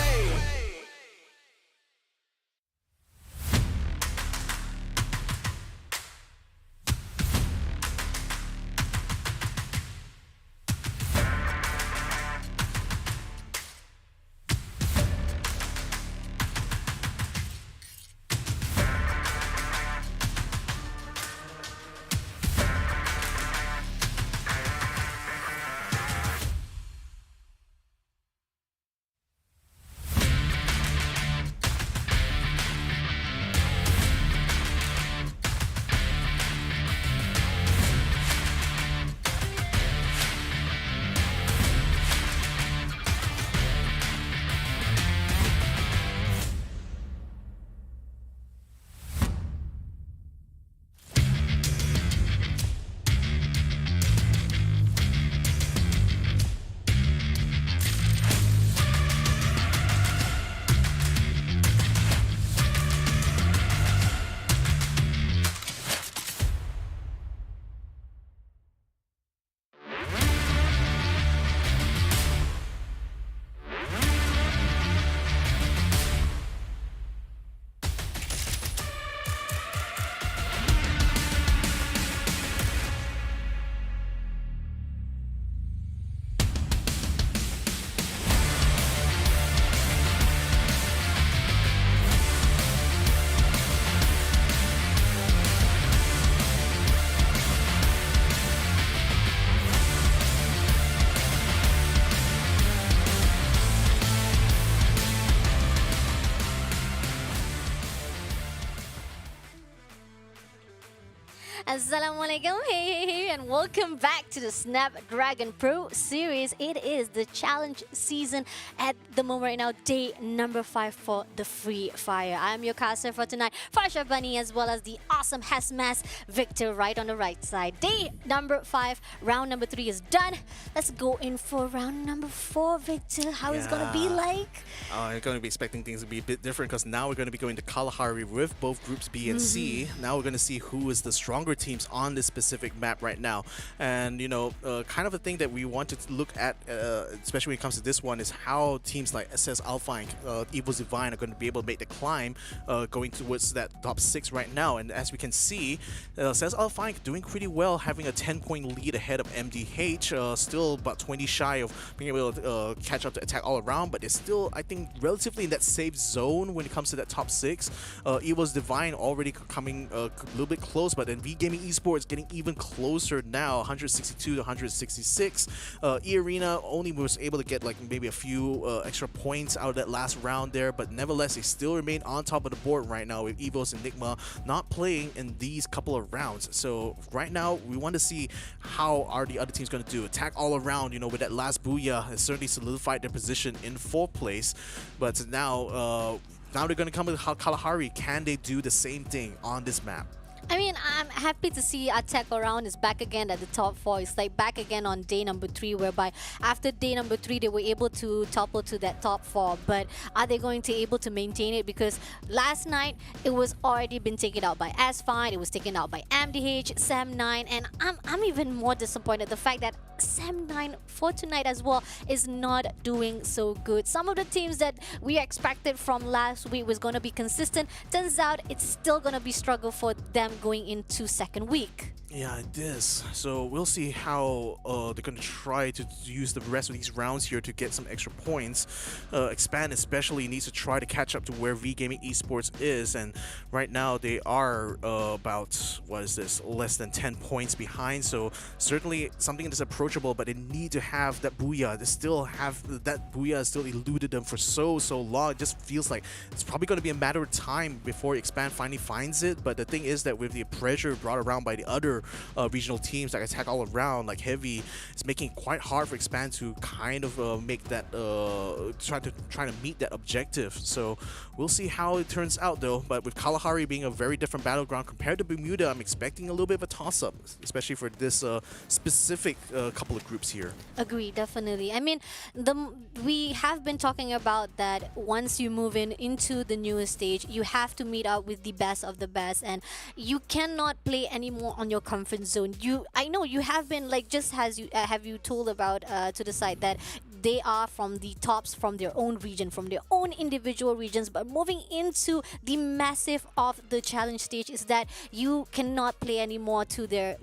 Assalamualaikum, hey, and welcome back to the Snapdragon Pro Series. It is the challenge season at the moment right now, day number 5 for the Free Fire. I'm your caster for tonight, Farsha Bunny, as well as the awesome Hasmas Victor right on the right side. Day number 5, round number 3 is done. Let's go in for round number 4, Victor. How is it going to be like? I'm going to be expecting things to be a bit different because now we're going to be going to Kalahari with both groups B and C. Now we're going to see who is the stronger teams on this specific map right now. And, you know, kind of a thing that we wanted to look at, especially when it comes to this one, is how teams like SS ALFAINK, EVOS Divine are going to be able to make the climb going towards that top 6 right now. And as we can see, SS ALFAINK doing pretty well, having a 10-point lead ahead of MDH, still about 20 shy of being able to catch up to attack all around, but it's still, I think, relatively in that safe zone when it comes to that top 6. EVOS Divine already coming a little bit close, but then V-Gaming Esports getting even closer now, 162 to 166. EARENA only was able to get like maybe a few extra points out of that last round there, but nevertheless, they still remain on top of the board right now with EVOS and NIGMA not playing in these couple of rounds. So right now, we want to see how are the other teams going to do. Attack all around, you know, with that last Booyah has certainly solidified their position in 4th place, but now they're going to come with Kalahari. Can they do the same thing on this map? I mean, I'm happy to see Attack Around is back again at the top 4. It's like back again on day number 3, whereby after day number 3, they were able to topple to that top 4. But are they going to able to maintain it? Because last night, it was already been taken out by ALFAINK, it was taken out by MDH, Sam9, and I'm even more disappointed the fact that Sam9 for tonight as well is not doing so good. Some of the teams that we expected from last week was going to be consistent. Turns out it's still going to be struggle for them going into 2nd week. Yeah, it is. So we'll see how they're going to try to use the rest of these rounds here to get some extra points. Expand especially needs to try to catch up to where V-Gaming Esports is, and right now they are about, what is this, less than 10 points behind, so certainly something that is approachable, but they need to have that Booyah. They still have that Booyah still eluded them for so long. It just feels like it's probably going to be a matter of time before Expand finally finds it, but the thing is that with the pressure brought around by the other regional teams like Attack All Around, like Heavy, it's making it quite hard for Expand to kind of make that try to meet that objective. So we'll see how it turns out though. But with Kalahari being a very different battleground compared to Bermuda, I'm expecting a little bit of a toss-up, especially for this specific couple of groups here. Agree, definitely. I mean, we have been talking about that once you move into the newest stage, you have to meet up with the best of the best, and you cannot play anymore on your comfort zone. I know you have been like, just as you have you told about to the side that they are from the tops from their own region, from their own individual regions, but moving into the massive of the challenge stage is that you cannot play anymore to their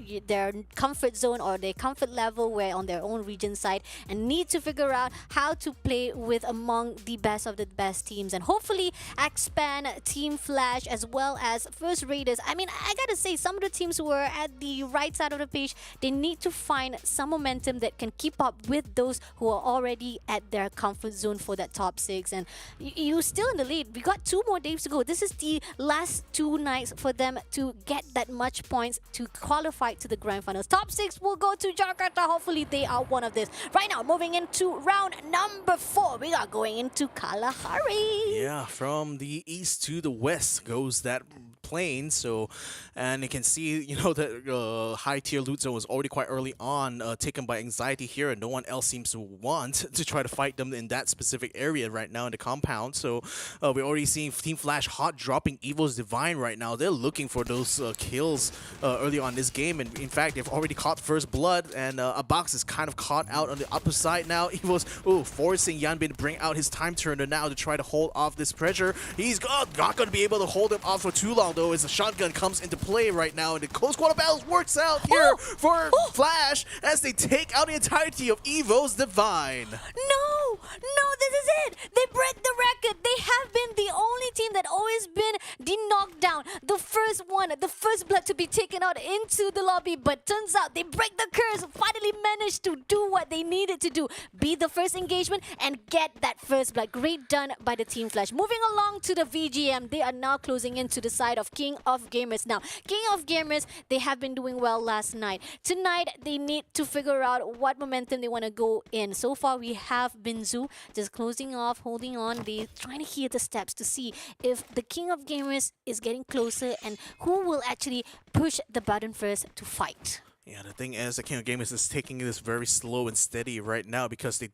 comfort zone or their comfort level, where on their own region side, and need to figure out how to play with among the best of the best teams, and hopefully expand Team Flash as well as First Raiders. I mean, I gotta say, some of the teams who are at the right side of the page, they need to find some momentum that can keep up with those who are already at their comfort zone for that top 6, and you still in the lead. We got 2 more days to go. This is the last 2 nights for them to get that much points to qualify to the grand finals. Top 6 will go to Jakarta. Hopefully they are one of this. Right now, moving into round number 4, we are going into Kalahari. Yeah, from the east to the west goes that plane. So, and you can see, you know, that high tier loot zone was already quite early on taken by Anxiety here, and no one else seems to want to try to fight them in that specific area right now in the compound. So we're already seeing Team Flash hot dropping EVOS Divine right now. They're looking for those kills early on this game, and in fact they've already caught first blood, and a box is kind of caught out on the upper side now. EVOS forcing Yanbin to bring out his time turner now to try to hold off this pressure. He's not going to be able to hold him off for too long though, as the shotgun comes into play right now, and the close quarter battles works out here for Flash as they take out the entirety of EVOS Divine. No, this is it. They break the record. They have been the only team that always been the knockdown, the first one, the first blood to be taken out into the lobby. But turns out they break the curse, finally managed to do what they needed to do, be the first engagement and get that first blood. Great done by the Team Flash. Moving along to the VGM, they are now closing into the side of King of Gamers. Now, King of Gamers, they have been doing well last night. Tonight, they need to figure out what momentum they want to go in. So far, we have Binzu just closing off, holding on. They're trying to hear the steps to see if the King of Gamers is getting closer and who will actually push the button first to fight. Yeah, the thing is, the King of Gamers is taking this very slow and steady right now because I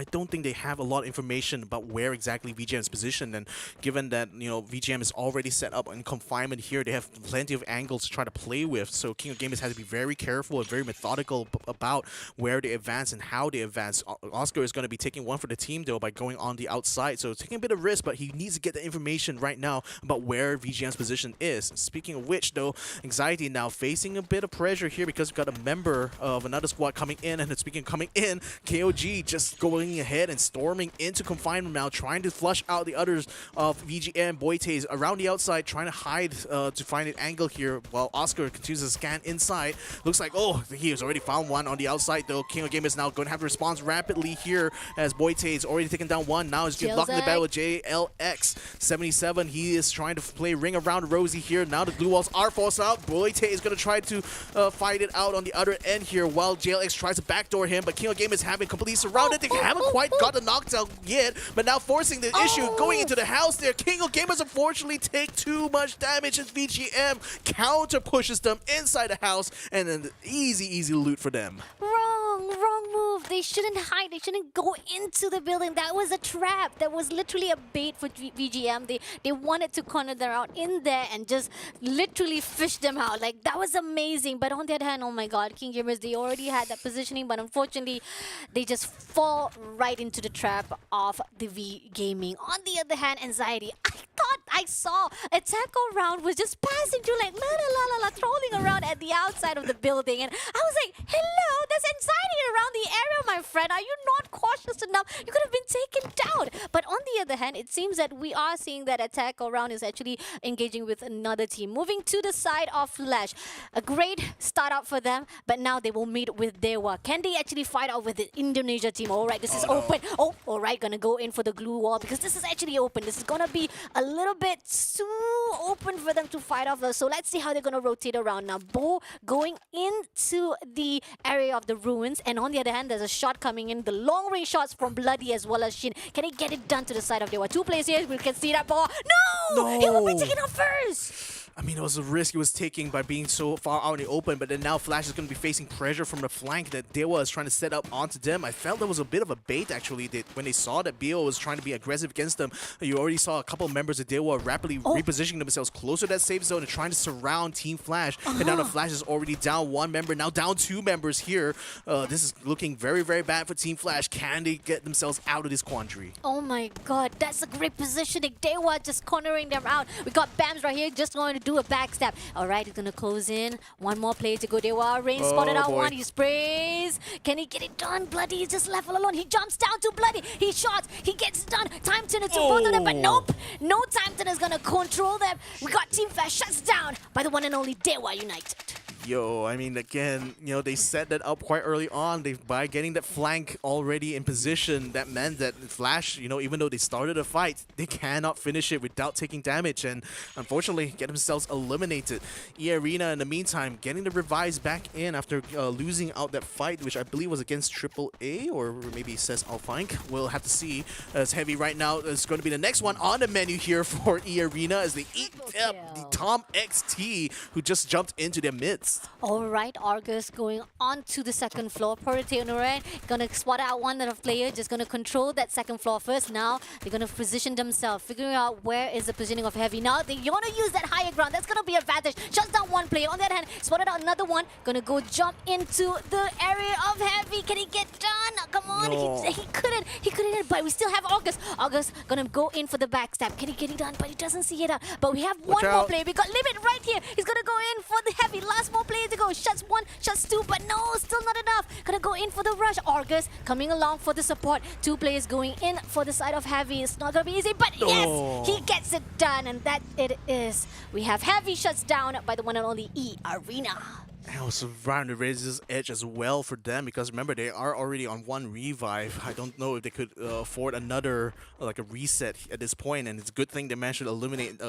don't think they have a lot of information about where exactly VGM is positioned, and given that, you know, VGM is already set up in confinement here, they have plenty of angles to try to play with, so King of Gamers has to be very careful and very methodical about where they advance and how they advance. Oscar is going to be taking one for the team though by going on the outside, so taking a bit of risk, but he needs to get the information right now about where VGM's position is. Speaking of which though, Anxiety now facing a bit of pressure here because we've got a member of another squad coming in, and speaking of coming in, KOG just going ahead and storming into confinement now, trying to flush out the others of VGM. Boytes around the outside trying to hide to find an angle here, while Oscar continues to scan inside. Looks like, he has already found one on the outside though. King of Game is now going to have to respond rapidly here as Boytes already taken down one. Now he's locked in the battle with JLX77. He is trying to play ring around Rosie here. Now the glue walls are forced out. Boyte is going to try to fight it out on the other end here while JLX tries to backdoor him, but King of Game is having completely surrounded. They haven't quite got the knockdown yet, but now forcing the issue going into the house there. King of Gamers unfortunately take too much damage as VGM counter pushes them inside the house, and then easy loot for them. Wrong move. They shouldn't hide. They shouldn't go into the building. That was a trap. That was literally a bait for VGM. They wanted to corner them out in there and just literally fish them out. Like, that was amazing. But on the other hand, oh my god, King Gamers, they already had that positioning, but unfortunately, they just fall right into the trap of the V Gaming. On the other hand, Anxiety, I thought I saw Attack All Round was just passing through, like, trolling around at the outside of the building, and I was like, hello, there's Anxiety around the area, my friend. Are you not cautious enough? You could have been taken down. But on the other hand, it seems that we are seeing that Attack All Round is actually engaging with another team. Moving to the side of Flash, a great start out for them, but now they will meet with DEWA. Can they actually fight out with the Indonesia team? Alright, this is open. Alright, gonna go in for the glue wall because this is actually open. This is gonna be a little bit bit too open for them to fight off though. So let's see how they're going to rotate around now. Bo going into the area of the ruins, and on the other hand, there's a shot coming in. The long range shots from Bloody as well as Shin. Can he get it done to the side of DEWA? Two players here. We can see that ball. No! He will be taken out first. I mean, it was a risk he was taking by being so far out in the open, but then now Flash is going to be facing pressure from the flank that DEWA is trying to set up onto them. I felt there was a bit of a bait, actually, when they saw that BO was trying to be aggressive against them. You already saw a couple of members of DEWA rapidly repositioning themselves closer to that safe zone and trying to surround Team Flash. And now the Flash is already down one member, now down two members here. This is looking very, very bad for Team Flash. Can they get themselves out of this quandary? Oh my god, that's a great positioning. DEWA just cornering them out. We got Bams right here just going to do a backstab. Alright, he's gonna close in. One more player to go. DEWA. Rain spotted out one. He sprays. Can he get it done? Bloody is just left all alone. He jumps down to Bloody. He shots. He gets it done. Time turner to both of them, but nope. No time turner is gonna control them. We got Team Flash shuts down by the one and only DEWA United. Yo, I mean, again, you know, they set that up quite early on. By getting that flank already in position, that meant that Flash, you know, even though they started a fight, they cannot finish it without taking damage, and unfortunately get themselves eliminated. EARENA, in the meantime, getting the revives back in after losing out that fight, which I believe was against AAA, or maybe it says ALFAINK. We'll have to see. As Heavy right now is going to be the next one on the menu here for EARENA as they eat up the Tom XT, who just jumped into their midst. Alright, Argus going on to the second floor. Portateonoran gonna spot out one of the player, just gonna control that second floor first. Now they're gonna position themselves, figuring out where is the positioning of Heavy. Now they wanna use that higher ground. That's gonna be advantage. Shuts down one player. On the other hand, spotted out another one. Gonna go jump into the area of Heavy. Can he get done? Come on, No. he couldn't. He couldn't, but we still have August. August gonna go in for the backstab. Can he get it done? But he doesn't see it out. But we have one more player. We got Limit right here. He's gonna go in for the Heavy. Last more player to go. Shuts one, shuts two, but no, still not enough. Gonna go in for the rush. Argus coming along for the support. Two players going in for the side of Heavy. It's not gonna be easy, but yes, he gets it done, and that it is. We have Heavy shuts down by the one and only EARENA. And also around the Razor's Edge as well for them, because remember, they are already on one revive. I don't know if they could afford another, like a reset at this point, and it's a good thing they managed to eliminate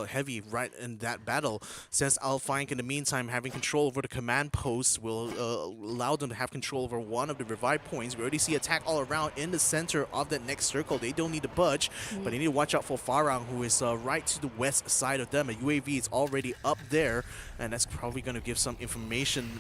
Heavy right in that battle, since ALFAINK in the meantime having control over the command post will allow them to have control over one of the revive points. We already see attack all around in the center of that next circle. They don't need to budge, but they need to watch out for FARANG, who is right to the west side of them. A UAV is already up there, and that's probably going to give some information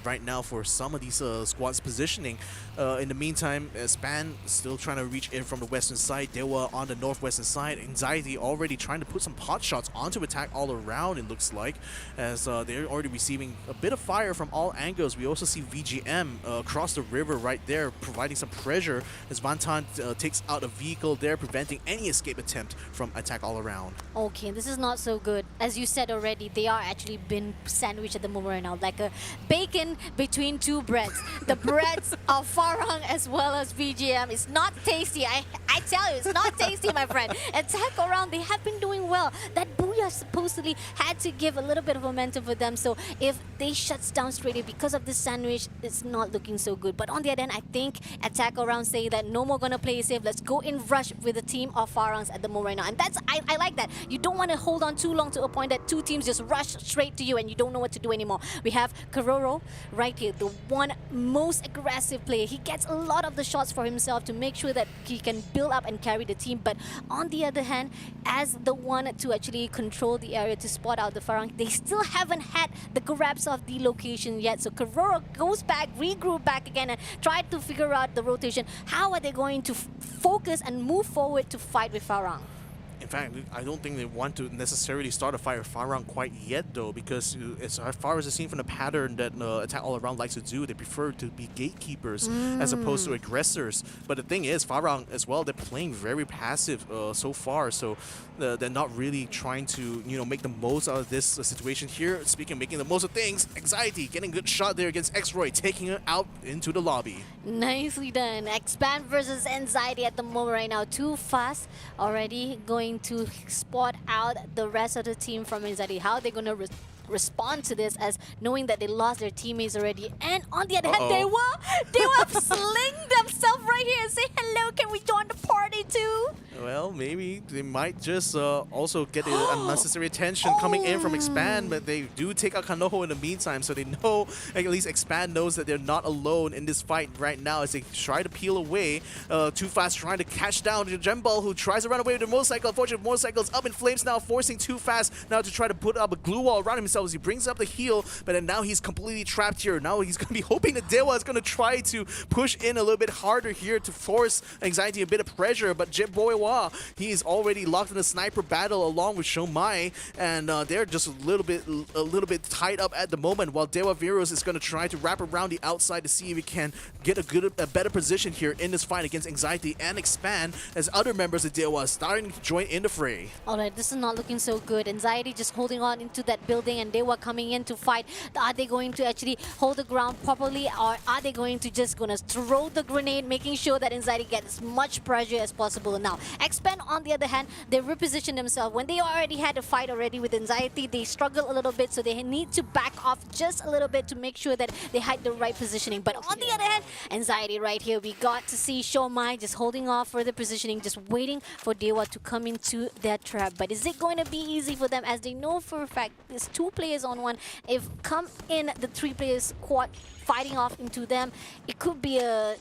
right now for some of these squads positioning. In the meantime, Span still trying to reach in from the western side. DEWA on the northwestern side. Anxiety already trying to put some pot shots onto attack all around, it looks like, as they're already receiving a bit of fire from all angles. We also see VGM across the river right there, providing some pressure as Vantan takes out a vehicle there, preventing any escape attempt from attack all around. Okay, this is not so good. As you said already, they are actually been sandwiched at the moment right now, like a bacon between two breads. The breads of FARANG as well as VGM. It's not tasty. I tell you, it's not tasty, my friend. Attack around, they have been doing well. That Booyah supposedly had to give a little bit of momentum for them. So if they shuts down straight away because of this sandwich, it's not looking so good. But on the other end, I think attack around say that no more gonna play safe. Let's go in rush with the team of FARANGs at the moment right now. And that's I like that. You don't want to hold on too long to a point that two teams just rush straight to you and you don't know what to do anymore. We have Karoro right here, the one most aggressive player. He gets a lot of the shots for himself to make sure that he can build up and carry the team. But on the other hand, as the one to actually control the area to spot out the FARANG, they still haven't had the grabs of the location yet. So Karoro goes back, regroup back again, and try to figure out the rotation. How are they going to focus and move forward to fight with FARANG? In fact, I don't think they want to necessarily start a fight with FARANG quite yet, though, because as far as it's seen from the pattern that Attack All Around likes to do, they prefer to be gatekeepers as opposed to aggressors. But the thing is, FARANG as well, they're playing very passive so far, so they're not really trying to, you know, make the most out of this situation here. Speaking of making the most of things, Anxiety getting a good shot there against X-Roy, taking it out into the lobby. Nicely done. Expand versus Anxiety at the moment right now. Too fast already, going to spot out the rest of the team from Anxiety. How they're going to respond to this as knowing that they lost their teammates already. And on the other hand, DEWA sling themselves right here and say, hello, can we join the party too? Well, maybe they might just also get the unnecessary attention coming in from Expand, but they do take out Kanoho in the meantime, so they know, at least Expand knows that they're not alone in this fight right now as they try to peel away. Too Fast trying to catch down the Jembal, who tries to run away with the motorcycle. Unfortunately, motorcycle is up in flames now, forcing Too Fast now to try to put up a glue wall around himself as he brings up the heel, but then now he's completely trapped here. Now he's going to be hoping that DEWA is going to try to push in a little bit harder here to force Anxiety a bit of pressure, but Jeboiwa, he is already locked in a sniper battle along with Shomai, and they're just a little bit tied up at the moment, while DEWA Virus is going to try to wrap around the outside to see if he can get a better position here in this fight against Anxiety and Expand, as other members of DEWA are starting to join in the fray. Alright, this is not looking so good. Anxiety just holding on into that building and DEWA coming in to fight. Are they going to actually hold the ground properly, or are they going to just throw the grenade, making sure that Anxiety gets as much pressure as possible? Now, Expand on the other hand, they reposition themselves. When they already had a fight already with Anxiety, they struggle a little bit, so they need to back off just a little bit to make sure that they hide the right positioning. But on the other hand, Anxiety right here, we got to see Shomai just holding off for the positioning, just waiting for DEWA to come into their trap. But is it going to be easy for them, as they know for a fact there's 2 players on 1? If come in the 3 players squad fighting off into them, it could be a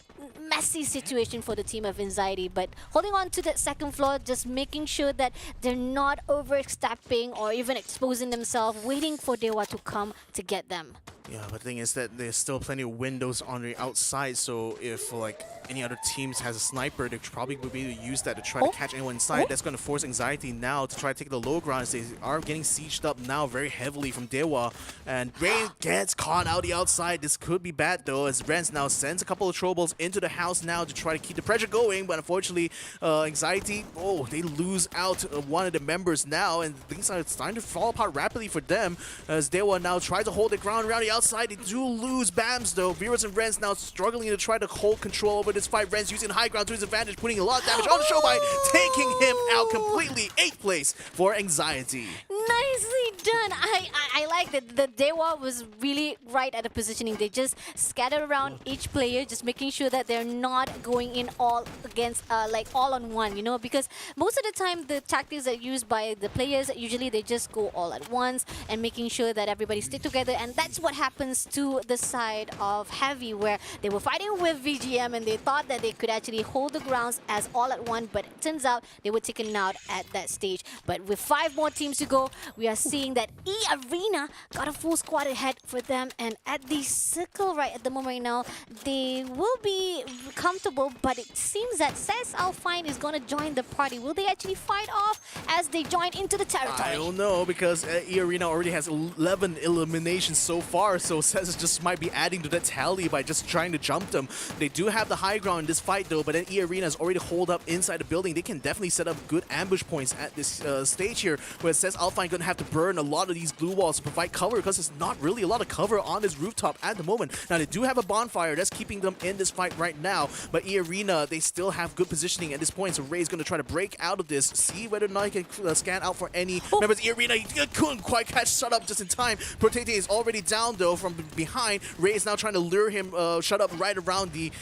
messy situation for the team of Anxiety. But holding on to that second floor, just making sure that they're not overstepping or even exposing themselves, waiting for DEWA to come to get them. Yeah, but the thing is that there's still plenty of windows on the outside, so if like any other teams has a sniper, they probably would be able to use that to try to catch anyone inside. That's going to force Anxiety now to try to take the low ground. They are getting sieged up now very heavily from DEWA, and Rain gets caught out the outside. This could be bad though, as Renz now sends a couple of troubles into the house now to try to keep the pressure going, but unfortunately Anxiety, they lose out one of the members now, and things are starting to fall apart rapidly for them as DEWA now tries to hold the ground around the outside. They do lose BAMs though. Virus and Renz now struggling to try to hold control over this fight. Renz using high ground to his advantage, putting a lot of damage on the show by taking him out completely. 8th place for Anxiety. Nicely done. I like that the DEWA was really right at the positioning. They just scatter around each player, just making sure that they're not going in all against like all on one, you know, because most of the time the tactics that are used by the players, usually they just go all at once and making sure that everybody stick together, and that's what happens to the side of Heavy, where they were fighting with VGM and they thought that they could actually hold the grounds as all at one, but it turns out they were taken out at that stage. But with 5 more teams to go, we are seeing that EARENA got a full squad ahead for them, and at the circle right at the moment right now, they will be comfortable, but it seems that says ALFAINK is going to join the party. Will they actually fight off as they join into the territory? I don't know, because EARENA already has 11 eliminations so far, so Cez just might be adding to that tally by just trying to jump them. They do have the high ground in this fight though, but then EARENA is already holed up inside the building. They can definitely set up good ambush points at this stage here, where it says ALFAINK going to have to burn a lot of these glue walls to provide cover, because there's not really a lot of cover on this rooftop at the moment. Now they do have a bonfire that's keeping them in this fight right now, but EARENA, they still have good positioning at this point, so Ray's going to try to break out of this, see whether or not he can scan out for any members. EARENA, he couldn't quite catch Shut Up just in time. Protete is already down though from behind. Ray is now trying to lure him, Shut Up, right around the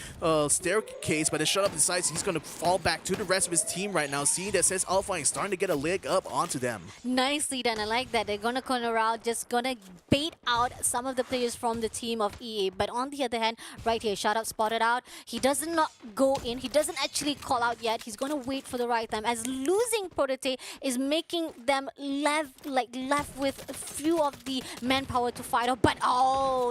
staircase, but then Shut Up decides he's going to fall back to the rest of his team right now, seeing that says ALFAINK starting to get a leg up onto them. Nicely done. I like that. They're going to corner out, just going to bait out some of the players from the team of EA. But on the other hand, right here, Shut Up spotted out. He doesn't not go in. He doesn't actually call out yet. He's going to wait for the right time, as losing Protete is making them left with a few of the manpower to fight off. But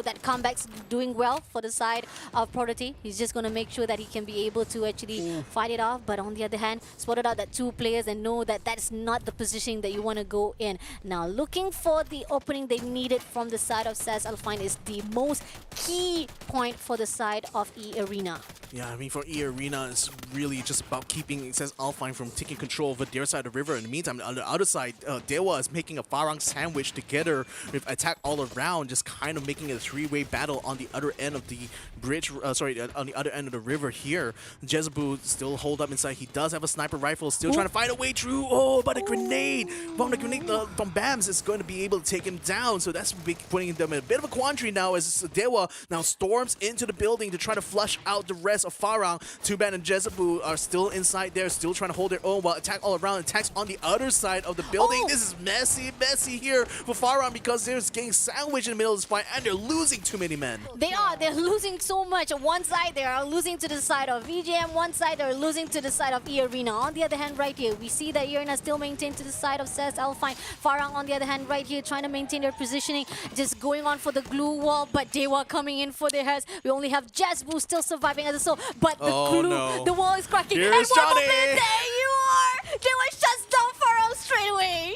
that comeback's doing well for the side of Protete. He's just going to make sure that he can be able to actually fight it off. But on the other hand, spotted out that 2 players and know that that's not the positioning that you want to go in. Now looking for the opening they needed from the side of SAS ALFAINK is the most key point for the side of EARENA. Yeah, I mean, for EARENA, it's really just about keeping SAS ALFAINK from taking control over their side of the river. In the meantime, on the other side, DEWA is making a FARANG sandwich together with attack all around, just kind of making it a 3-way battle on the other end of the bridge, on the other end of the river here. Jezebel still hold up inside. He does have a sniper rifle, still trying to fight a way through. But a grenade! Bomb the grenade, from BAMS is going to be able to take him down. So that's putting them in a bit of a quandary now as DEWA now storms into the building to try to flush out the rest of FARANG. Tuban and Jezabu are still inside there, still trying to hold their own while Attack All Around attacks on the other side of the building. This is messy here for FARANG because they're getting sandwiched in the middle of this fight and they're losing too many men. They're losing so much. On one side, they are losing to the side of VGM. One side, they're losing to the side of EARENA. On the other hand, right here, we see that EARENA still maintained to the side of CES ALFAINK. FARANG, on the other hand, right here, trying to maintain their positioning, just going on for the glue wall, but DEWA coming in for their heads. We only have Jezbu still surviving as a soul, but the wall is cracking. Here's and one Johnny. moment, there you are! DEWA shuts down FARANG straight away.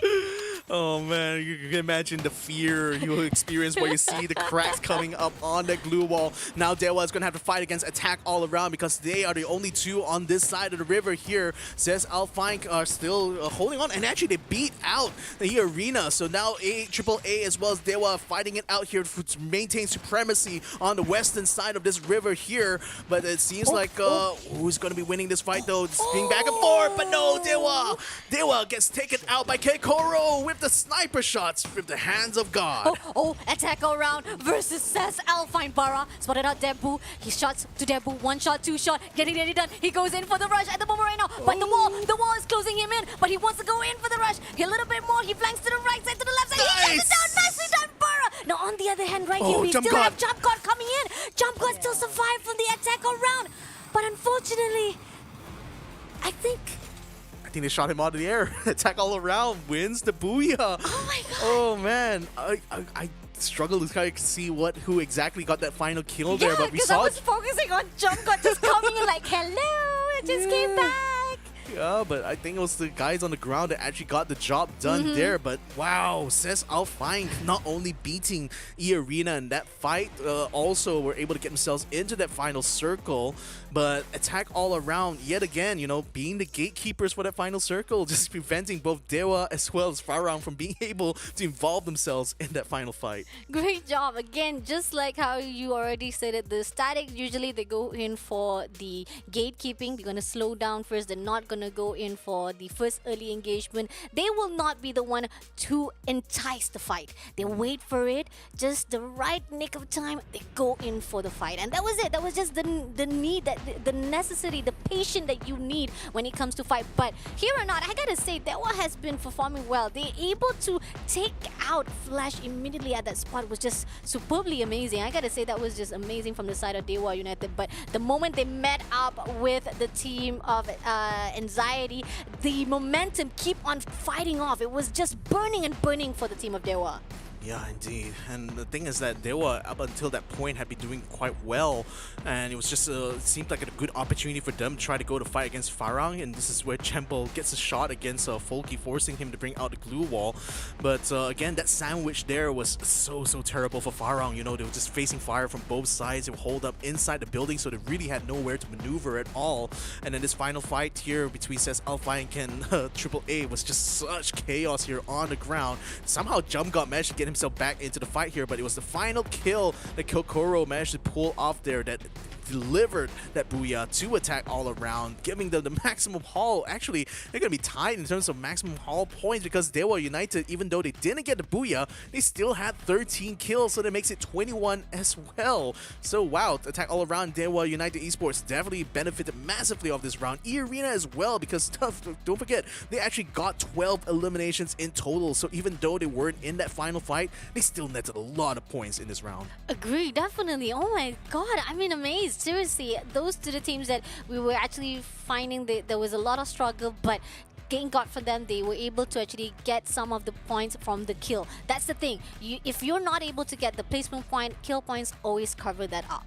Oh man, you can imagine the fear you will experience when you see the cracks coming up on that glue wall. Now DEWA is going to have to fight against Attack All Around because they are the only two on this side of the river here. Says ALFAINK are still holding on, and actually they beat out the EARENA. So now AAA as well as DEWA fighting it out here to maintain supremacy on the western side of this river here. But it seems like who's going to be winning this fight though? It's being back and forth, but no, DEWA gets taken out by Keikoro with the sniper shots with the hands of God. Attack All Around versus CES ALFAINK. Bara spotted out Debu. He shots to Debu. One shot, two shot, getting ready done. He goes in for the rush at the moment right now. But the wall is closing him in. But he wants to go in for the rush. A little bit more. He flanks to the right side, to the left side. He gets it down. Nicely done, Bara. Now on the other hand, right here, we still have Jump God coming in. Jump God still survived from the Attack All Around. But unfortunately, I think they shot him out of the air. Attack All Around wins the booyah. Oh my god. Oh man, I struggle to kind of see who exactly got that final kill there, but we saw I was focusing on Jump God just coming in like, hello, I just came back. Yeah, but I think it was the guys on the ground that actually got the job done there. But wow, says ALFAINK not only beating EARENA in that fight, also were able to get themselves into that final circle. But Attack All Around, yet again, you know, being the gatekeepers for that final circle, just preventing both DEWA as well as FARANG from being able to involve themselves in that final fight. Great job. Again, just like how you already stated, the static, usually they go in for the gatekeeping. They're going to slow down first. They're not going to go in for the first early engagement. They will not be the one to entice the fight. They wait for it, just the right nick of time, they go in for the fight. And that was it. That was just the need, the necessity, the patience that you need when it comes to fight. But here or not, I gotta say, DEWA has been performing well. They're able to take out Flash immediately at that spot was just superbly amazing. I gotta say that was just amazing from the side of DEWA United. But the moment they met up with the team of Anxiety, the momentum keep on fighting off. It was just burning and burning for the team of DEWA. Yeah, indeed. And the thing is that DEWA, up until that point, had been doing quite well. And it was just, it seemed like a good opportunity for them to try to go to fight against FARANG. And this is where Chempel gets a shot against Folky, forcing him to bring out the glue wall. But again, that sandwich there was so terrible for FARANG. You know, they were just facing fire from both sides. They were holed up inside the building, so they really had nowhere to maneuver at all. And then this final fight here between CES ALFAINK and AAA was just such chaos here on the ground. Somehow Jump got managed to get himself back into the fight here, but it was the final kill that Kokoro managed to pull off there that delivered that booyah to Attack All Around, giving them the maximum haul. Actually, they're going to be tied in terms of maximum haul points because DEWA United, even though they didn't get the booyah, they still had 13 kills, so that makes it 21 as well. So wow, Attack All Around, DEWA United Esports definitely benefited massively of this round. EARENA as well, because don't forget, they actually got 12 eliminations in total, so even though they weren't in that final fight, they still netted a lot of points in this round. Agree, definitely. Oh my god, I'm amazed. Seriously, those two the teams that we were actually finding that there was a lot of struggle, but thank God for them, they were able to actually get some of the points from the kill. That's the thing. If you're not able to get the placement point, kill points always cover that up.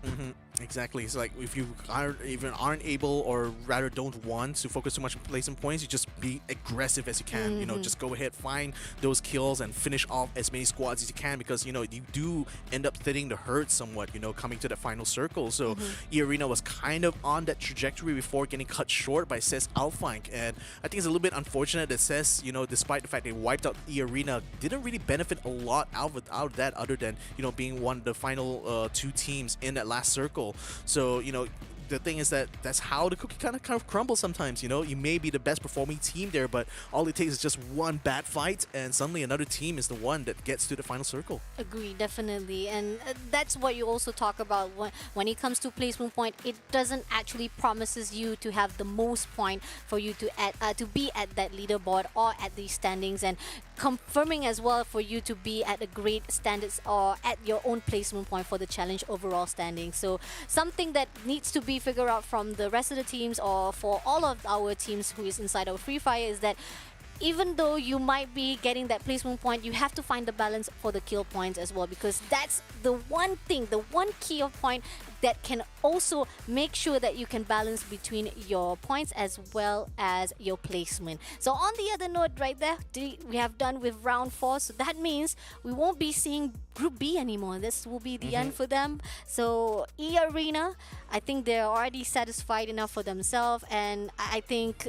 Exactly. It's like if you aren't able, or rather don't want to focus too much on placing points, you just be aggressive as you can. You know, just go ahead, find those kills and finish off as many squads as you can, because you know you do end up thinning the herd somewhat, you know, coming to the final circle. So EARENA was kind of on that trajectory before getting cut short by CES ALFAINK, and I think it's a little bit unfortunate that CES, you know, despite the fact they wiped out EARENA, didn't really benefit a lot out of that, other than, you know, being one of the final two teams in that last circle. So, you know, the thing is that that's how the cookie kind of crumbles sometimes. You know, you may be the best performing team there, but all it takes is just one bad fight, and suddenly another team is the one that gets to the final circle. Agree, definitely. And that's what you also talk about when it comes to placement point. It doesn't actually promises you to have the most point for you to be at that leaderboard or at the standings, and confirming as well for you to be at a great standards or at your own placement point for the challenge overall standing. So something that needs to be figured out from the rest of the teams, or for all of our teams who is inside our Free Fire, is that even though you might be getting that placement point, you have to find the balance for the kill points as well, because that's the one thing, the one key of point that can also make sure that you can balance between your points as well as your placement. So on the other note right there, we have done with round 4, so that means we won't be seeing Group B anymore. This will be the end for them. So EARENA, I think they're already satisfied enough for themselves, and I think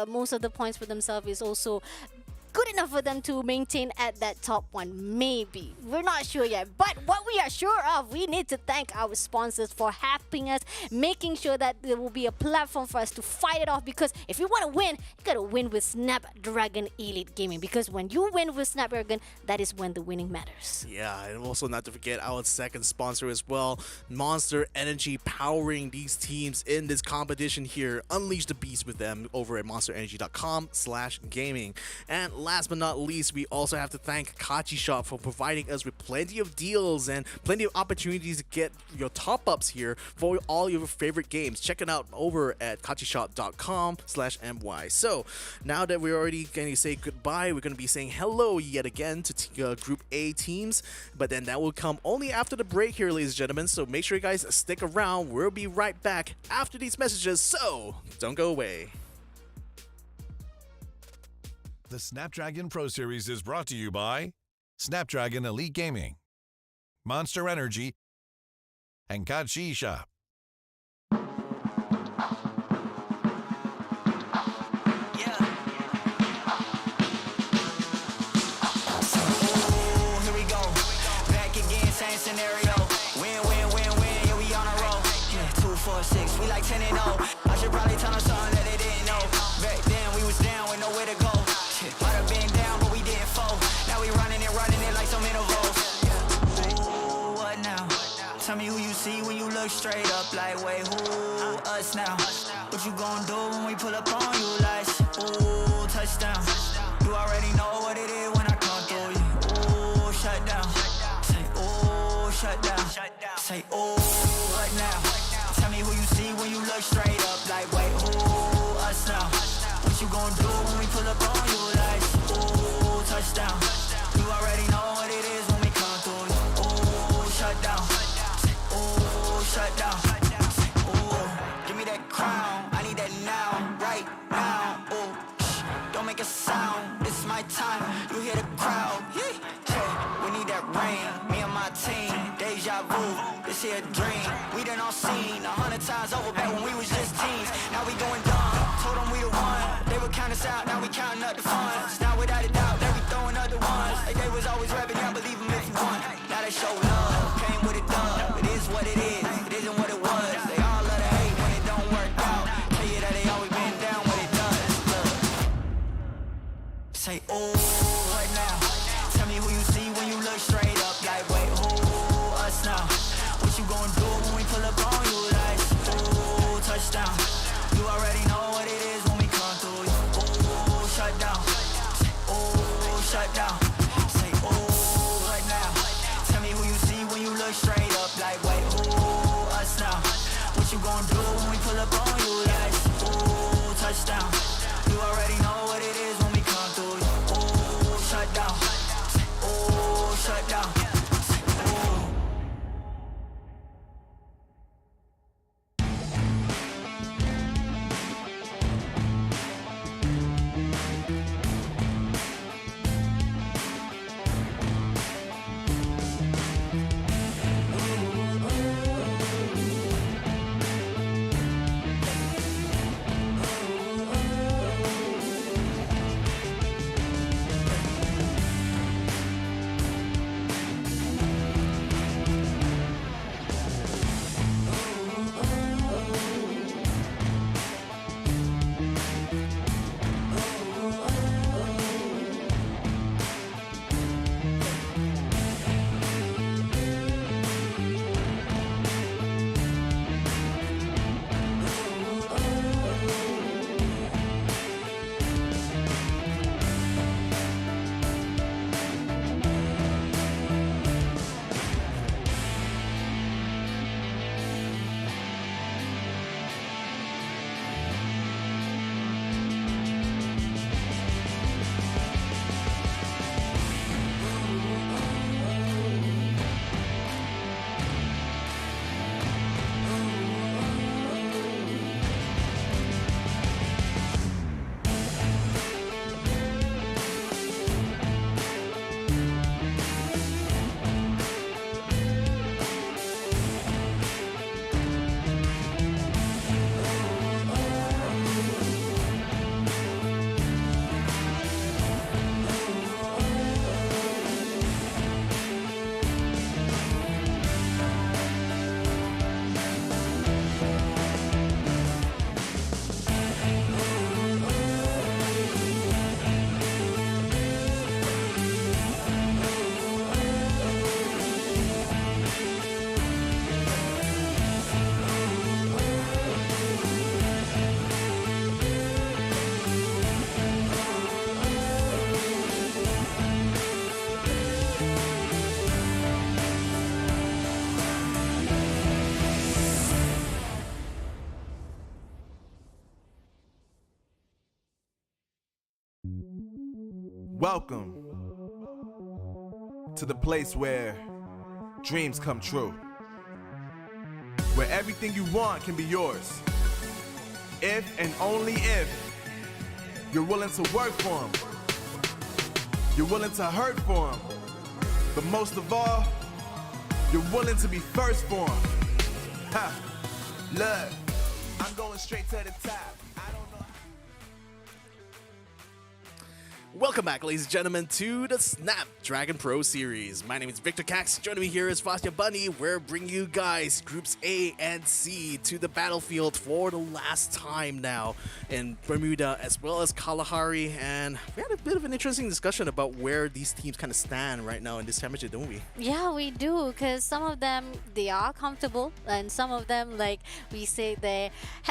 most of the points for themselves is also good enough for them to maintain at that top one. Maybe. We're not sure yet. But what we are sure of, we need to thank our sponsors for helping us, making sure that there will be a platform for us to fight it off. Because if you want to win, you got to win with Snapdragon Elite Gaming. Because when you win with Snapdragon, that is when the winning matters. Yeah, and also not to forget our second sponsor as well, Monster Energy, powering these teams in this competition here. Unleash the beast with them over at monsterenergy.com/gaming. And last but not least, we also have to thank Kachi Shop for providing us with plenty of deals and plenty of opportunities to get your top-ups here for all your favorite games. Check it out over at kachishop.com/my. So now that we're already going to say goodbye, we're going to be saying hello yet again to Group A teams, but then that will come only after the break here, ladies and gentlemen. So make sure you guys stick around. We'll be right back after these messages, so don't go away. The Snapdragon Pro Series is brought to you by Snapdragon Elite Gaming, Monster Energy, and Kachi Shop. Scenario, win, win, win, win, yeah, we on a roll. Yeah, 2, 4, 6, we like 10 and 0. I should probably tell them something that they didn't know. Back then we was down with nowhere to go. Might have been down, but we didn't fall. Now we running it like some intervals. Ooh, what now? Tell me who you see when you look straight up. Like, wait, who? Us now. What you gonna do when we pull up on you? Like, ooh, touchdown. You already know what it is when I come through you. Ooh, shut down. Shut down. Say, oh, what now? Tell me who you see when you look straight up. Like, wait, who? Us now. What you gonna do when we pull up on you? Like, ooh, touchdown. You already know what it is when we come through you. Ooh, shut down. Ooh, shut down. Ooh, give me that crown. I need that now, right now. Ooh, don't make a sound. This is my time. You hear the crowd. Yeah, we need that rain. Me and my team. Deja vu, this here a dream. We done all seen 100 times over back when we was just teens. Now we going dumb, told them we the one. They would count us out, now we counting up the funds. Now without a doubt, they be throwing up the ones. Like they was always rapping, I believe them if you won. Now they show love, came with a dub. It is what it is, it isn't what it was. They all love to hate when it don't work out. Tell you that they always been down when it does. Look. Say, oh, what now? Tell me who you see when you look straight up. Like, wait, who? Now, what you gonna do when we pull up on you? Like, ooh, touchdown. You already know what it is when we come through you. Ooh, shut down. Ooh, shut down. Say, ooh, what now? Tell me who you see when you look straight up. Like, wait, ooh, us now. What you gonna do when we pull up on you? Like, ooh, touchdown. You already know what it is when we come through you. Ooh, Welcome to the place where dreams come true. Where everything you want can be yours. If and only if you're willing to work for them. You're willing to hurt for them. But most of all, you're willing to be first for them. Ha! Look, I'm going straight to the top. I don't know. Welcome back, ladies and gentlemen, to the Snapdragon Pro Series. My name is Victor Cax. Joining me here is Fastia Bunny. We're bringing you guys Groups A and C to the battlefield for the last time now in Bermuda, as well as Kalahari. And we had a bit of an interesting discussion about where these teams kind of stand right now in this championship, don't we? Yeah, we do, because some of them, they are comfortable, and some of them, like we say, they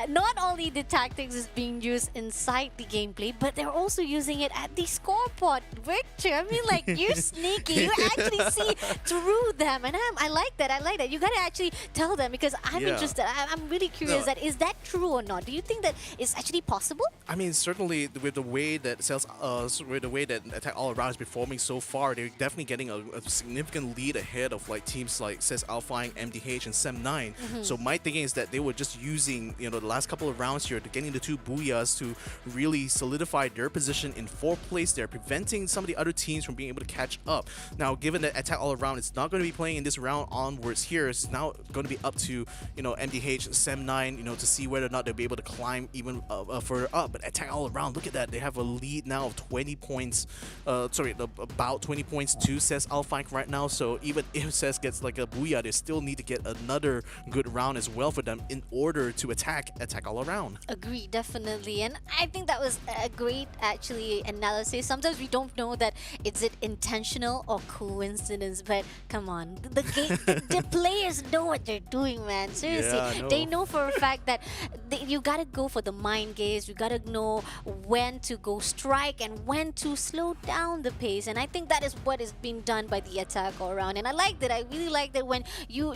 not only the tactics is being used inside the gameplay, but they're also using it at the scoreboard. Victor, I mean, like, you're sneaky. You actually see through them, and I like that. I like that. You gotta actually tell them, because I'm interested. I'm really curious. No. That is that true or not? Do you think that it's actually possible? I mean, certainly with the way that with the way that Attack All Around is performing so far, they're definitely getting a significant lead ahead of like teams like says ALFAINK, MDH, and SEM9. So my thinking is that they were just using the last couple of rounds here to getting the two Booyahs to really solidify their position in fourth place. They're preventing some of the other teams from being able to catch up. Now, given that Attack All Around is not going to be playing in this round onwards here, it's now going to be up to MDH, SEM9, to see whether or not they'll be able to climb even further up. But Attack All Around, look at that, they have a lead now of 20 points. About 20 points to says ALFAINK right now. So even if says gets like a Booyah, they still need to get another good round as well for them in order to attack All Around. Agree, definitely. And I think that was a great actually analysis. Sometimes we don't know that is it intentional or coincidence, but come on, the players know what they're doing, man. Seriously, Yeah, they know for a fact that you gotta go for the mind games. You gotta know when to go strike and when to slow down the pace. And I think that is what is being done by the Attack All Around. And I like that. I really like that when you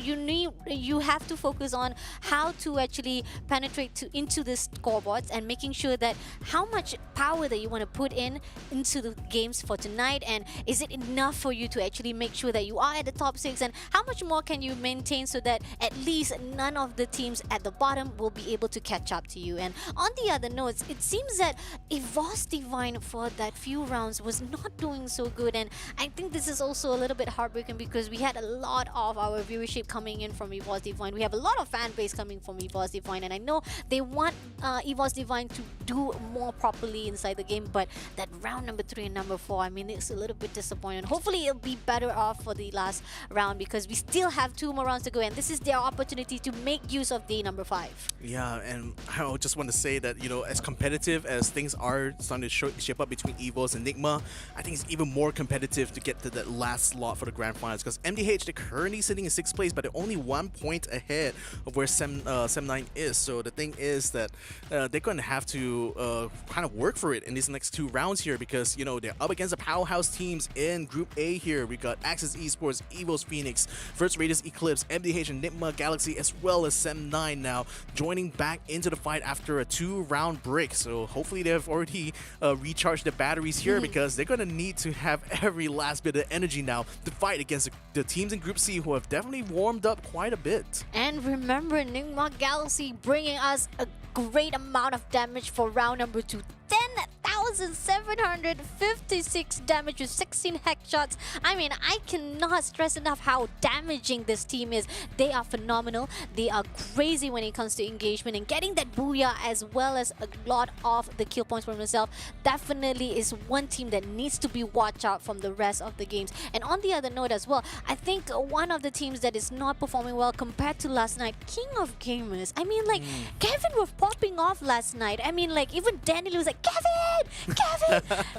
have to focus on how to actually penetrate into the scoreboards and making sure that how much power that you want to put into the games for tonight, and is it enough for you to actually make sure that you are at the top 6, and how much more can you maintain so that at least none of the teams at the bottom will be able to catch up to you. And on the other notes, it seems that EVOS Divine for that few rounds was not doing so good, and I think this is also a little bit heartbreaking because we had a lot of our viewership coming in from EVOS Divine. We have a lot of fan base coming from EVOS Divine, and I know they want EVOS Divine to do more properly inside the game, but that round number 3 and number 4, I mean, it's a little bit disappointing. Hopefully it'll be better off for the last round because we still have 2 more rounds to go, and this is their opportunity to make use of day number 5. Yeah, and I just want to say that, as competitive as things are starting to shape up between EVOS and NIGMA, I think it's even more competitive to get to that last slot for the grand finals, because MDH, they're currently sitting in 6th place, but they're only 1 point ahead of where SEM9 is. So the thing is that they're going to have to kind of work for it in these next 2 rounds here, because they're up against the powerhouse teams in Group A here. We got Axis Esports, EVOS Phoenix, First Raiders Eclipse, MDH and NIGMA Galaxy, as well as SEM9 now joining back into the fight after a 2-round break. So hopefully they have already recharged their batteries here, because they're going to need to have every last bit of energy now to fight against the teams in Group C who have definitely warmed up quite a bit. And remember, NIGMA Galaxy bringing us a great amount of damage for round number 2. 10,756 damage with 16 headshots. I mean, I cannot stress enough how damaging this team is. They are phenomenal. They are crazy when it comes to engagement, and getting that Booyah as well as a lot of the kill points for himself definitely is one team that needs to be watched out from the rest of the games. And on the other note as well, I think one of the teams that is not performing well compared to last night, King of Gamers. I mean, like, Kevin was popping off last night. I mean, like, even Danny was like, Kevin!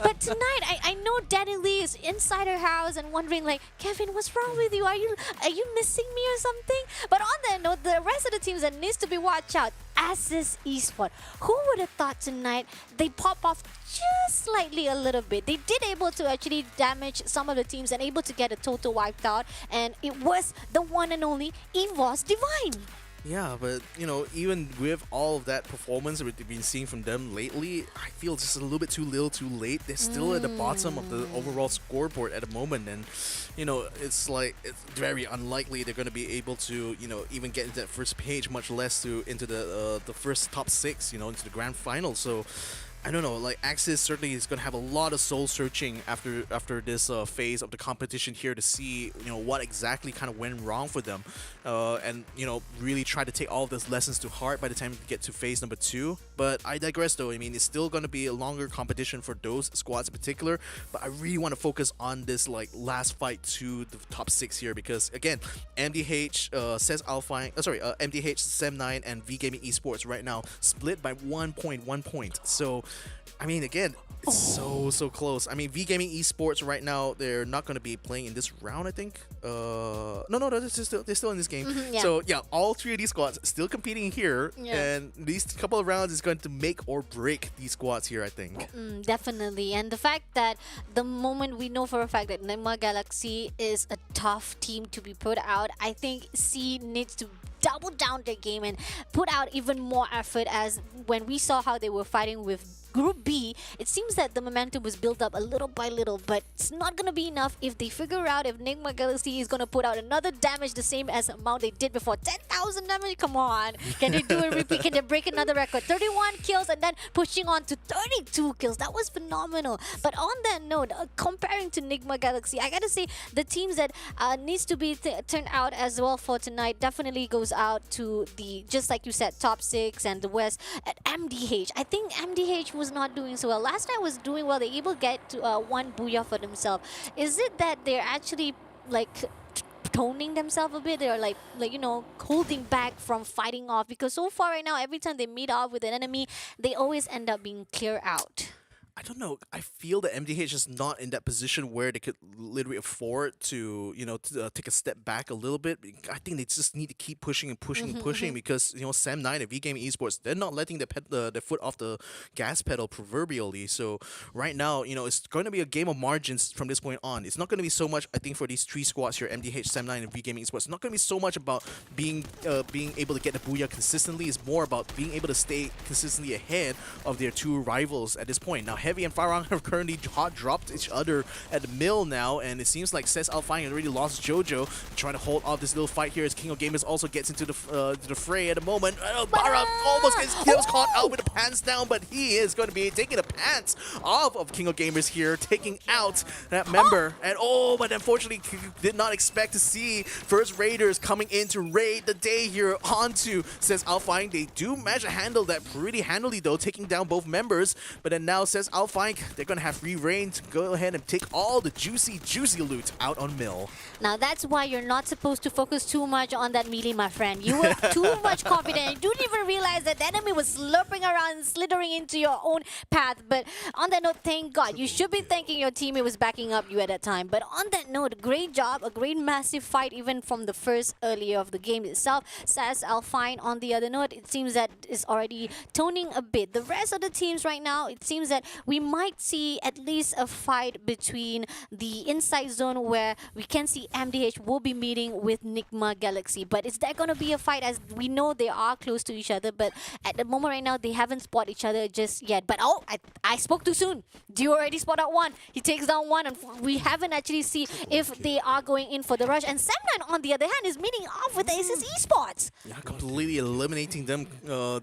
But tonight, I know Danny Lee is inside her house and wondering like, Kevin, what's wrong with you? Are you missing me or something? But on that note, the rest of the teams that needs to be watched out, Axis Esports. Who would have thought tonight they pop off just slightly a little bit? They did able to actually damage some of the teams and able to get a total wiped out, and it was the one and only EVOS Divine. Yeah, but even with all of that performance that we've been seeing from them lately, I feel it's just a little bit too little, too late. They're still at the bottom of the overall scoreboard at the moment, and it's very unlikely they're going to be able to even get into that first page, much less into the first top 6, into the grand final. So I don't know, Axis certainly is going to have a lot of soul searching after this phase of the competition here to see what exactly kind of went wrong for them, and really try to take all of those lessons to heart by the time we get to phase number 2. But I digress though. I mean, it's still going to be a longer competition for those squads in particular, but I really want to focus on this last fight to the top 6 here, because again, MDH says ALFAINK, MDH, Sem9 and V Gaming Esports right now split by 1.1 point. So I mean, again, it's so close. I mean, V Gaming Esports right now, they're not going to be playing in this round, I think. No, they're still in this game. Yeah. So yeah, all 3 of these squads still competing here, and these couple of rounds is going to make or break these squads here, I think. Definitely. And the fact that the moment we know for a fact that NIGMA Galaxy is a tough team to be put out, I think C needs to double down their game and put out even more effort, as when we saw how they were fighting with Group B, it seems that the momentum was built up a little by little, but it's not going to be enough if they figure out if NIGMA Galaxy is going to put out another damage the same as amount they did before. 10,000 damage, come on. Can they do a repeat? Can they break another record? 31 kills and then pushing on to 32 kills. That was phenomenal. But on that note, comparing to NIGMA Galaxy, I gotta say the teams that needs to be turned out as well for tonight definitely goes out to the, just like you said, top 6 and the West at MDH. I think MDH was not doing so well. Last night was doing well. They able to get to 1 booyah for themselves. Is it that they're actually toning themselves a bit? They're holding back from fighting off, because so far right now, every time they meet off with an enemy, they always end up being clear out. I don't know. I feel that MDH is not in that position where they could literally afford to, take a step back a little bit. I think they just need to keep pushing and pushing and pushing, because, Sem9 and V Gaming Esports, they're not letting their foot off the gas pedal proverbially. So right now, it's going to be a game of margins from this point on. It's not going to be so much, I think, for these 3 squads here, MDH, Sem9 and V Gaming Esports. It's not going to be so much about being able to get the booyah consistently. It's more about being able to stay consistently ahead of their 2 rivals at this point. Now, Heavy and FARANG have currently hot dropped each other at the mill now, and it seems like Says ALFAINK has already lost Jojo, trying to hold off this little fight here as King of Gamers also gets into the fray at the moment. Bara almost gets kills, caught out with the pants down, but he is going to be taking the pants off of King of Gamers here, taking out that member. And but unfortunately did not expect to see first raiders coming in to raid the day here onto Says ALFAINK. They do manage to handle that pretty handily though, taking down both members, but then now Says ALFAINK, they're going to have free reign to go ahead and take all the juicy loot out on mill. Now that's why you're not supposed to focus too much on that melee, my friend. You were too much confident. You didn't even realize that the enemy was slurping around, slithering into your own path. But on that note, thank God. You should be thanking your teammate was backing up you at that time. But on that note, great job. A great massive fight even from the first earlier of the game itself. Says ALFAINK, on the other note, it seems that is already toning a bit. The rest of the teams right now, it seems that we might see at least a fight between the inside zone, where we can see MDH will be meeting with NIGMA Galaxy. But is that going to be a fight, as we know they are close to each other, but at the moment right now they haven't spotted each other just yet. But I spoke too soon. DEWA already spotted out 1. He takes down 1, and we haven't actually seen if they are going in for the rush. And Sem9 on the other hand is meeting off with Aces Esports. Yeah, completely eliminating them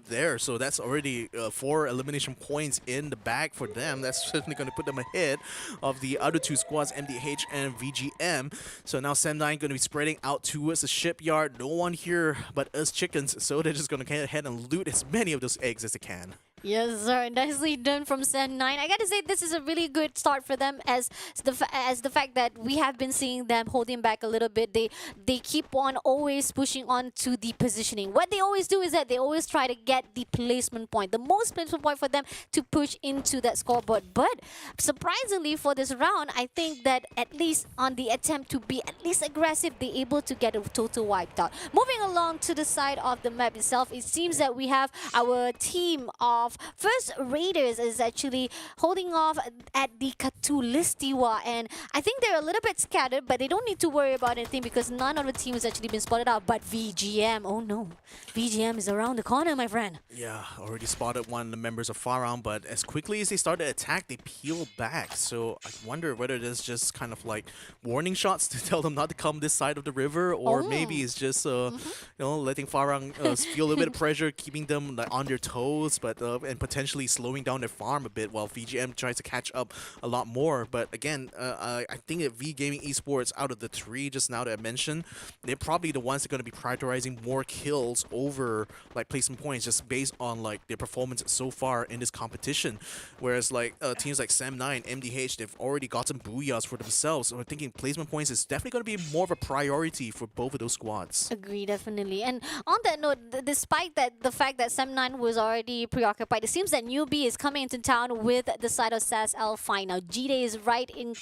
there. So that's already 4 elimination points in the bag for them. That's certainly going to put them ahead of the other 2 squads, MDH and VGM. So now Sem9 going to be spreading out towards the shipyard. No one here but us chickens, so they're just going to go ahead and loot as many of those eggs as they can. Yes, sir. Nicely done from Sem9. I gotta say, this is a really good start for them, as the fact that we have been seeing them holding back a little bit. They keep on always pushing on to the positioning. What they always do is that they always try to get the placement point, the most placement point for them to push into that scoreboard. But surprisingly for this round, I think that at least on the attempt to be at least aggressive, they're able to get a total wiped out. Moving along to the side of the map itself, it seems that we have our team of off. First, Raiders is actually holding off at the Katulis DEWA, and I think they're a little bit scattered, but they don't need to worry about anything because none of the team has actually been spotted out. But VGM, oh no, VGM is around the corner, my friend. Yeah, already spotted one of the members of FARANG, but as quickly as they start to attack, they peel back. So I wonder whether there's just kind of like warning shots to tell them not to come this side of the river, or maybe it's just you know, letting FARANG feel a little bit of pressure, keeping them like on their toes, but and potentially slowing down their farm a bit while VGM tries to catch up a lot more. But again, I think that V Gaming Esports, out of the three just now that I mentioned, they're probably the ones that are going to be prioritizing more kills over like placement points, just based on like their performance so far in this competition. Whereas like teams like Sam9, MDH, they've already gotten booyahs for themselves. So I'm thinking placement points is definitely going to be more of a priority for both of those squads. Agree, definitely. And on that note, despite that, the fact that Sam9 was already preoccupied, it seems that Newbie is coming into town with the side of SAS ALFAINK. Now, Jide is right in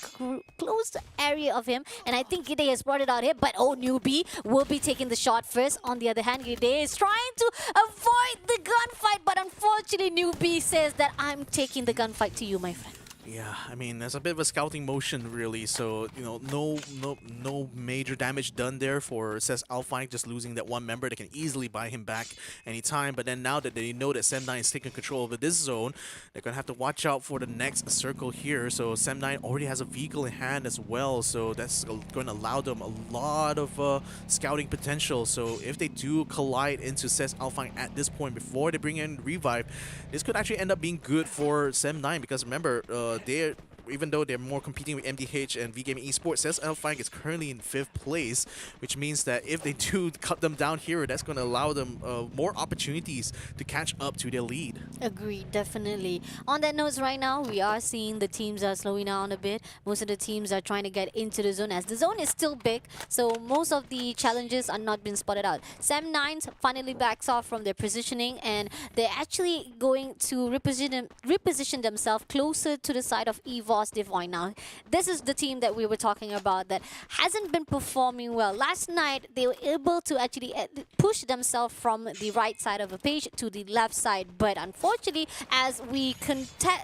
close area of him, and I think Gide has brought it out here, but oh, Newbie will be taking the shot first. On the other hand, Gide is trying to avoid the gunfight, but unfortunately, Newbie says that I'm taking the gunfight to you, my friend. Yeah, I mean, there's a bit of a scouting motion, really. So, you know, no major damage done there for SAS ALFAINK, just losing that one member. They can easily buy him back anytime. But then now that they know that Sam9 is taking control over this zone, they're going to have to watch out for the next circle here. So Sam9 already has a vehicle in hand as well. So that's going to allow them a lot of scouting potential. So if they do collide into SAS ALFAINK at this point before they bring in Revive, this could actually end up being good for Sam9, because remember, they're, even though they're more competing with MDH and V Gaming Esports, SAS ALFAINK is currently in 5th place, which means that if they do cut them down here, that's going to allow them more opportunities to catch up to their lead. Agreed, definitely. On that note, right now, we are seeing the teams are slowing down a bit. Most of the teams are trying to get into the zone, as the zone is still big, so most of the challenges are not being spotted out. Sam9 finally backs off from their positioning, and they're actually going to reposition themselves closer to the side of EVOS Divine. Now, this is the team that we were talking about that hasn't been performing well. Last night, they were able to actually push themselves from the right side of the page to the left side. But unfortunately, as we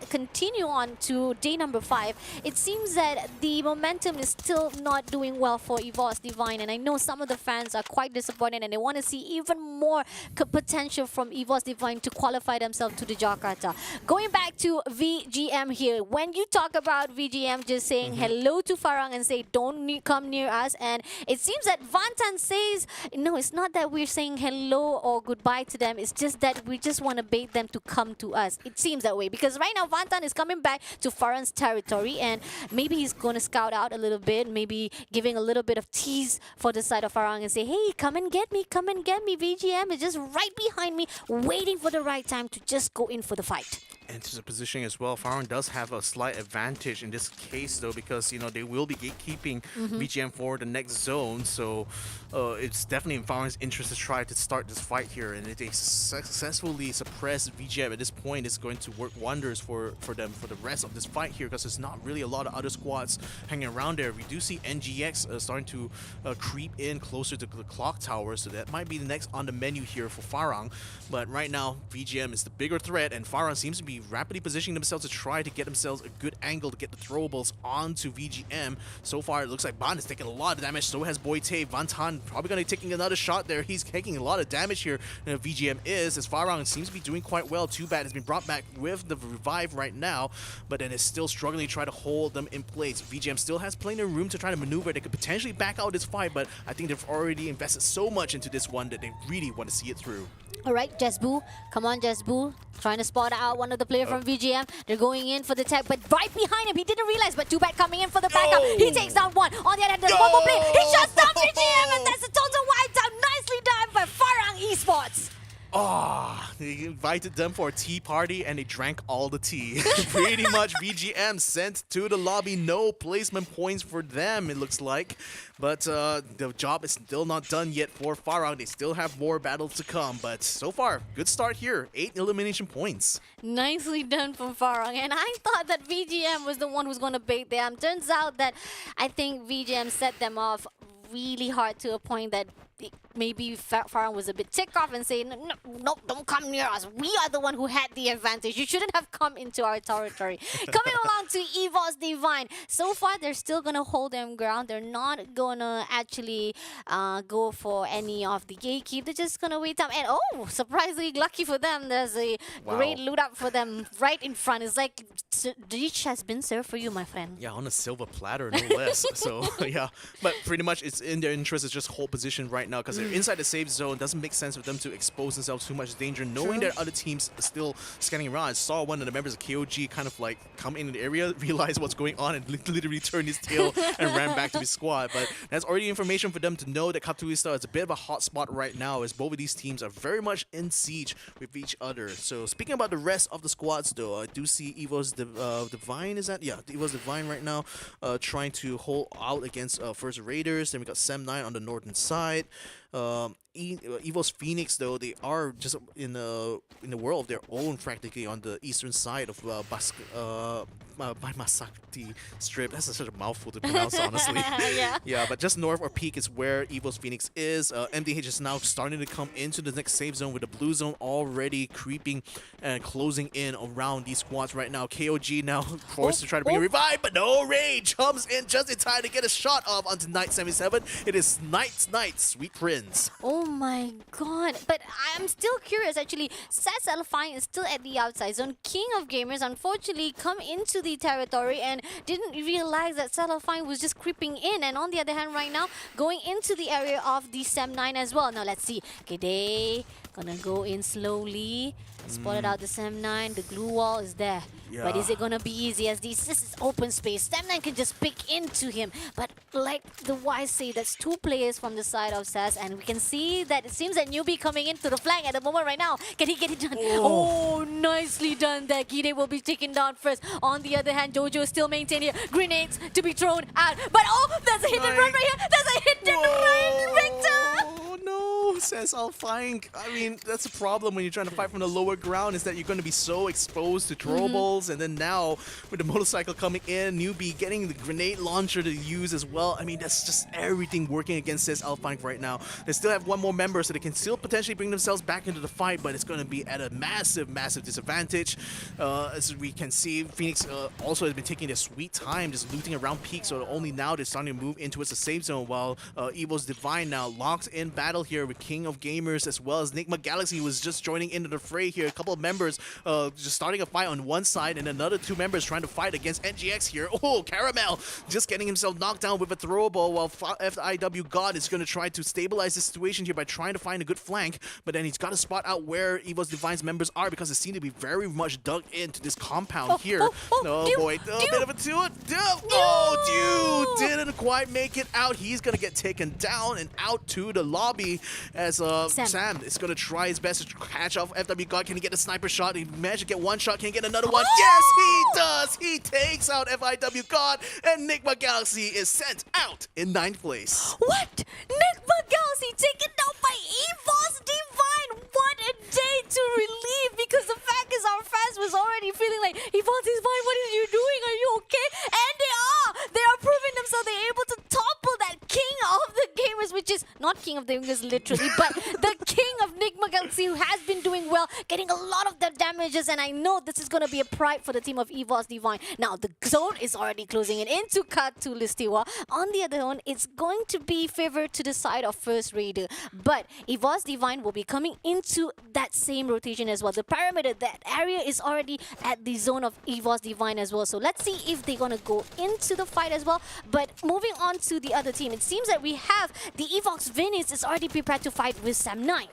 continue on to day number 5, it seems that the momentum is still not doing well for EVOS Divine. And I know some of the fans are quite disappointed and they want to see even more potential from EVOS Divine to qualify themselves to the Jakarta. Going back to VGM here, when you talk about VGM just saying hello to FARANG and say don't come near us, and it seems that Vantan says no, it's not that we're saying hello or goodbye to them, it's just that we just want to bait them to come to us. It seems that way, because right now Vantan is coming back to FARANG's territory, and maybe he's going to scout out a little bit, maybe giving a little bit of tease for the side of FARANG and say, hey, come and get me, VGM is just right behind me, waiting for the right time to just go in for the fight. And to the positioning as well, FARANG does have a slight advantage in this case, though, because, you know, they will be gatekeeping VGM for the next zone. So it's definitely in FARANG's interest to try to start this fight here. And if they successfully suppress VGM at this point, it's going to work wonders for them for the rest of this fight here, because there's not really a lot of other squads hanging around there. We do see NGX starting to creep in closer to the clock tower, so that might be the next on the menu here for FARANG. But right now, VGM is the bigger threat, and FARANG seems to be rapidly positioning themselves to try to get themselves a good angle to get the throwables onto VGM. So far, it looks like Ban is taking a lot of damage. So has Boite. Vantan probably going to be taking another shot there. He's taking a lot of damage here. VGM is, as FARANG seems to be doing quite well. Too bad has been brought back with the revive right now, but then is still struggling to try to hold them in place. VGM still has plenty of room to try to maneuver. They could potentially back out this fight, but I think they've already invested so much into this one that they really want to see it through. All right, Jesbu. Come on, Jesbu. Trying to spot out one of the players from VGM. They're going in for the tech, but right behind him, he didn't realize, but too bad coming in for the backup. He takes down one. On the other hand, there's one more play. He shuts down VGM, and that's a total wipeout. Nicely done by FARANG Esports. Oh, they invited them for a tea party and they drank all the tea. Pretty much VGM sent to the lobby. No placement points for them, it looks like. But the job is still not done yet for FARANG. They still have more battles to come. But so far, good start here. 8 elimination points. Nicely done from FARANG. And I thought that VGM was the one who's going to bait them. Turns out that I think VGM set them off really hard to a point that maybe Farang was a bit ticked off and saying, no, don't come near us. We are the one who had the advantage. You shouldn't have come into our territory. Coming along to EVOS Divine. So far, they're still going to hold them ground. They're not going to actually go for any of the gatekeep. They're just going to wait up. And oh, surprisingly lucky for them, there's a great loot up for them right in front. It's like, the dish has been served for you, my friend. Yeah, on a silver platter, no less. So, yeah. But pretty much it's in their interest to just hold position right now because they're inside the safe zone. Doesn't make sense for them to expose themselves too much danger, knowing that other teams are still scanning around. I saw one of the members of KOG kind of like come in the area, realize what's going on, and literally turn his tail and ran back to his squad. But that's already information for them to know that Katowice is a bit of a hot spot right now, as both of these teams are very much in siege with each other. So speaking about the rest of the squads, though, I do see EVOS Divine, is that? Yeah, EVOS Divine right now trying to hold out against First Raiders. Then we got Sem9 on the northern side. EVOS Phoenix, though, they are just in the world of their own, practically on the eastern side of Masakti Strip. That's such a mouthful to pronounce, honestly. Yeah, but just north or peak is where EVOS Phoenix is. MDH is now starting to come into the next safe zone with the blue zone already creeping and closing in around these squads right now. KOG now forced to try to bring a revive, but no, Rage comes in just in time to get a shot off onto Knight 77. It is Knight, Sweet Prince. Oh my god. But I'm still curious, actually. Sets ALFAINK is still at the outside zone. King of Gamers, unfortunately, come into the territory and didn't realize that Sets ALFAINK was just creeping in. And on the other hand, right now, going into the area of the Sem9 as well. Now, let's see. Okay, they gonna go in slowly. Spotted out the Sem9. The glue wall is there. Yeah. But is it gonna be easy, as this is open space? Sem9 can just pick into him. But like the wise say, that's two players from the side of SAS, and we can see that it seems that Newbie coming into the flank at the moment right now. Can he get it done? Oh, nicely done there. Gide will be taken down first. On the other hand, Jojo is still maintained here. Grenades to be thrown out. But oh, there's a hit and run right here. There's a hit and run, Victor! Oh no, says ALFAINK. I mean, that's a problem when you're trying to fight from the lower ground, is that you're going to be so exposed to throwables. And then now, with the motorcycle coming in, Newbie getting the grenade launcher to use as well. I mean, that's just everything working against this ALFAINK right now. They still have one more member, so they can still potentially bring themselves back into the fight, but it's going to be at a massive, massive disadvantage. As we can see, Phoenix also has been taking their sweet time, just looting around peak, so only now they're starting to move into the safe zone, while EVOS Divine now locked in battle here with King of Gamers, as well as NIGMA Galaxy, who was just joining into the fray here. A couple of members just starting a fight on one side, and another two members trying to fight against NGX here. Oh, Caramel just getting himself knocked down with a throwable, while FIW God is going to try to stabilize the situation here by trying to find a good flank, but then he's got to spot out where EVOS Divine's members are, because they seem to be very much dug into this compound here. Oh boy, a bit of a two. Oh, Dew didn't quite make it out. He's going to get taken down and out to the lobby, as Sam is going to try his best to catch off FW God. Can he get a sniper shot? He managed to get one shot. Can he get another one? Yes, he does! He takes out FIW God, and NIGMA Galaxy is sent out in 9th place. What? NIGMA Galaxy taken down by EVOS Divine! What a day to relieve, because the fact is our fans was already feeling like, EVOS Divine, what are you doing? Are you okay? And they are! They are proving themselves. They're able to topple that king of the gamers, which is not king of the gamers literally, but the king of NIGMA Galaxy, who has been doing well, getting a lot of the damages, and I know this is going to be a pride for the team of EVOS Divine. Now, the zone is already closing in into Katowice. On the other hand, it's going to be favored to the side of First Raider, but EVOS Divine will be coming into that same rotation as well. The perimeter, that area is already at the zone of EVOS Divine as well, so let's see if they're going to go into the fight as well. But moving on to the other team, it seems that we have the EVOS Venice is already prepared to fight with Sem9.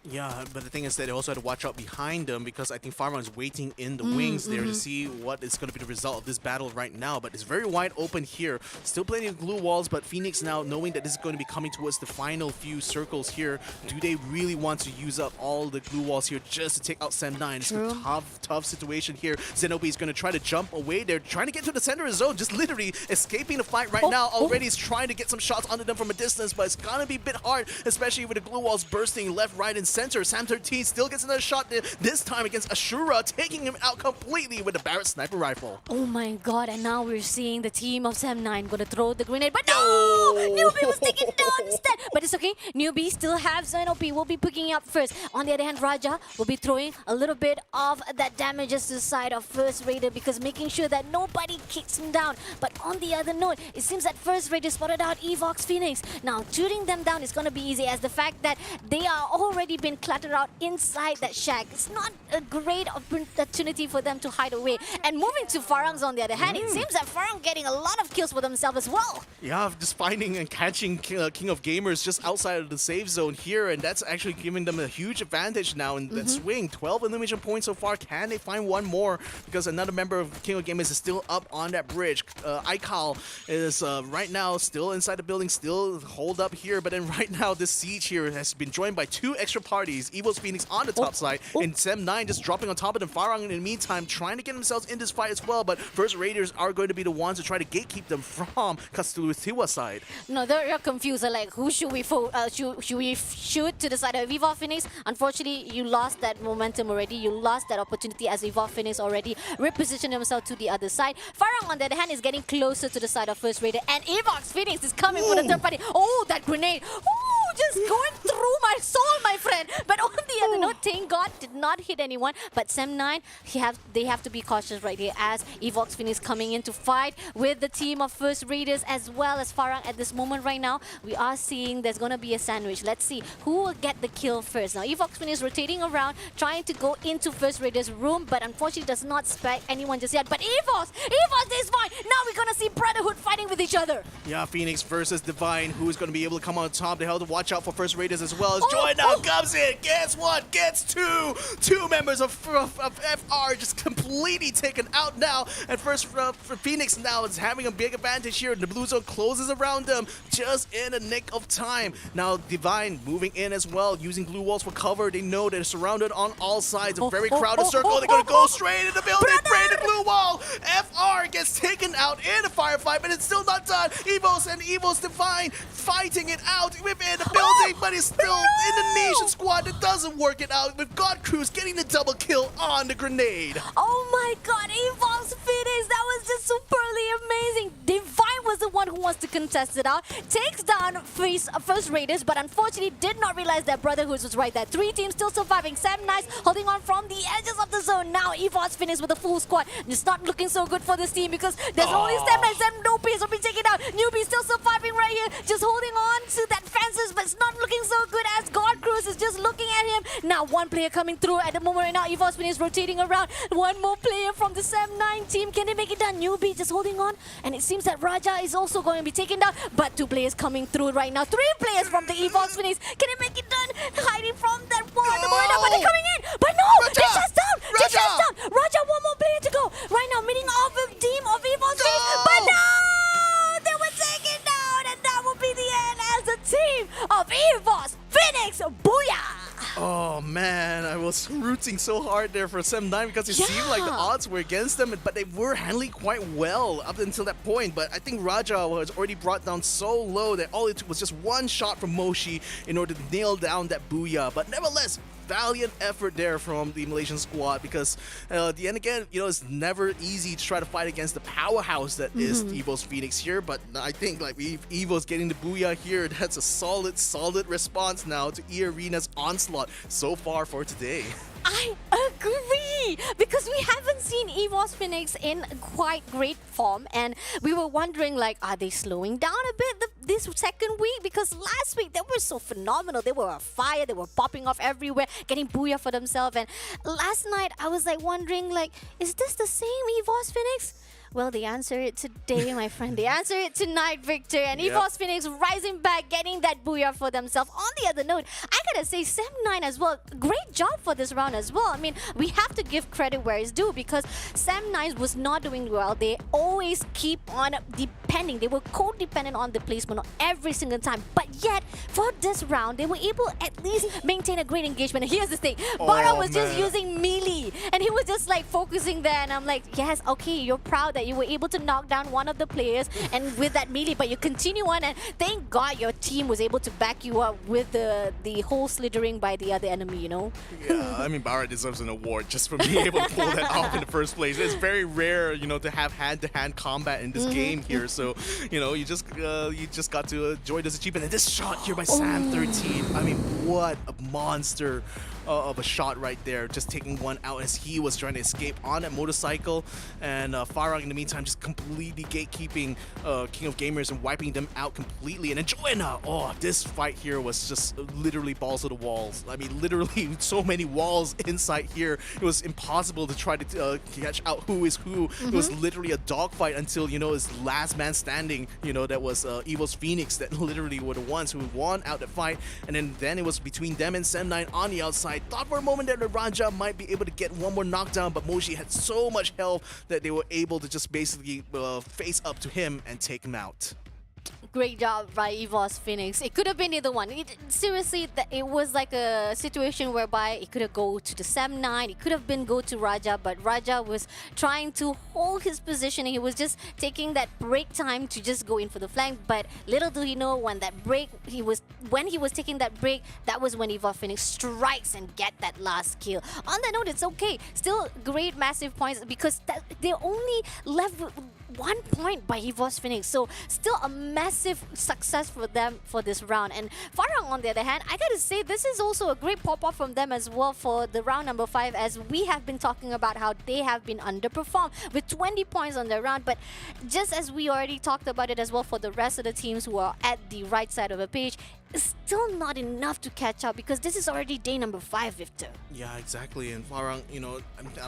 Yeah, but the thing is that they also have to watch out behind them, because I think FARANG is waiting in the wings there to see what is going to be the result of this battle right now. But it's very wide open here. Still plenty of glue walls, but Phoenix now, knowing that this is going to be coming towards the final few circles here, do they really want to use up all the glue walls here just to take out Sem9? It's a tough situation here. Zenobi is going to try to jump away. They're trying to get to the center of the zone, just literally escaping the fight right now. Already is trying to get some shots under them from a distance, but it's going to be a bit hard, especially with the glue walls bursting left, right, and center. Sam 13 still gets another shot this time against Ashura, taking him out completely with the Barrett sniper rifle. Oh my god, and now we're seeing the team of Sem9 gonna throw the grenade, but no! Newbie was taken down instead. But it's okay. Newbie still have Zenop. Will be picking up first. On the other hand, Raja will be throwing a little bit of that damages to the side of First Raider because making sure that nobody kicks him down. But on the other note, it seems that First Raider spotted out EVOS Phoenix. Now, shooting them down is going to be easy as the fact that they are already been cluttered out inside that shack. It's not a great opportunity for them to hide away. And moving to Farangs on the other hand, it seems that Farang getting a lot of kills for themselves as well. Yeah, just finding and catching King of Gamers just outside of the safe zone here, and that's actually giving them a huge advantage now in that swing. 12 elimination points so far. Can they find one more? Because another member of King of Gamers is still up on that bridge. Aikal is right now still inside the building, still hold up here, but then right now this siege here has been joined by 2 extra parties. EVOS Phoenix on the top side, and Sem9 just dropping on top of them. Farang in the meantime trying to get themselves in this fight as well, but First Raiders are going to be the ones to try to gatekeep them from Castuluthiwa side. No, they're confused. They're like, who should we should we shoot to the side of EVOS Phoenix? Unfortunately, you lost that momentum already. You lost that opportunity as EVOS Phoenix already repositioned themselves to the other side. Farang, on the other hand, is getting closer to the side of First Raider, and EVOS Phoenix is coming for the third party. Oh, that grenade! Ooh, just going through my soul, my friend. But on the other note, thank God did not hit anyone. But Sem9, they have to be cautious right here as EVOS Phoenix coming in to fight with the team of First Raiders as well as Farang at this moment right now. We are seeing there's going to be a sandwich. Let's see who will get the kill first. Now, EVOS Phoenix rotating around, trying to go into First Raiders' room, but unfortunately does not spec anyone just yet. But EVOS is fine. Now we're going to see Brotherhood fighting with each other. Yeah, Phoenix versus Divine. Who is going to be able to come on top? They have to watch out for First Raiders as well. As Joy now comes in. Guess what? Gets two members of FR just completely taken out now. And first for Phoenix now is having a big advantage here. The blue zone closes around them just in the nick of time. Now Divine moving in as well, using blue walls for cover. They know they're surrounded on all sides. A very crowded circle. They're going to go straight in the building. Break the blue wall. FR gets taken out in a firefight, but it's still not done. EVOS and EVOS Divine fighting it out within the building, but it's still in the nation squad that doesn't work it out with God Cruz getting the double kill on the grenade. Oh my God, EVOS Phoenix, that was just superly amazing. Divine was the one who wants to contest it out, takes down First Raiders, but unfortunately did not realize that Brotherhood was right there. 3 teams still surviving. Sam Nice holding on from the edges of the zone. Now EVOS Phoenix with a full squad. It's not looking so good for this team because there's only Sam Nice and no piece will be taken out. Newbie still surviving right here, just holding on to that fences, but it's not looking so good as God Cruz is just looking at him. Now one player coming through at the moment right now. EVOS Phoenix rotating around. One more player from the Sam 9 team. Can they make it done? Newbie just holding on. And it seems that Raja is also going to be taken down. But 2 players coming through right now. 3 players from the EVOS Phoenix. Can they make it done? Hiding from that wall at the moment now, but they're coming in. But no! They shut down! They shut down! Raja, one more player to go. Right now, meeting off the team of EVOS Phoenix. But no! They were taken down, and that will be the end as the team of EVOS Phoenix. Booyah! Oh man, I was rooting so hard there for Sem9 because it seemed like the odds were against them, but they were handling quite well up until that point. But I think Raja was already brought down so low that all it took was just one shot from Moshi in order to nail down that booyah. But nevertheless, valiant effort there from the Malaysian squad because at the end again, you know, it's never easy to try to fight against the powerhouse that is EVOS Phoenix here. But I think like EVOS getting the booyah here, that's a solid response now to EARENA's onslaught so far for today. I agree because we haven't seen EVOS Phoenix in quite great form, and we were wondering like, are they slowing down a bit this second week? Because last week they were so phenomenal. They were on fire. They were popping off everywhere, getting booyah for themselves. And last night I was like wondering like, is this the same EVOS Phoenix? Well, they answer it today, my friend. They answer it tonight, Victor. And EVOS Phoenix rising back, getting that booyah for themselves. On the other note, I gotta say, Sem9 as well, great job for this round as well. I mean, we have to give credit where it's due because Sem9 was not doing well. They always keep on depending. They were codependent on the placement every single time. But yet, for this round, they were able at least maintain a great engagement. And here's the thing. Bara was just using melee. And he was just like focusing there. And I'm like, yes, okay, you're proud that you were able to knock down one of the players and with that melee, but you continue on, and thank God your team was able to back you up with the whole slithering by the other enemy, you know? Yeah, I mean, Bara deserves an award just for being able to pull that off in the first place. It's very rare, you know, to have hand-to-hand combat in this game here, so So, you just got to enjoy this achievement. And this shot here by Sam13, I mean, what a monster of a shot right there, just taking one out as he was trying to escape on that motorcycle. And FARANG in the meantime just completely gatekeeping King of Gamers and wiping them out completely. And Joanna, this fight here was just literally balls to the walls. I mean, literally so many walls inside here. It was impossible to try to catch out who is who. It was literally a dogfight until, his last man standing, that was EVOS Phoenix that literally were the ones who won out the fight. And then it was between them and Sam9 on the outside. Thought for a moment that the Raja might be able to get one more knockdown, but Moshi had so much health that they were able to just basically face up to him and take him out. Great job by EVOS Phoenix. It could have been either one. Seriously, it was like a situation whereby it could have go to the Sam9, it could have been go to Raja, but Raja was trying to hold his position. He was just taking that break time to just go in for the flank, but little do he know when he was taking that break, that was when EVOS Phoenix strikes and get that last kill. On that note, it's okay. Still great massive points because they only left with 1 point by EVOS Phoenix, so still a massive success for them for this round. And FARANG, on the other hand, I gotta say this is also a great pop-up from them as well for the round number 5, as we have been talking about how they have been underperformed with 20 points on their round. But just as we already talked about it as well for the rest of the teams who are at the right side of the page, it's still not enough to catch up because this is already day number 5, Victor. Yeah, exactly. And FARANG,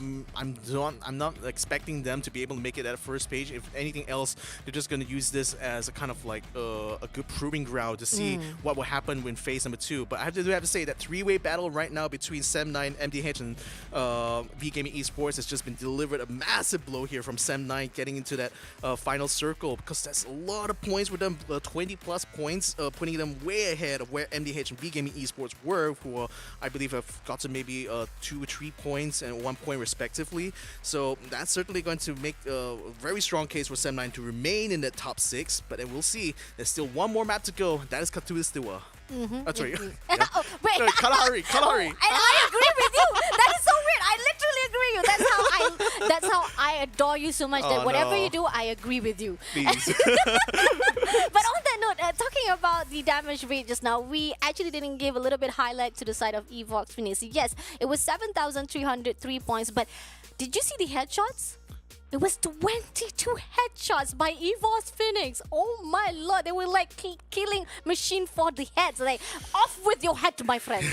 I'm not expecting them to be able to make it at first page. If anything else, they're just going to use this as a kind of like a good proving ground to see what will happen when phase number 2. But I have to say that 3-way battle right now between Sam9, MDH, and V-Gaming Esports has just been delivered. A massive blow here from Sam9 getting into that final circle, because that's a lot of points for them, 20 plus points, putting them way ahead of where MDH and V-Gaming Esports were, who I believe have gotten maybe 2 or 3 points and 1 point respectively. So that's certainly going to make a very strong case for Sam9 to remain in the top 6. But then we'll see. There's still one more map to go. That is Katu's DEWA. Sorry. Oh, wait. No, Kalahari. And I agree with you. That is so weird. I literally agree with you. That's how I adore you so much that whatever you do, I agree with you. Please. But on that note, talking about the damage rate just now, we actually didn't give a little bit highlight to the side of EVOS Phoenix. Yes, it was 7,303 points, but did you see the headshots? It was 22 headshots by EVOS Phoenix. Oh my lord, they were like killing machine for the heads. Like, off with your head, my friend.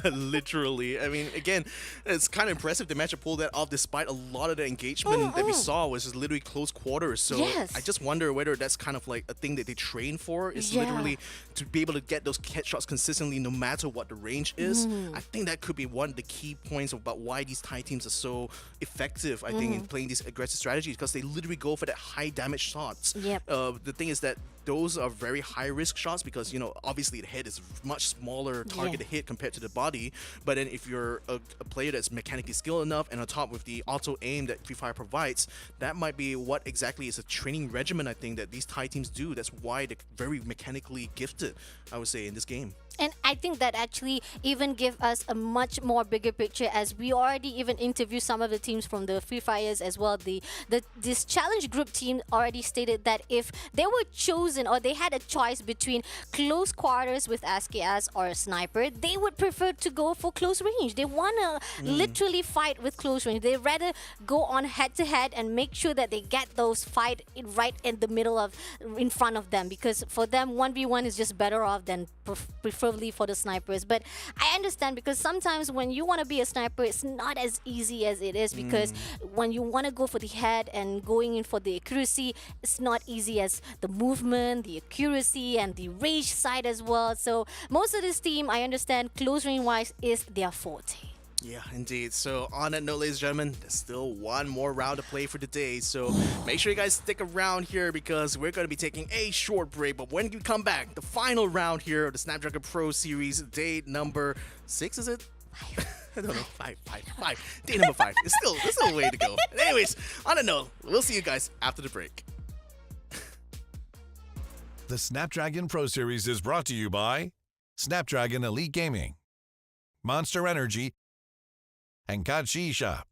Literally. I mean, again, it's kind of impressive the match pulled that off despite a lot of the engagement that we saw was just literally close quarters. So yes. I just wonder whether that's kind of like a thing that they train for, is literally to be able to get those headshots consistently no matter what the range is. I think that could be one of the key points about why these Thai teams are so effective, I think, in playing these aggressive strategies, because they literally go for that high damage shots. Yep. The thing is that those are very high risk shots because, obviously the head is much smaller target to hit compared to the body. But then if you're a player that's mechanically skilled enough, and on top with the auto aim that Free Fire provides, that might be what exactly is a training regimen, I think, that these Thai teams do. That's why they're very mechanically gifted, I would say, in this game. And I think that actually even give us a much more bigger picture, as we already even interviewed some of the teams from the Free Fires as well. This challenge group team already stated that if they were chosen or they had a choice between close quarters with SKS or a sniper, they would prefer to go for close range. They want to literally fight with close range. They rather go on head to head and make sure that they get those fight right in the middle of, in front of them, because for them 1v1 is just better off than preferably for the snipers. But I understand, because sometimes when you want to be a sniper, it's not as easy as it is, because when you want to go for the head and going in for the accuracy, it's not easy as the movement, the accuracy, and the range side as well. So most of this team, I understand, close range wise is their forte. Yeah, indeed. So on that note, ladies and gentlemen, there's still one more round to play for today. So make sure you guys stick around here, because we're going to be taking a short break. But when you come back, the final round here of the Snapdragon Pro Series, day number 6, is it? I don't know. 5. Day number 5. It's still a way to go. Anyways, on that note, we'll see you guys after the break. The Snapdragon Pro Series is brought to you by Snapdragon Elite Gaming, Monster Energy, and Kachi Shop.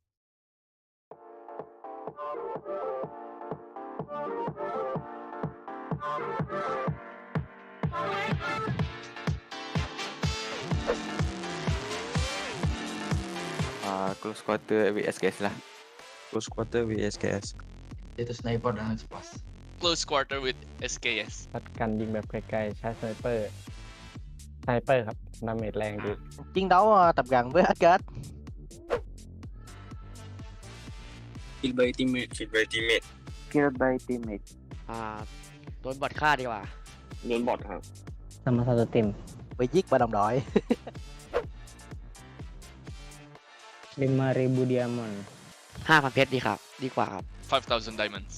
close quarter with SKS lah. Close quarter with SKS. Itu sniper dan Esports. Close quarter with SKS พัดกันยิงแบบไกลๆใช้สไนเปอร์ครับดาเมจแรงดี chiến đấu tập gần với SKS. Kill by teammate. Kill by teammate. Kill by teammate. โดนบอทฆ่าดีกว่า โดนบอทครับ sama satu tim Bị giết bởi đồng đội. 5.000 diamond 5,000 เพชรดีครับ ดีกว่าครับ 5,000 diamonds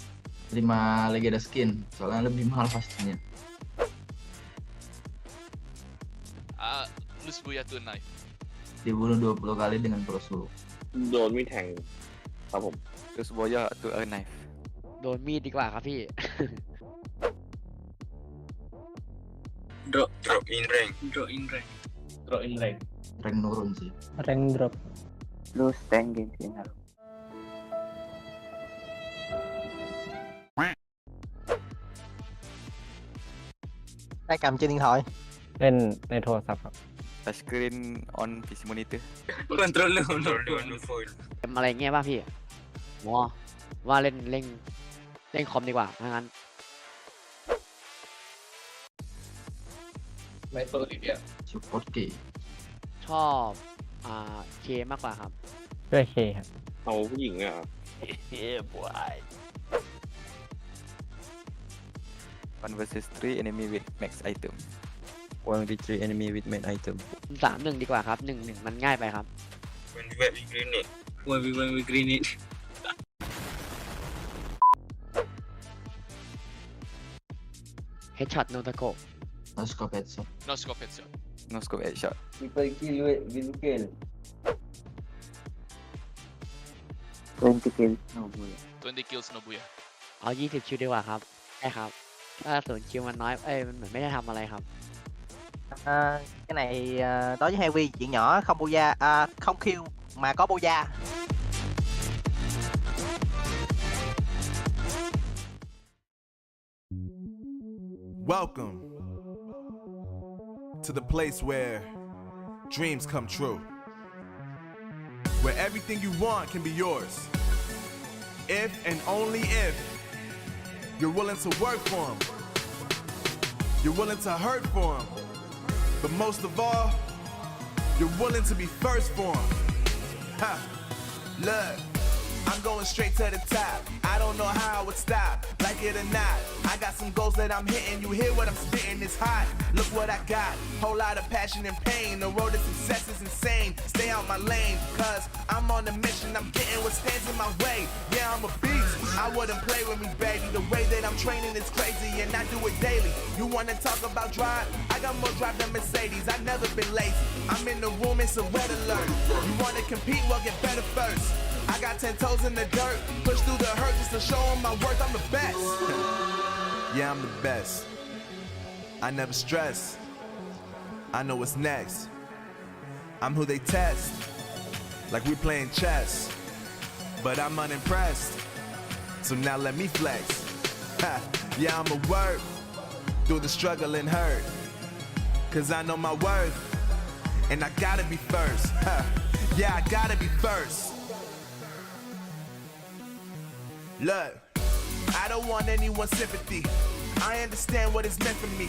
5 legenda skin, soalnya lebih mahal pastinya. Lose Buya to a knife Dibunuh 20 kali dengan peluru. โดนมีดแทงครับผม Terus boya to a knife. โดนมีดดีกว่าครับพี่ drop in rank. Rank nurun sih. rank drop Lose tank game final. Ai cầm trên điện thoại? เล่นในโทรศัพท์ครับ Touch screen on PC monitor. Controller on the phone. อะไรเงี้ยป่ะพี่ว่าเล่นคอมดีกว่าถ้างั้น Support key. ชอบเคมากกว่าครับ ด้วยเคครับ เอาผู้หญิงอ่ะ 1 versus 3 enemy with max item. 1v3 enemy with main item. 3-1 ดีกว่าครับ 1-1 มันง่ายไปครับ When we wet we grenade. When we grenade Headshot no scope. No scope headshot. No scope headshot No scope headshot. Triple kill with kill. 20 kills no bull. 20 kills no Buya เอา 20 คิวดีกว่าครับใช่ครับ ถ้า0คิวมันน้อยมันเหมือนไม่ได้ทำอะไรครับ Cái này đối với Heavy chuyện nhỏ không boya, không kill mà có boya. Welcome to the place where dreams come true. Where everything you want can be yours. If and only if you're willing to work for them. You're willing to hurt for them. But most of all, you're willing to be first for them. Ha! Look, I'm going straight to the top. I don't know how I would stop, like it or not. I got some goals that I'm hitting. You hear what I'm spitting? It's hot. Look what I got. Whole lot of passion and pain. The road to success is insane. Stay out my lane, cause I'm on a mission. I'm getting what stands in my way. Yeah, I'm a beast. I wouldn't play with me, baby. The way that I'm training is crazy, and I do it daily. You wanna talk about drive? I got more drive than Mercedes. I've never been lazy. I'm in the room, it's a red alert. You wanna compete? Well, get better first. I got 10 toes in the dirt. Push through the hurt just to show them my worth. I'm the best. Yeah, I'm the best. I never stress. I know what's next. I'm who they test. Like we playing chess. But I'm unimpressed. So now let me flex. Ha. Yeah, I'ma work through the struggle and hurt. Cause I know my worth. And I gotta be first. Ha. Yeah, I gotta be first. Look, I don't want anyone's sympathy. I understand what is meant for me.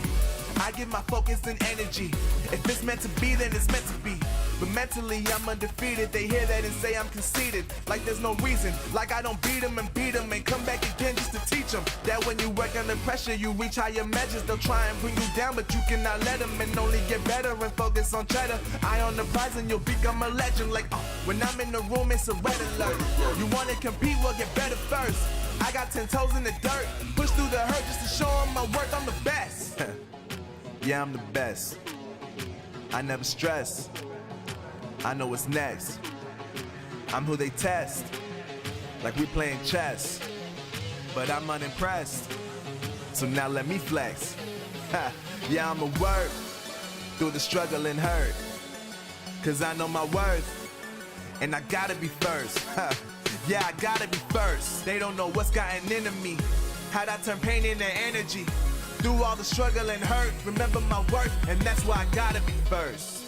I give my focus and energy. If it's meant to be, then it's meant to be. But mentally, I'm undefeated. They hear that and say I'm conceited. Like there's no reason. Like I don't beat them and come back again just to teach them that when you work under pressure, you reach higher measures. They'll try and bring you down, but you cannot let them and only get better and focus on cheddar. Eye on the prize and you'll become a legend. Like, when I'm in the room, it's a red alert. You wanna compete? Well, get better first. I got 10 toes in the dirt. Push through the hurt just to show them my worth. I'm the best. Yeah, I'm the best. I never stress. I know what's next. I'm who they test. Like we playing chess. But I'm unimpressed. So now let me flex. Ha. Yeah, I'ma work through the struggle and hurt. Cause I know my worth. And I gotta be first. Ha. Yeah, I gotta be first. They don't know what's gotten into me. How'd I turn pain into energy? Through all the struggle and hurt, remember my worth, and that's why I gotta be first.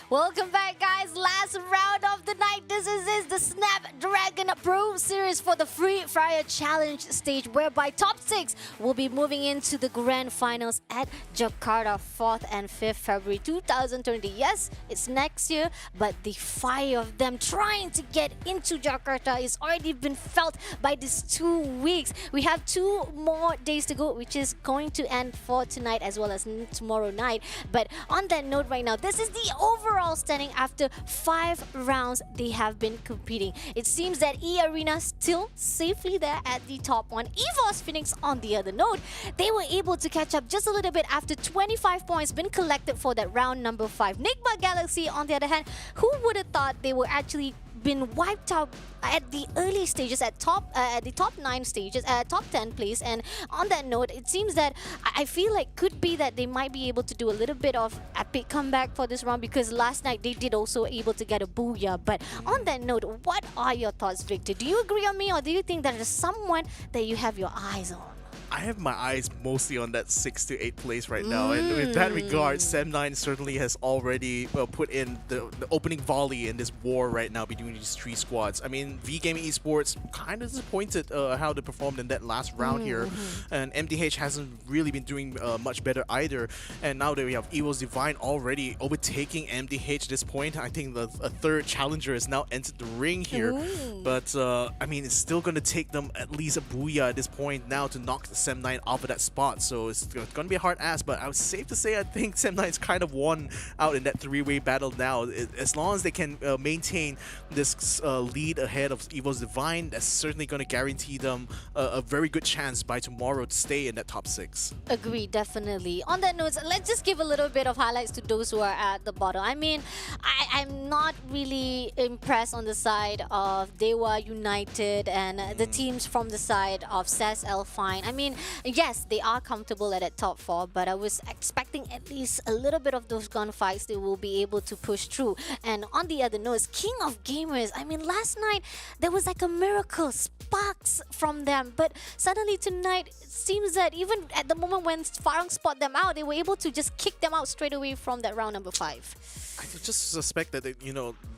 Welcome back, guys. Last round of the night. This is the Snapdragon Pro Series for the Free Fire Challenge stage, whereby top 6 will be moving into the grand finals at Jakarta, 4th and 5th February 2020. Yes, it's next year, but the fire of them trying to get into Jakarta is already been felt by these 2 weeks. We have 2 more days to go, which is going to end for tonight as well as tomorrow night. But on that note right now, this is the overall standing after 5 rounds they have been competing. It seems that EARENA still safely there at the top one. EVOS Phoenix on the other note, they were able to catch up just a little bit after 25 points been collected for that round number 5. NIGMA Galaxy on the other hand, who would have thought they were actually been wiped out at the early stages, at the top 9 stages, top 10 place. And on that note, it seems that I feel like could be that they might be able to do a little bit of epic comeback for this round, because last night they did also able to get a booyah. But on that note, what are your thoughts, Victor? Do you agree on me, or do you think there is someone that you have your eyes on? I have my eyes mostly on that 6 to 8 place right now, and with that regard, Sem9 certainly has already put in the opening volley in this war right now between these 3 squads. I mean, V Gaming Esports kind of disappointed how they performed in that last round here, and MDH hasn't really been doing much better either. And now that we have EVOS Divine already overtaking MDH at this point, I think a third challenger has now entered the ring here. But I mean, it's still going to take them at least a booyah at this point now to knock the Sem9 off of that spot, so it's going to be a hard ask. But I was safe to say I think Sem9's kind of won out in that 3-way battle now. As long as they can maintain this lead ahead of EVOS Divine, that's certainly going to guarantee them a very good chance by tomorrow to stay in that top 6. Agree, definitely. On that note, let's just give a little bit of highlights to those who are at the bottom. I mean, I'm not really impressed on the side of DEWA United and the teams from the side of SAS ALFAINK. I mean, yes, they are comfortable at that top 4, but I was expecting at least a little bit of those gunfights they will be able to push through. And on the other note, King of Gamers, I mean, last night there was like a miracle, sparks from them, but suddenly tonight it seems that even at the moment when FARANG spot them out, they were able to just kick them out straight away from that round number 5. I just suspect that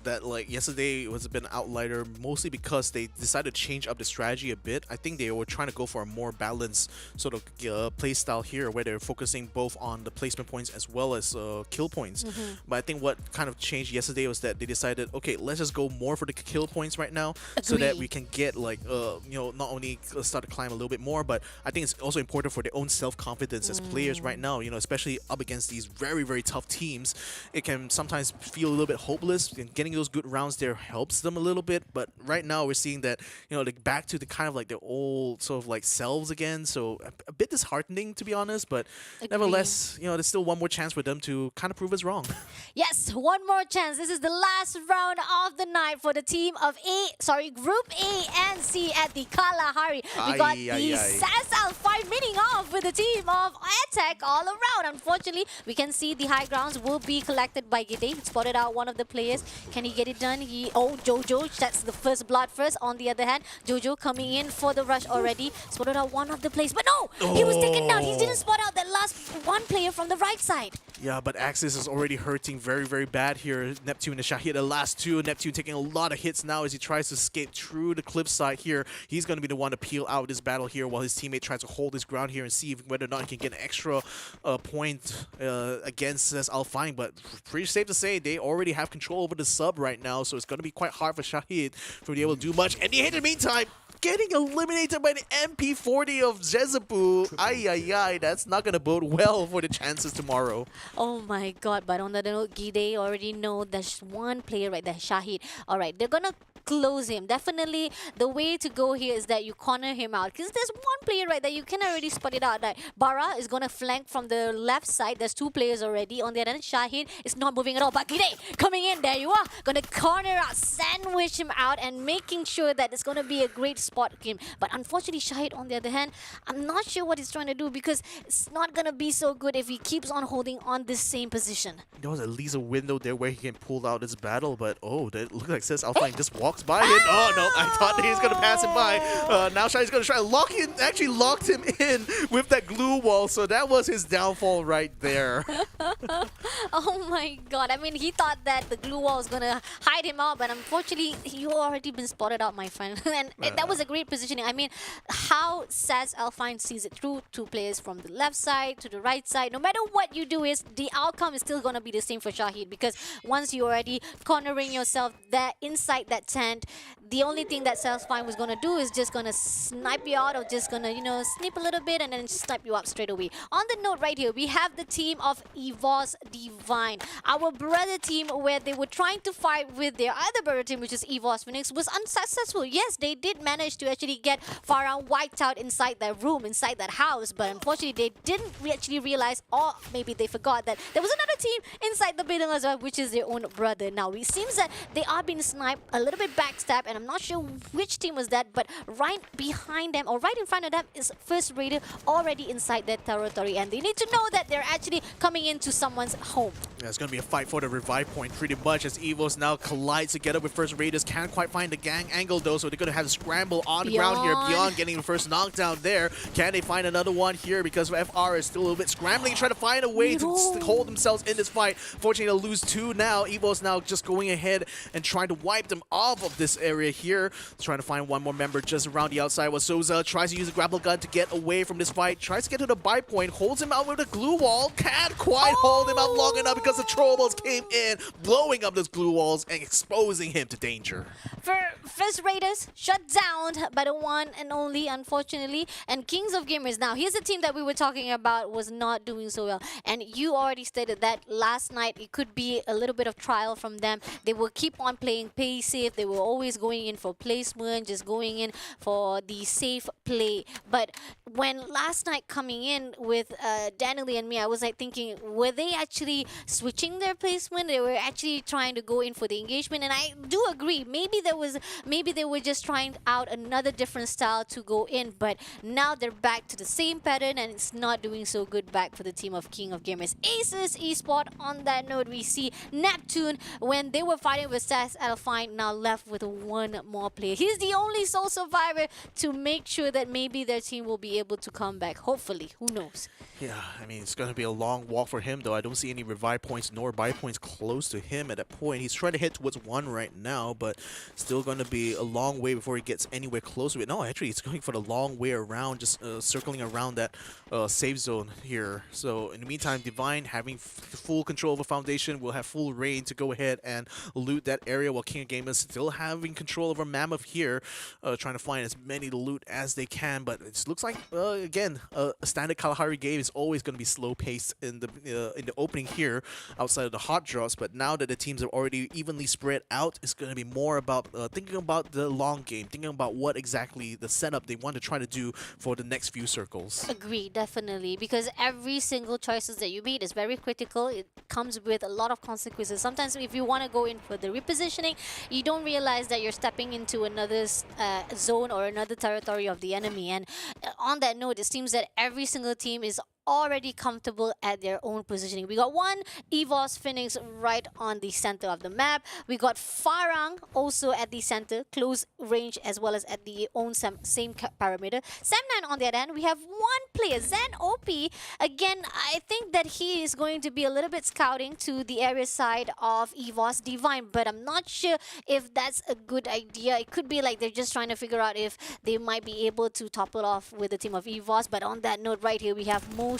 that like yesterday was a bit an outlier, mostly because they decided to change up the strategy a bit. I think they were trying to go for a more balanced sort of play style here, where they're focusing both on the placement points as well as kill points. But I think what kind of changed yesterday was that they decided, okay, let's just go more for the kill points right now, so that we can get like not only start to climb a little bit more, but I think it's also important for their own self-confidence as players right now. Especially up against these very, very tough teams, it can sometimes feel a little bit hopeless, and getting those good rounds there helps them a little bit. But right now we're seeing that like back to the kind of like their old sort of like selves again, so a bit disheartening, to be honest. But nevertheless, there's still one more chance for them to kind of prove us wrong. Yes, one more chance. This is the last round of the night for the team of Group A and C at the Kalahari. We got the SAS ALFAINK meeting off with the team of Attack all around. Unfortunately, we can see the high grounds will be collected by Gide. Spotted out one of the players. Can he get it done? Jojo, that's the first blood first. On the other hand, Jojo coming in for the rush already. Spotted out one of the players, but no! He was taken down. He didn't spot out that last one player from the right side. Yeah, but Axis is already hurting very, very bad here. Neptune and Shahid, the last 2. Neptune taking a lot of hits now as he tries to escape through the cliff side here. He's going to be the one to peel out this battle here, while his teammate tries to hold his ground here and see whether or not he can get an extra point against SAS ALFAINK. But pretty safe to say they already have control over the sub right now, so it's going to be quite hard for Shahid to be able to do much. And in the meantime, getting eliminated by the MP40 of Jezabu. Ay, that's not going to bode well for the chances tomorrow. Oh my god, but on the note, Gide already know there's one player right there, Shahid. Alright, they're gonna close him. Definitely the way to go here is that you corner him out, because there's one player right there, you can already spot it out. That Bara is gonna flank from the left side. There's 2 players already. On the other hand, Shahid is not moving at all, but Gide coming in, there you are, gonna corner out, sandwich him out, and making sure that it's gonna be a great spot for him. But unfortunately, Shahid on the other hand, I'm not sure what he's trying to do, because it's not gonna be so good if he keeps on holding on this same position. There was at least a window there where he can pull out his battle, but that looked like SAS ALFAINK just walked walks by him. Oh no, I thought he was gonna pass him by. Now Shiny's gonna try to lock him. Actually locked him in with that glue wall. So that was his downfall right there. Oh my god. I mean, he thought that the glue wall was gonna hide him out, but unfortunately, you already been spotted out, my friend. And that was a great positioning. I mean, how SAS ALFAINK sees it through, two players from the left side to the right side. No matter what you do, is the outcome is still gonna be the same for Shahid, because once you're already cornering yourself there inside that tent, the only thing that ALFAINK was gonna do is just gonna snipe you out, or just gonna, you know, snip a little bit and then snipe you up straight away. On the note right here, we have the team of EVOS Divine, our brother team, where they were trying to fight with their other brother team, which is EVOS Phoenix, was unsuccessful. Yes, they did manage to actually get Farang wiped out inside that room, inside that house, but unfortunately they didn't actually realize, or maybe they forgot, that there was another team inside the building as well, which is their own brother. Now it seems that they are being sniped, a little bit backstabbed, and I'm not sure which team was that, but right behind them, or right in front of them, is First Raider already inside their territory, and they need to know that they're actually coming into someone's home. Yeah, it's going to be a fight for the revive point pretty much, as EVOS now collides together with First Raiders. Can't quite find the gang angle though, so they're going to have to scramble on the ground here. Beyond getting the first knockdown there. Can they find another one here? Because FR is still a little bit scrambling, trying to find a way to hold themselves in this fight. Fortunately, they'll lose two now. EVOS now just going ahead and trying to wipe them off of this area here. Trying to find one more member just around the outside. Wasoza tries to use a grapple gun to get away from this fight. Tries to get to the buy point. Holds him out with a glue wall. Can't quite hold him out long enough because the trolls came in, blowing up those glue walls and exposing him to danger. For First Raiders, shut down by the one and only, unfortunately. And Kings of Gamers, now here's the team that we were talking about was not doing so well. And you already stated that last night it could be a little bit of trial from them. They will keep on playing play safe. They were always going in for placement, just going in for the safe play. But when last night coming in with Daniel and me, I was like thinking, were they actually switching their placement? They were actually trying to go in for the engagement, and I do agree. Maybe they were just trying out another different style to go in, but now they're back to the same pattern, and it's not doing so good back for the team of King of Gamers. Aces Esports. On that note, we see Neptune, when they were fighting with SAS ALFAINK, now left with one more player. He's the only sole survivor to make sure that maybe their team will be able to come back. Hopefully, who knows? Yeah, I mean, it's going to be a long walk for him, though. I don't see any revive points nor buy points close to him at that point. He's trying to head towards one right now, but still going to be a long way before he gets anywhere close to it. No, actually, he's going for the long way around, just circling around that safe zone here. So, in the meantime, Divine having full control of the foundation will have full reign to go ahead and loot that area, while King of Gamers still having control over Mammoth here, trying to find as many loot as they can. But it looks like, again, a standard Kalahari game is always going to be slow-paced in the opening here, outside of the hot drops. But now that the teams are already evenly spread out, it's going to be more about thinking about the long game, thinking about what exactly the setup they want to try to do for the next few circles. Agree, definitely, because every single choices that you made is very critical. It comes with a lot of consequences. Sometimes if you want to go in for the repositioning, you don't realize that you're stepping into another zone or another territory of the enemy. And on that note, it seems that every single team is already comfortable at their own positioning. We got one EVOS Phoenix right on the center of the map. We got Farang also at the center, close range, as well as at the own same parameter. Sam9 on the other hand, we have one player, Zen OP. Again, I think that he is going to be a little bit scouting to the area side of EVOS Divine, but I'm not sure if that's a good idea. It could be like they're just trying to figure out if they might be able to topple off with the team of EVOS. But on that note right here, we have Moshi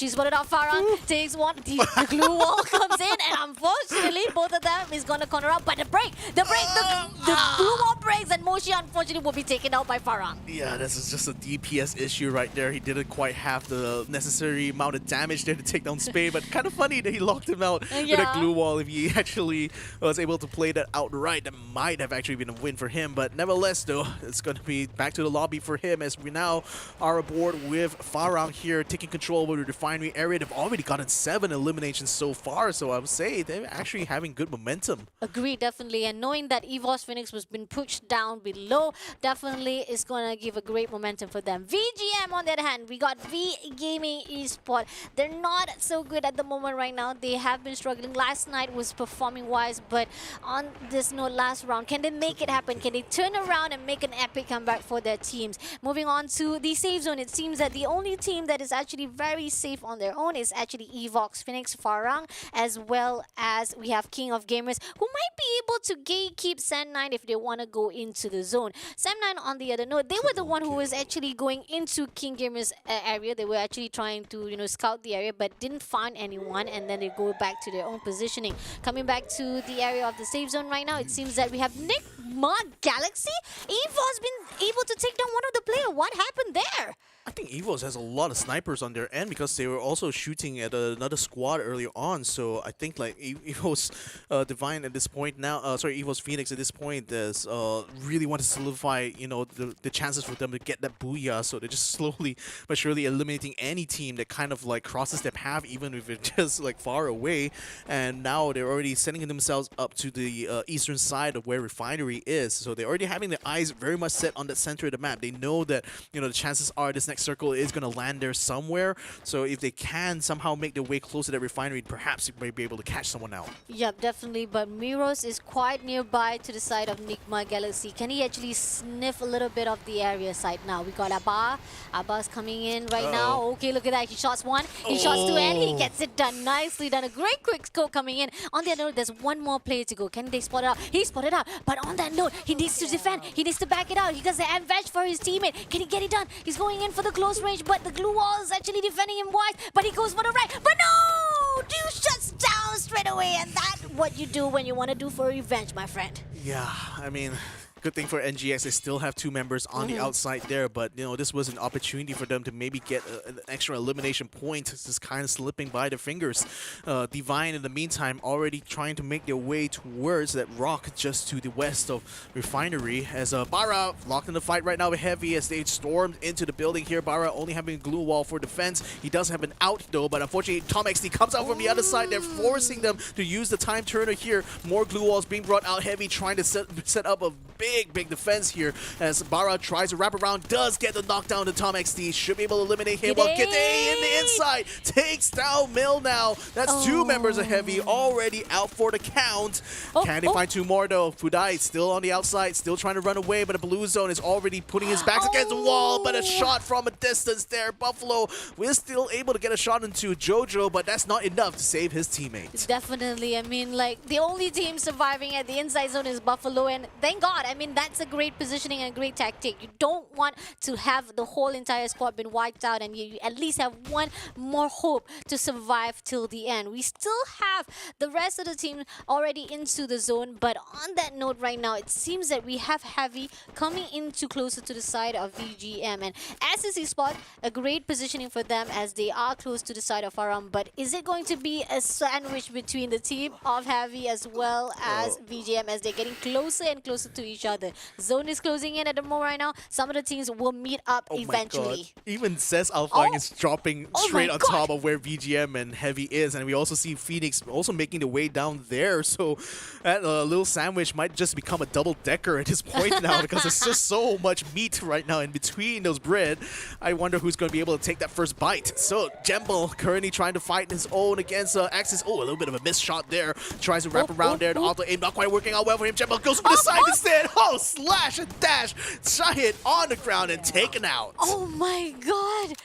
spotted out Farang, takes one, the glue wall comes in, and unfortunately both of them is gonna corner out. But the glue wall breaks, and Moshi unfortunately will be taken out by Farang. Yeah, this is just a DPS issue right there. He didn't quite have the necessary amount of damage there to take down Spade, but kind of funny that he locked him out with a glue wall. If he actually was able to play that outright, that might have actually been a win for him. But nevertheless, though, it's going to be back to the lobby for him, as we now are aboard with Farang here, taking control over the refinery area. They've already gotten 7 eliminations so far, so I would say they're actually having good momentum. Agreed, definitely. And knowing that EVOS Phoenix was been pushed down below, definitely is going to give a great momentum for them. VGM, on the other hand, we got V Gaming Esports. They're not so good at the moment right now. They have been struggling. Last night was performing wise, but on this note, last round, can they make it happen? Can they turn around and make an epic comeback for their teams? Moving on to the safe zone, it seems that the only team that is actually very safe on their own is actually EVOS Phoenix, FARANG, as well as we have King of Gamers, who might be able to gatekeep Sam9 if they want to go into the zone. Sam9, on the other note, they were the one who was actually going into King Gamers area. They were actually trying to, scout the area, but didn't find anyone, and then they go back to their own positioning. Coming back to the area of the safe zone right now, it seems that we have NIGMA Galaxy. EVOS been able to take down one of the players. What happened there? I think EVOS has a lot of snipers on their end because they were also shooting at another squad earlier on. So I think like EVOS Divine at this point now, EVOS Phoenix at this point is really want to solidify, the chances for them to get that booyah. So they're just slowly but surely eliminating any team that kind of like crosses their path, even if it's just like far away. And now they're already sending themselves up to the eastern side of where Refinery is. So they're already having their eyes very much set on the center of the map. They know that the chances are this next circle is going to land there somewhere. So if they can somehow make their way closer to that Refinery, perhaps you may be able to catch someone out. Yep, definitely. But Miros is quite nearby to the side of NIGMA Galaxy. Can he actually sniff a little bit of the area side now? We got Abba. Abba's coming in right now. Okay, look at that. He shots one. He shots two, and he gets it done. Nicely done. A great quick scope coming in. On the other note, there's one more player to go. Can they spot it out? He spotted out. But on that note, he needs to defend. He needs to back it out. He gets the advantage for his teammate. Can he get it done? He's going in for the close range, but the glue wall is actually defending him wide. But he goes for the right. But no! Dude shuts down straight away. And that's what you do when you want to do for revenge, my friend. Yeah, I mean, good thing for NGX, they still have 2 members on the outside there, but this was an opportunity for them to maybe get an extra elimination point. It's just kind of slipping by their fingers. Divine, in the meantime, already trying to make their way towards that rock just to the west of Refinery, as Bara locked in the fight right now with Heavy as they stormed into the building here. Bara only having a glue wall for defense. He does have an out though, but unfortunately Tom XD comes out from the other side. They're forcing them to use the time turner here. More glue walls being brought out. Heavy trying to set up a big defense here as Bara tries to wrap around, does get the knockdown to Tom XD, should be able to eliminate him. While Gide in the inside takes down Mill now. That's 2 members of Heavy already out for the count. Can they find 2 more though? Fudai still on the outside, still trying to run away, but the blue zone is already putting his back against the wall, but a shot from a distance there. Buffalo we're still able to get a shot into Jojo, but that's not enough to save his teammates. Definitely. I mean, like, the only team surviving at the inside zone is Buffalo, and thank God. I mean, that's a great positioning and a great tactic. You don't want to have the whole entire squad been wiped out, and you at least have one more hope to survive till the end. We still have the rest of the team already into the zone, but on that note right now, it seems that we have Heavy coming into closer to the side of VGM, and SSC spot, a great positioning for them as they are close to the side of Farang. But is it going to be a sandwich between the team of Heavy as well as VGM as they're getting closer and closer to each other? Zone is closing in at the moment right now. Some of the teams will meet up eventually. Even says ALFAINK is dropping straight on top of where VGM and Heavy is, and we also see Phoenix also making the way down there. So that little sandwich might just become a double-decker at this point now because there's just so much meat right now in between those bread. I wonder who's going to be able to take that first bite. So Jembel currently trying to fight his own against Axis. Oh, a little bit of a missed shot there. Tries to wrap around there. The auto aim not quite working out well for him. Jembel goes for the side instead. Oh, slash and dash. Shot hit on the ground and taken out. Oh my god.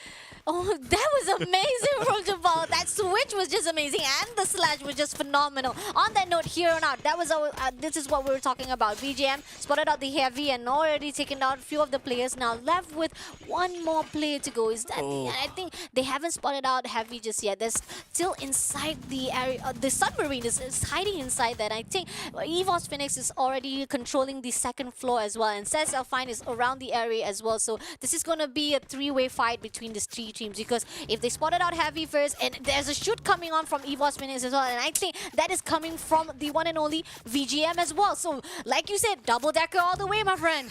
Oh, that was amazing from Jabal. That switch was just amazing, and the slash was just phenomenal. On that note, here on out, that was our, this is what we were talking about. VGM spotted out the Heavy and already taken out a few of the players. Now left with one more player to go. Is that? I think they haven't spotted out Heavy just yet. They're still inside the area. The submarine is hiding inside that. I think EVOS Phoenix is already controlling the second floor as well, and says ALFAINK is around the area as well. So this is going to be a 3-way fight between these 3 teams, because if they spotted out Heavy first, and there's a shoot coming on from EVOS Phoenix as well, and I think that is coming from the one and only VGM as well. So, like you said, double-decker all the way, my friend.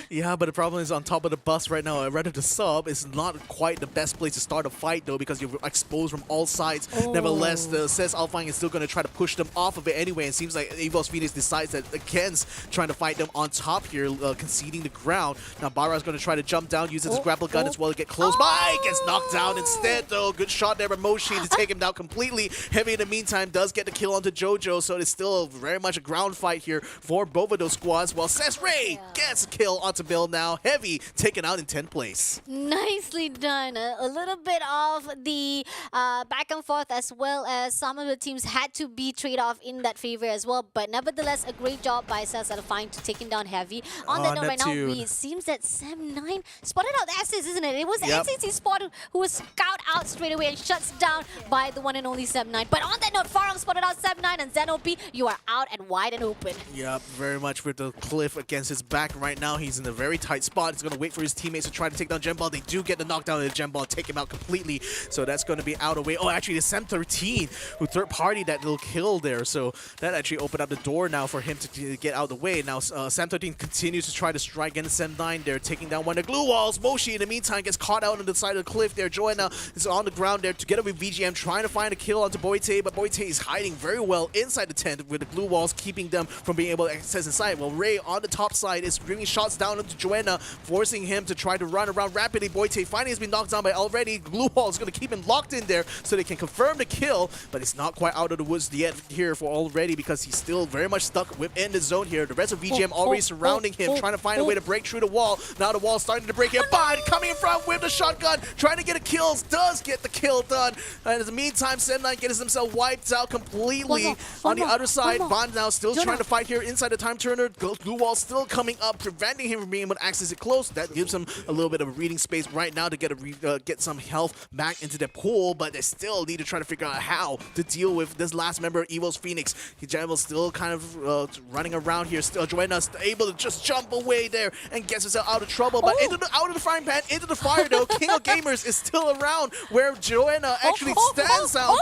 Yeah, but the problem is on top of the bus right now, rather the sub is not quite the best place to start a fight though, because you're exposed from all sides. Nevertheless, the says ALFAINK is still going to try to push them off of it anyway. It seems like EVOS Phoenix decides that against trying to fight them on top here, conceding the ground. Now Bara is going to try to jump down, use his grapple gun as well to get close by. Gets knocked down instead though. Good shot there by Moshi to take him down completely. Heavy in the meantime does get the kill onto Jojo, so it's still very much a ground fight here for both of those squads. While Ray gets a kill onto Bill now. Heavy taken out in 10th place. Nicely done. A little bit of the back and forth, as well as some of the teams had to be trade-off in that favor as well. But nevertheless, a great job by ALFAINK to taking down Heavy. On that note, right now, it seems that Sam9 spotted out the assist, isn't it? It was NCT Spot who was scout out straight away and shuts down by the one and only Sam9. But on that note, Farang spotted out Sam9, and ZenOP, you are out and wide and open. Yeah, very much with the cliff against his back right now. He's in a very tight spot. He's going to wait for his teammates to try to take down Gemball. They do get the knockdown of the Gemball, take him out completely. So that's going to be out of the way. Oh, actually, the Sam13 who third party that little kill there. So that actually opened up the door now for him to get out of the way. Now Sam13 continues to try to strike against Sam9 there, taking down one of the glue walls. Moshi in the meantime gets caught out on the side of the cliff there. Joanna is on the ground there together with VGM, trying to find a kill onto Boite, but Boite is hiding very well inside the tent with the glue walls keeping them from being able to access inside. Well, Ray on the top side is bringing shots down into Joanna, forcing him to try to run around rapidly. Boite finally has been knocked down by already. Glue wall is going to keep him locked in there so they can confirm the kill, but it's not quite out of the woods yet here for already, because he's still very much stuck within the zone here. The rest of VGM already surrounding him, trying to find a way to break through the wall. Now the wall's starting to break here. Bond coming in front with the shotgun, trying to get a kill, does get the kill done. And in the meantime, Sam9 gets himself wiped out completely. On the other side, Bond now still trying to fight here inside the time turner. Blue wall still coming up, preventing him from being able to access it close. That gives him a little bit of breathing space right now to get some health back into the pool, but they still need to try to figure out how to deal with this last member of EVOS Phoenix. Jamal's still kind of running around here. Still, Joanna's able to just jump away there and gets herself out of trouble, but out of the frying pan, into the fire though. King of Gamers is still around where Joanna actually stands out.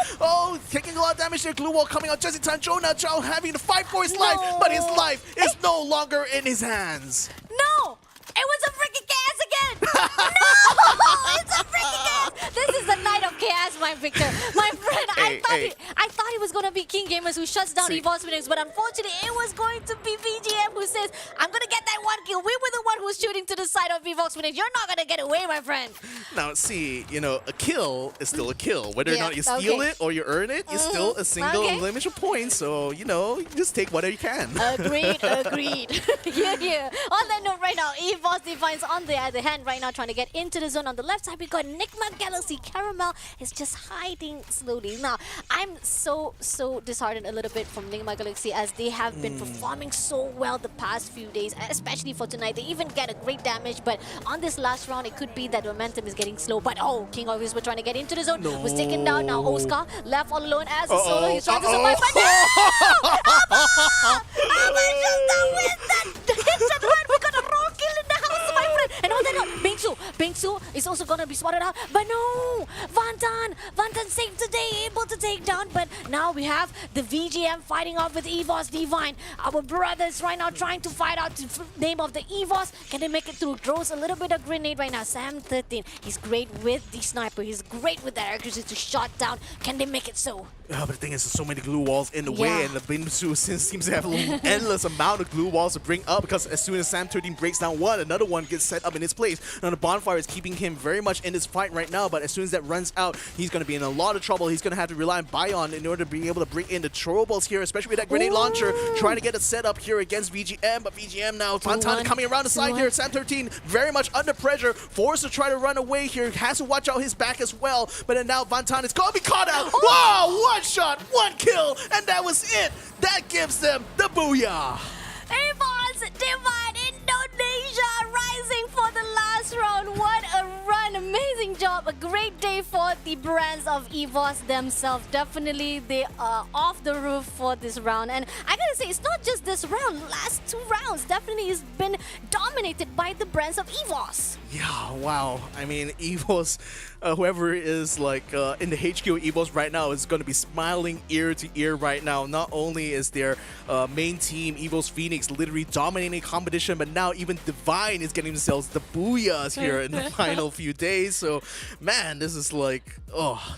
Taking a lot of damage there. Glue wall coming out just in time. Jonah having to fight for his life, but his life is no longer in his hands. No! It was a freaking chaos again! No! It's a freaking chaos! This is the night of chaos, my Victor. My friend, I thought it was going to be King Gamers who shuts down EVOS Phoenix, but unfortunately it was going to be VGM who says, I'm going to get that one kill. We were the one who's shooting to the side of EVOS Phoenix. You're not going to get away, my friend. Now, see, you know, a kill is still a kill. Whether or not you steal it or you earn it, it's still a single unlimited point. So, you know, just take whatever you can. Agreed. Yeah. On that note right now, EVOS Defiance on the other hand right now trying to get into the zone. On the left side, we got NIGMA Galaxy. Caramel is just hiding slowly. Now, I'm so disheartened a little bit from NIGMA Galaxy, as they have been performing so well the past few days, especially for tonight. They even get a great damage, but on this last round, it could be that momentum is getting slow. But King of Gamers were trying to get into the zone. Was taken down. Now Oscar left all alone as a solo. He's trying to survive, but no! Abba just done with that headshot run. We got a raw kill in the house, my friend. And on that note, Bingsu is also gonna be spotted out, but no! Vantan saved today, able to take down, but now we have the VGM fighting off with EVOS Divine. Our brothers right now trying to fight out the name of the EVOS. Can they make it through? Throws a little bit of grenade right now. Sam13, he's great with the sniper. He's great with that accuracy to shot down. Can they make it so? But the thing is, there's so many glue walls in the way, and the Bingsu seems to have an endless amount of glue walls to bring up, because as soon as Sam13 breaks down one, another one gets set up in its place. Now the bonfire is keeping him very much in this fight right now, but as soon as that runs out, he's going to be in a lot of trouble. He's going to have to rely on Bion in order to be able to bring in the throwables here, especially with that grenade launcher, trying to get it set up here against VGM, but VGM now, Fantan coming around the side here. Sam13 very much under pressure, forced to try to run away here, has to watch out his back as well, but then now Vantan is going to be caught out. Whoa, one shot, one kill, and that was it. That gives them the booyah. EVOS Divine Indonesia rising for the last round. What a run. Amazing job. A great day for the brands of EVOS themselves. Definitely they are off the roof for this round. And I gotta say, it's not just this round. Last two rounds definitely has been dominated by the brands of EVOS. Yeah, wow. I mean, EVOS, whoever is like in the HQ EVOS right now is going to be smiling ear to ear right now. Not only is their main team, EVOS Phoenix, literally dominating competition, but now even Divine is getting themselves the booyahs here in the final few days. So, man, this is like,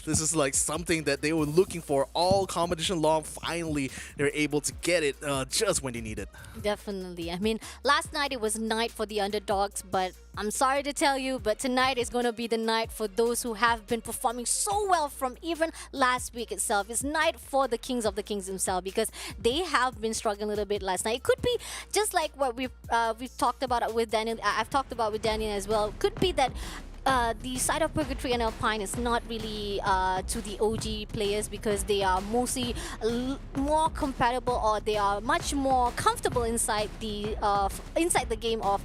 this is like something that they were looking for all competition long. Finally, they're able to get it just when they need it. Definitely. I mean, last night it was night for the underdogs, but I'm sorry to tell you, but tonight is going to be the night for those who have been performing so well from even last week itself. It's night for the Kings of the Kings themselves because they have been struggling a little bit last night. It could be just like what we've talked about with Daniel. I've talked about with Daniel as well. Could be that the side of Purgatory and ALFAINK is not really to the OG players because they are mostly more compatible, or they are much more comfortable inside the game of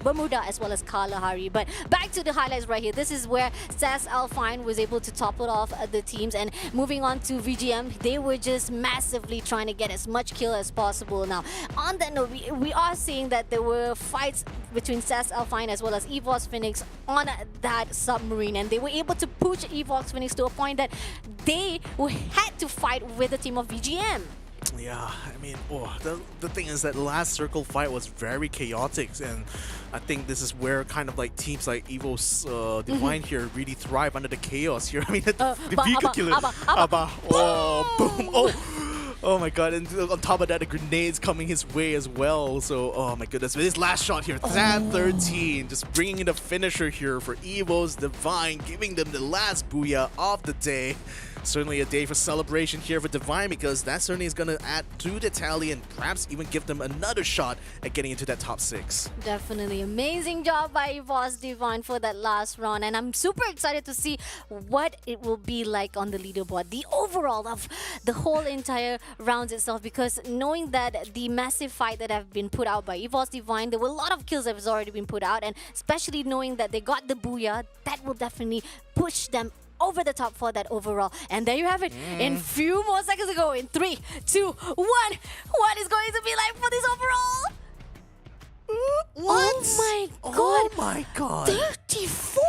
Bermuda as well as Kalahari. But back to the highlights right here. This is where SAS ALFAINK was able to topple off the teams, and moving on to VGM, they were just massively trying to get as much kill as possible. Now, on that note, we are seeing that there were fights between SAS ALFAINK as well as EVOS Phoenix on that submarine, and they were able to push EVOS Phoenix to a point that they had to fight with the team of VGM. Yeah, I mean, the thing is that the last circle fight was very chaotic, and I think this is where kind of like teams like EVOS Divine here really thrive under the chaos here. I mean, the vehicle killer. Boom! Oh my god, and on top of that, the grenades coming his way as well. So, oh my goodness. This last shot here, Zan 13, just bringing in the finisher here for EVOS Divine, giving them the last booyah of the day. Certainly a day for celebration here for Divine, because that certainly is going to add to the tally and perhaps even give them another shot at getting into that top 6. Definitely. Amazing job by EVOS Divine for that last round. And I'm super excited to see what it will be like on the leaderboard, the overall of the whole entire rounds itself, because knowing that the massive fight that have been put out by EVOS Divine, there were a lot of kills that has already been put out, and especially knowing that they got the booyah, that will definitely push them over the top for that overall. And there you have it. In few more seconds to go. In 3, 2, 1. What is going to be like for this overall? What? Oh my god. 34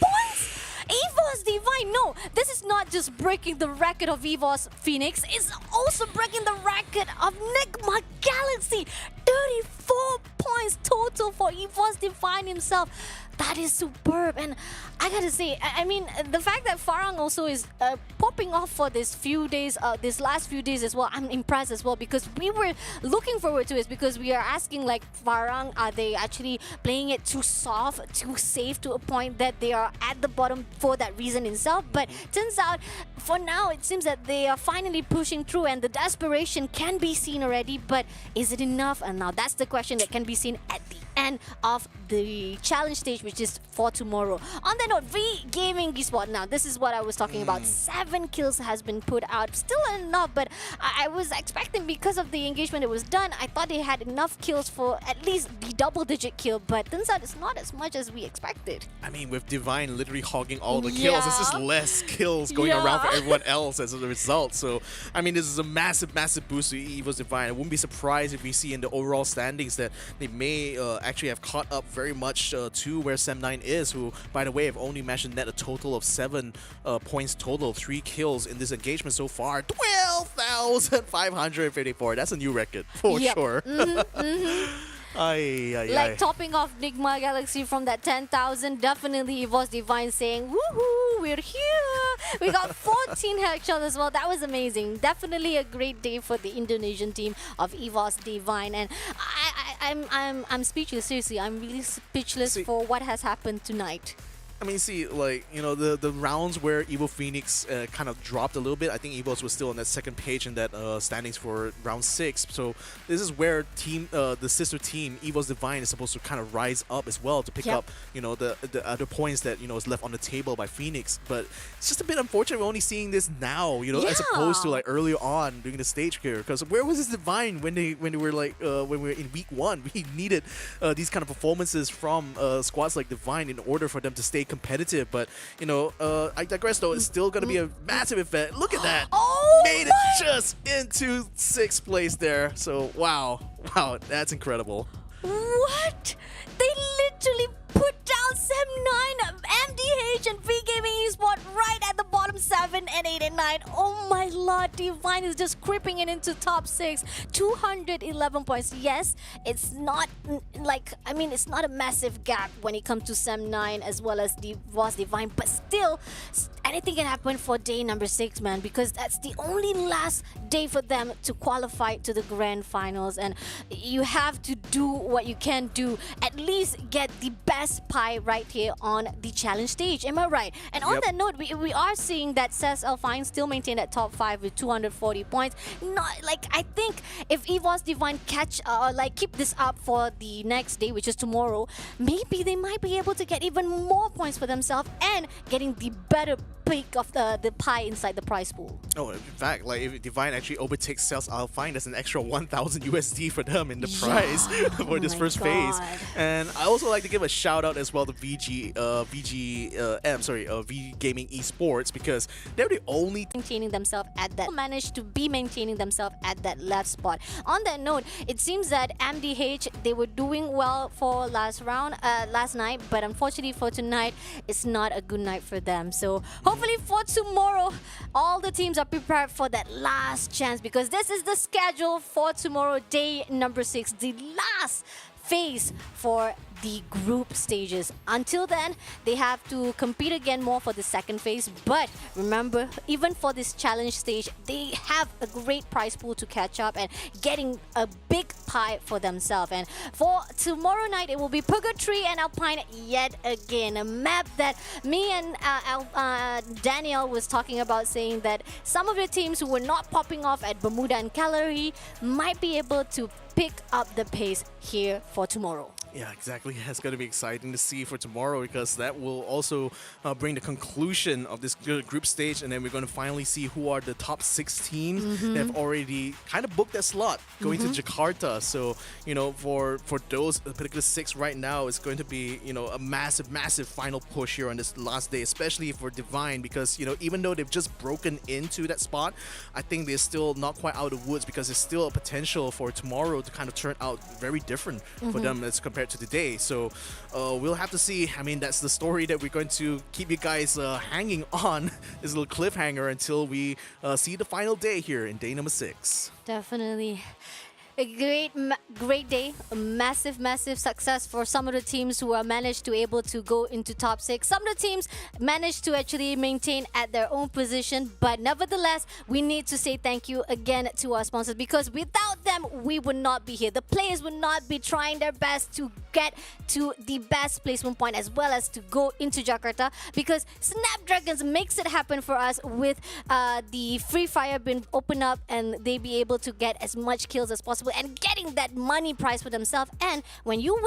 points? EVOS Divine, no, this is not just breaking the record of EVOS Phoenix, it's also breaking the record of NIGMA Galaxy. 34 points total for EVOS Divine himself. That is superb, and I gotta say, I mean, the fact that FARANG also is popping off for this last few days as well, I'm impressed as well, because we were looking forward to it, because we are asking like, FARANG, are they actually playing it too soft, too safe to a point that they are at the bottom for that reason itself? But turns out, for now, it seems that they are finally pushing through, and the desperation can be seen already, but is it enough? And now that's the question that can be seen at the end of the challenge stage, which is for tomorrow. On that note, V Gaming Esports. Now, this is what I was talking about. 7 kills has been put out. Still enough, but I was expecting, because of the engagement that was done, I thought they had enough kills for at least the double-digit kill, but turns out it's not as much as we expected. I mean, with Divine literally hogging all the kills, it's just less kills going around for everyone else as a result. So, I mean, this is a massive, massive boost to EVOS Divine. I wouldn't be surprised if we see in the overall standings that they may actually have caught up very much to where Sem9 is, who, by the way, have only managed to net a total of 7 points total, 3 kills in this engagement so far. 12,554. That's a new record for sure. Like topping off NIGMA Galaxy from that 10,000, definitely EVOS Divine saying, woohoo, we're here. We got 14 headshots as well. That was amazing. Definitely a great day for the Indonesian team of EVOS Divine. And I'm speechless, seriously. I'm really speechless for what has happened tonight. I mean, see, like, you know, the rounds where Evo Phoenix kind of dropped a little bit. I think EVOS was still on that second page in that standings for round 6. So this is where the sister team, EVOS Divine, is supposed to kind of rise up as well to pick up, you know, the other points that, you know, is left on the table by Phoenix. But it's just a bit unfortunate we're only seeing this now, you know, as opposed to like earlier on during the stage here. Because where was this Divine when they were like when we were in week 1? We needed these kind of performances from squads like Divine in order for them to stay competitive. But, you know, I digress though. It's still going to be a massive event. Look at that. Made it just into 6th place there. So, wow, that's incredible. What? They literally put down Sem9, MDH, and V Gaming Esport right at the bottom 7 and 8 and 9. Oh my lord, Divine is just creeping in into top 6. 211 points. Yes, it's not it's not a massive gap when it comes to Sem9 as well as the EVOS Divine, but still, anything can happen for day number 6, man, because that's the only last day for them to qualify to the grand finals, and you have to do what you can do. At least get the best pie right here on the challenge stage. Am I right? And on that note, we are seeing that says ALFAINK still maintained at top 5 with 240 points. Not like, I think if EVOS Divine keep this up for the next day, which is tomorrow, maybe they might be able to get even more points for themselves and getting the better pick of the pie inside the prize pool. Oh, in fact, like if Divine actually overtakes Sales ALFAINK, that's an extra 1,000 USD for them in the prize for this first phase. And I also like to give a shout out as well to V Gaming Esports, because they're the only maintaining themselves at that left spot. On that note, it seems that MDH, they were doing well for last night, but unfortunately for tonight, it's not a good night for them. So hopefully for tomorrow, all the teams are prepared for that last chance, because this is the schedule for tomorrow, day number 6, the last phase for the group stages. Until then, they have to compete again more for the second phase. But remember, even for this challenge stage, they have a great prize pool to catch up and getting a big pie for themselves. And for tomorrow night, it will be Purgatory and Alpine yet again. A map that me and Daniel was talking about, saying that some of the teams who were not popping off at Bermuda and Calgary might be able to pick up the pace here for tomorrow. Yeah, exactly. It's going to be exciting to see for tomorrow, because that will also bring the conclusion of this group stage, and then we're going to finally see who are the top 6 teams that have already kind of booked that slot going to Jakarta. So, you know, for those particular 6 right now, it's going to be, you know, a massive final push here on this last day, especially for Divine, because, you know, even though they've just broken into that spot, I think they're still not quite out of the woods, because there's still a potential for tomorrow to kind of turn out very different for them as compared to today. So we'll have to see. I mean, that's the story that we're going to keep you guys hanging on, this little cliffhanger, until we see the final day here in day number 6. Definitely. A great day, a massive success for some of the teams who are managed to able to go into top 6. Some of the teams managed to actually maintain at their own position, but nevertheless, we need to say thank you again to our sponsors, because without them, we would not be here. The players would not be trying their best to get to the best placement point as well as to go into Jakarta, because Snapdragons makes it happen for us with the Free Fire being opened up, and they be able to get as much kills as possible and getting that money prize for themselves. And when you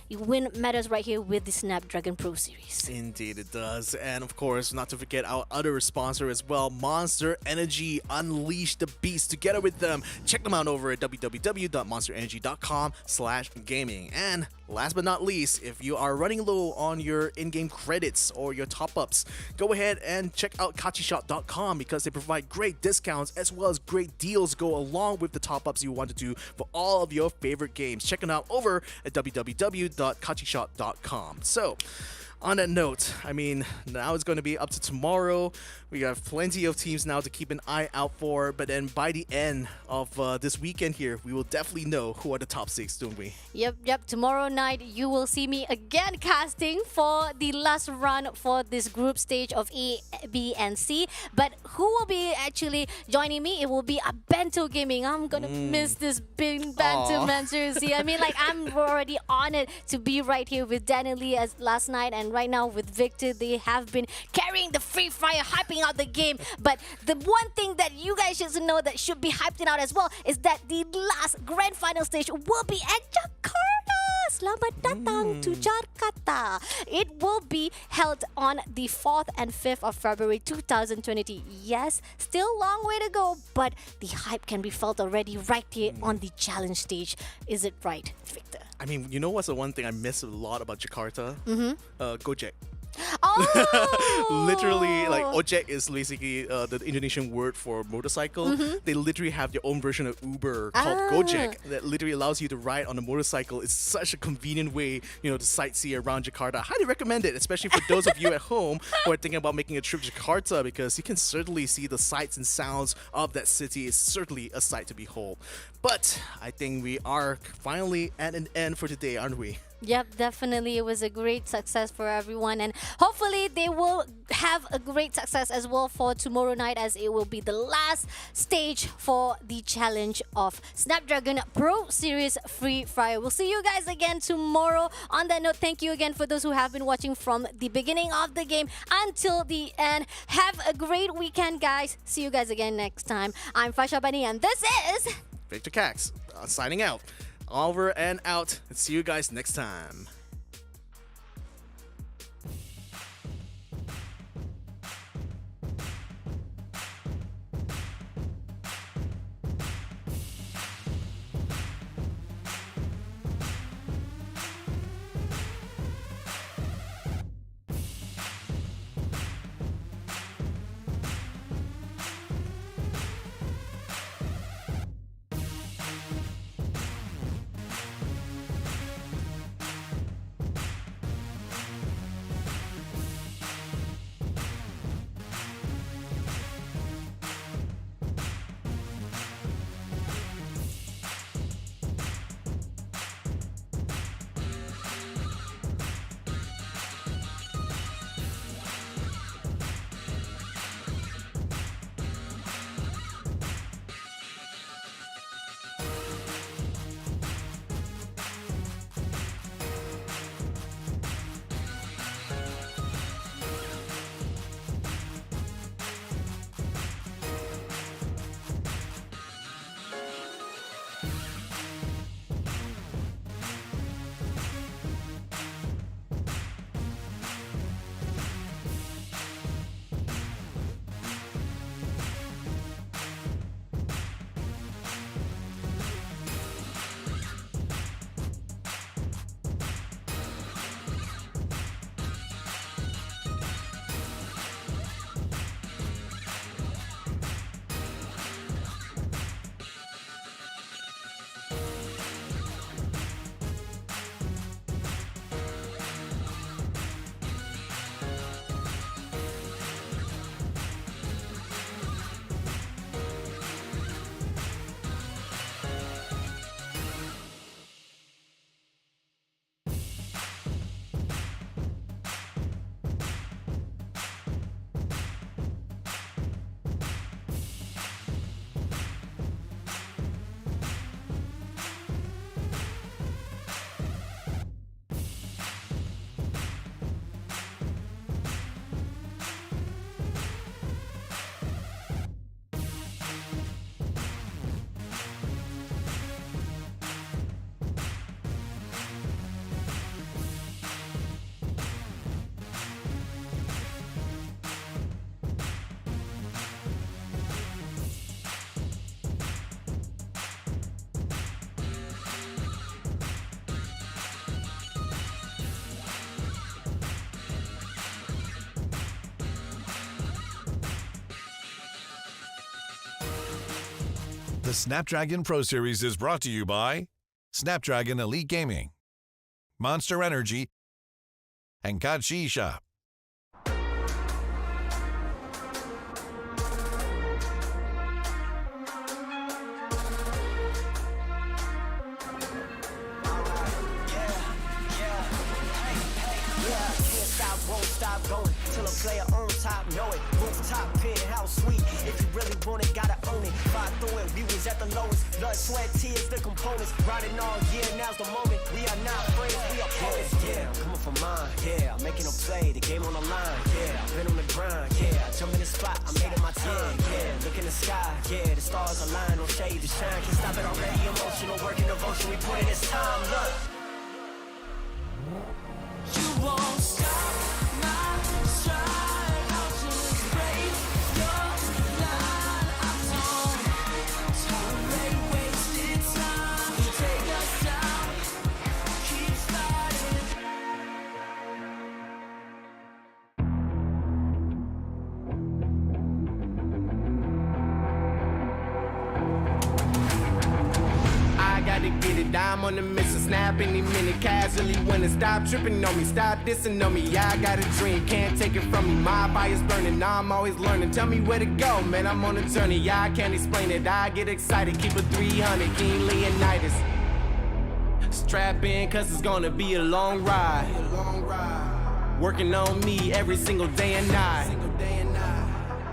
win medals right here with the Snapdragon Pro Series. Indeed it does. And of course, not to forget our other sponsor as well, Monster Energy. Unleash the beast together with them. Check them out over at www.monsterenergy.com/gaming. And last but not least, if you are running low on your in-game credits or your top-ups, go ahead and check out kachishop.com, because they provide great discounts as well as great deals go along with the top-ups you want to do for all of your favorite games. Check them out over at www.kachishop.com. So, on that note, I mean, now it's going to be up to tomorrow. We have plenty of teams now to keep an eye out for, but then by the end of this weekend here, we will definitely know who are the top 6, don't we? Yep. Tomorrow night, you will see me again casting for the last run for this group stage of A, B, and C. But who will be actually joining me? It will be a Bento Gaming. I'm gonna miss this big Bento jersey. I mean, like, I'm already honored to be right here with Daniel Lee as last night, and right now with Victor. They have been carrying the Free Fire, hyping out the game. But the one thing that you guys should know that should be hyped out as well is that the last grand final stage will be at Jakarta. Selamat datang to Jakarta. It will be held on the 4th and 5th of February 2020. Yes, still long way to go, but the hype can be felt already right here on the challenge stage. Is it right, Victor? I mean, you know what's the one thing I miss a lot about Jakarta? Gojek. Oh! Literally, like ojek is basically the Indonesian word for motorcycle. They literally have their own version of Uber called Gojek that literally allows you to ride on a motorcycle. It's such a convenient way, to sightsee around Jakarta. I highly recommend it, especially for those of you at home who are thinking about making a trip to Jakarta, because you can certainly see the sights and sounds of that city. It's certainly a sight to behold. But I think we are finally at an end for today, aren't we? Yep, definitely. It was a great success for everyone, and hopefully they will have a great success as well for tomorrow night, as it will be the last stage for the challenge of Snapdragon Pro Series Free Fire. We'll see you guys again tomorrow. On that note, thank you again for those who have been watching from the beginning of the game until the end. Have a great weekend, guys. See you guys again next time. I'm Fasha Bani, and this is Victor Cax, signing out. Over and out. See you guys next time. The Snapdragon Pro Series is brought to you by Snapdragon Elite Gaming, Monster Energy, and Kachi Shop. Till a player on top, know it. Rooftop, penthouse suite. If you really want it, gotta own it. Fight through it, we was at the lowest. Blood, sweat, tears, the components. Riding all year, now's the moment. We are not friends, we are opponents. Yeah, I'm coming for mine. Yeah, I'm making a play, the game on the line. Yeah, I've been on the grind. Yeah, I jump in the spot, I made it my time. Yeah, look in the sky. Yeah, the stars align, no shade to shine. Can't stop it already. Emotional work and devotion, we put in this time. Look, you won't stop. I'm on the mission, snap any minute, casually winning. Stop tripping on me, stop dissing on me. Yeah, I got a dream, can't take it from me. My fire's burning, I'm always learning. Tell me where to go, man, I'm on a journey. Yeah, I can't explain it, I get excited. Keep it 300, King Leonidas. Strap in, cause it's gonna be a long ride. Working on me every single day and night.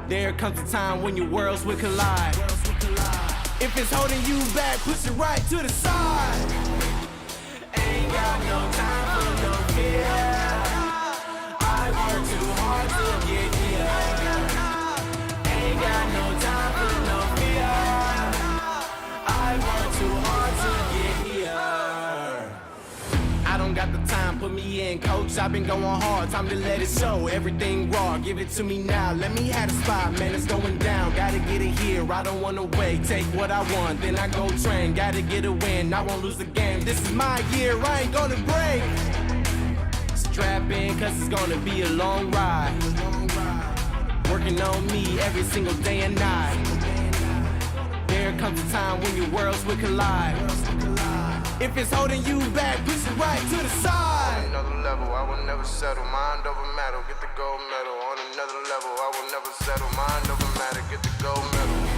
There comes a time when your worlds will collide. If it's holding you back, push it right to the side. Ain't got no time for no fear. I work too hard to get here. Ain't got no time for no fear. I work too hard to get here. I don't got the time, put me in, coach. I've been going hard, time to let it show. Everything raw, give it to me now. Let me have the spot, man, it's going down. Gotta get it here, I don't wanna wait. Take what I want, then I go train. Gotta get a win, I won't lose the game. This is my year, I ain't gonna break. Strap in, cause it's gonna be a long ride. Working on me every single day and night. There comes a time when your worlds will collide. If it's holding you back, push it right to the side. On another level, I will never settle. Mind over matter, get the gold medal. On another level, I will never settle. Mind over matter, get the gold medal.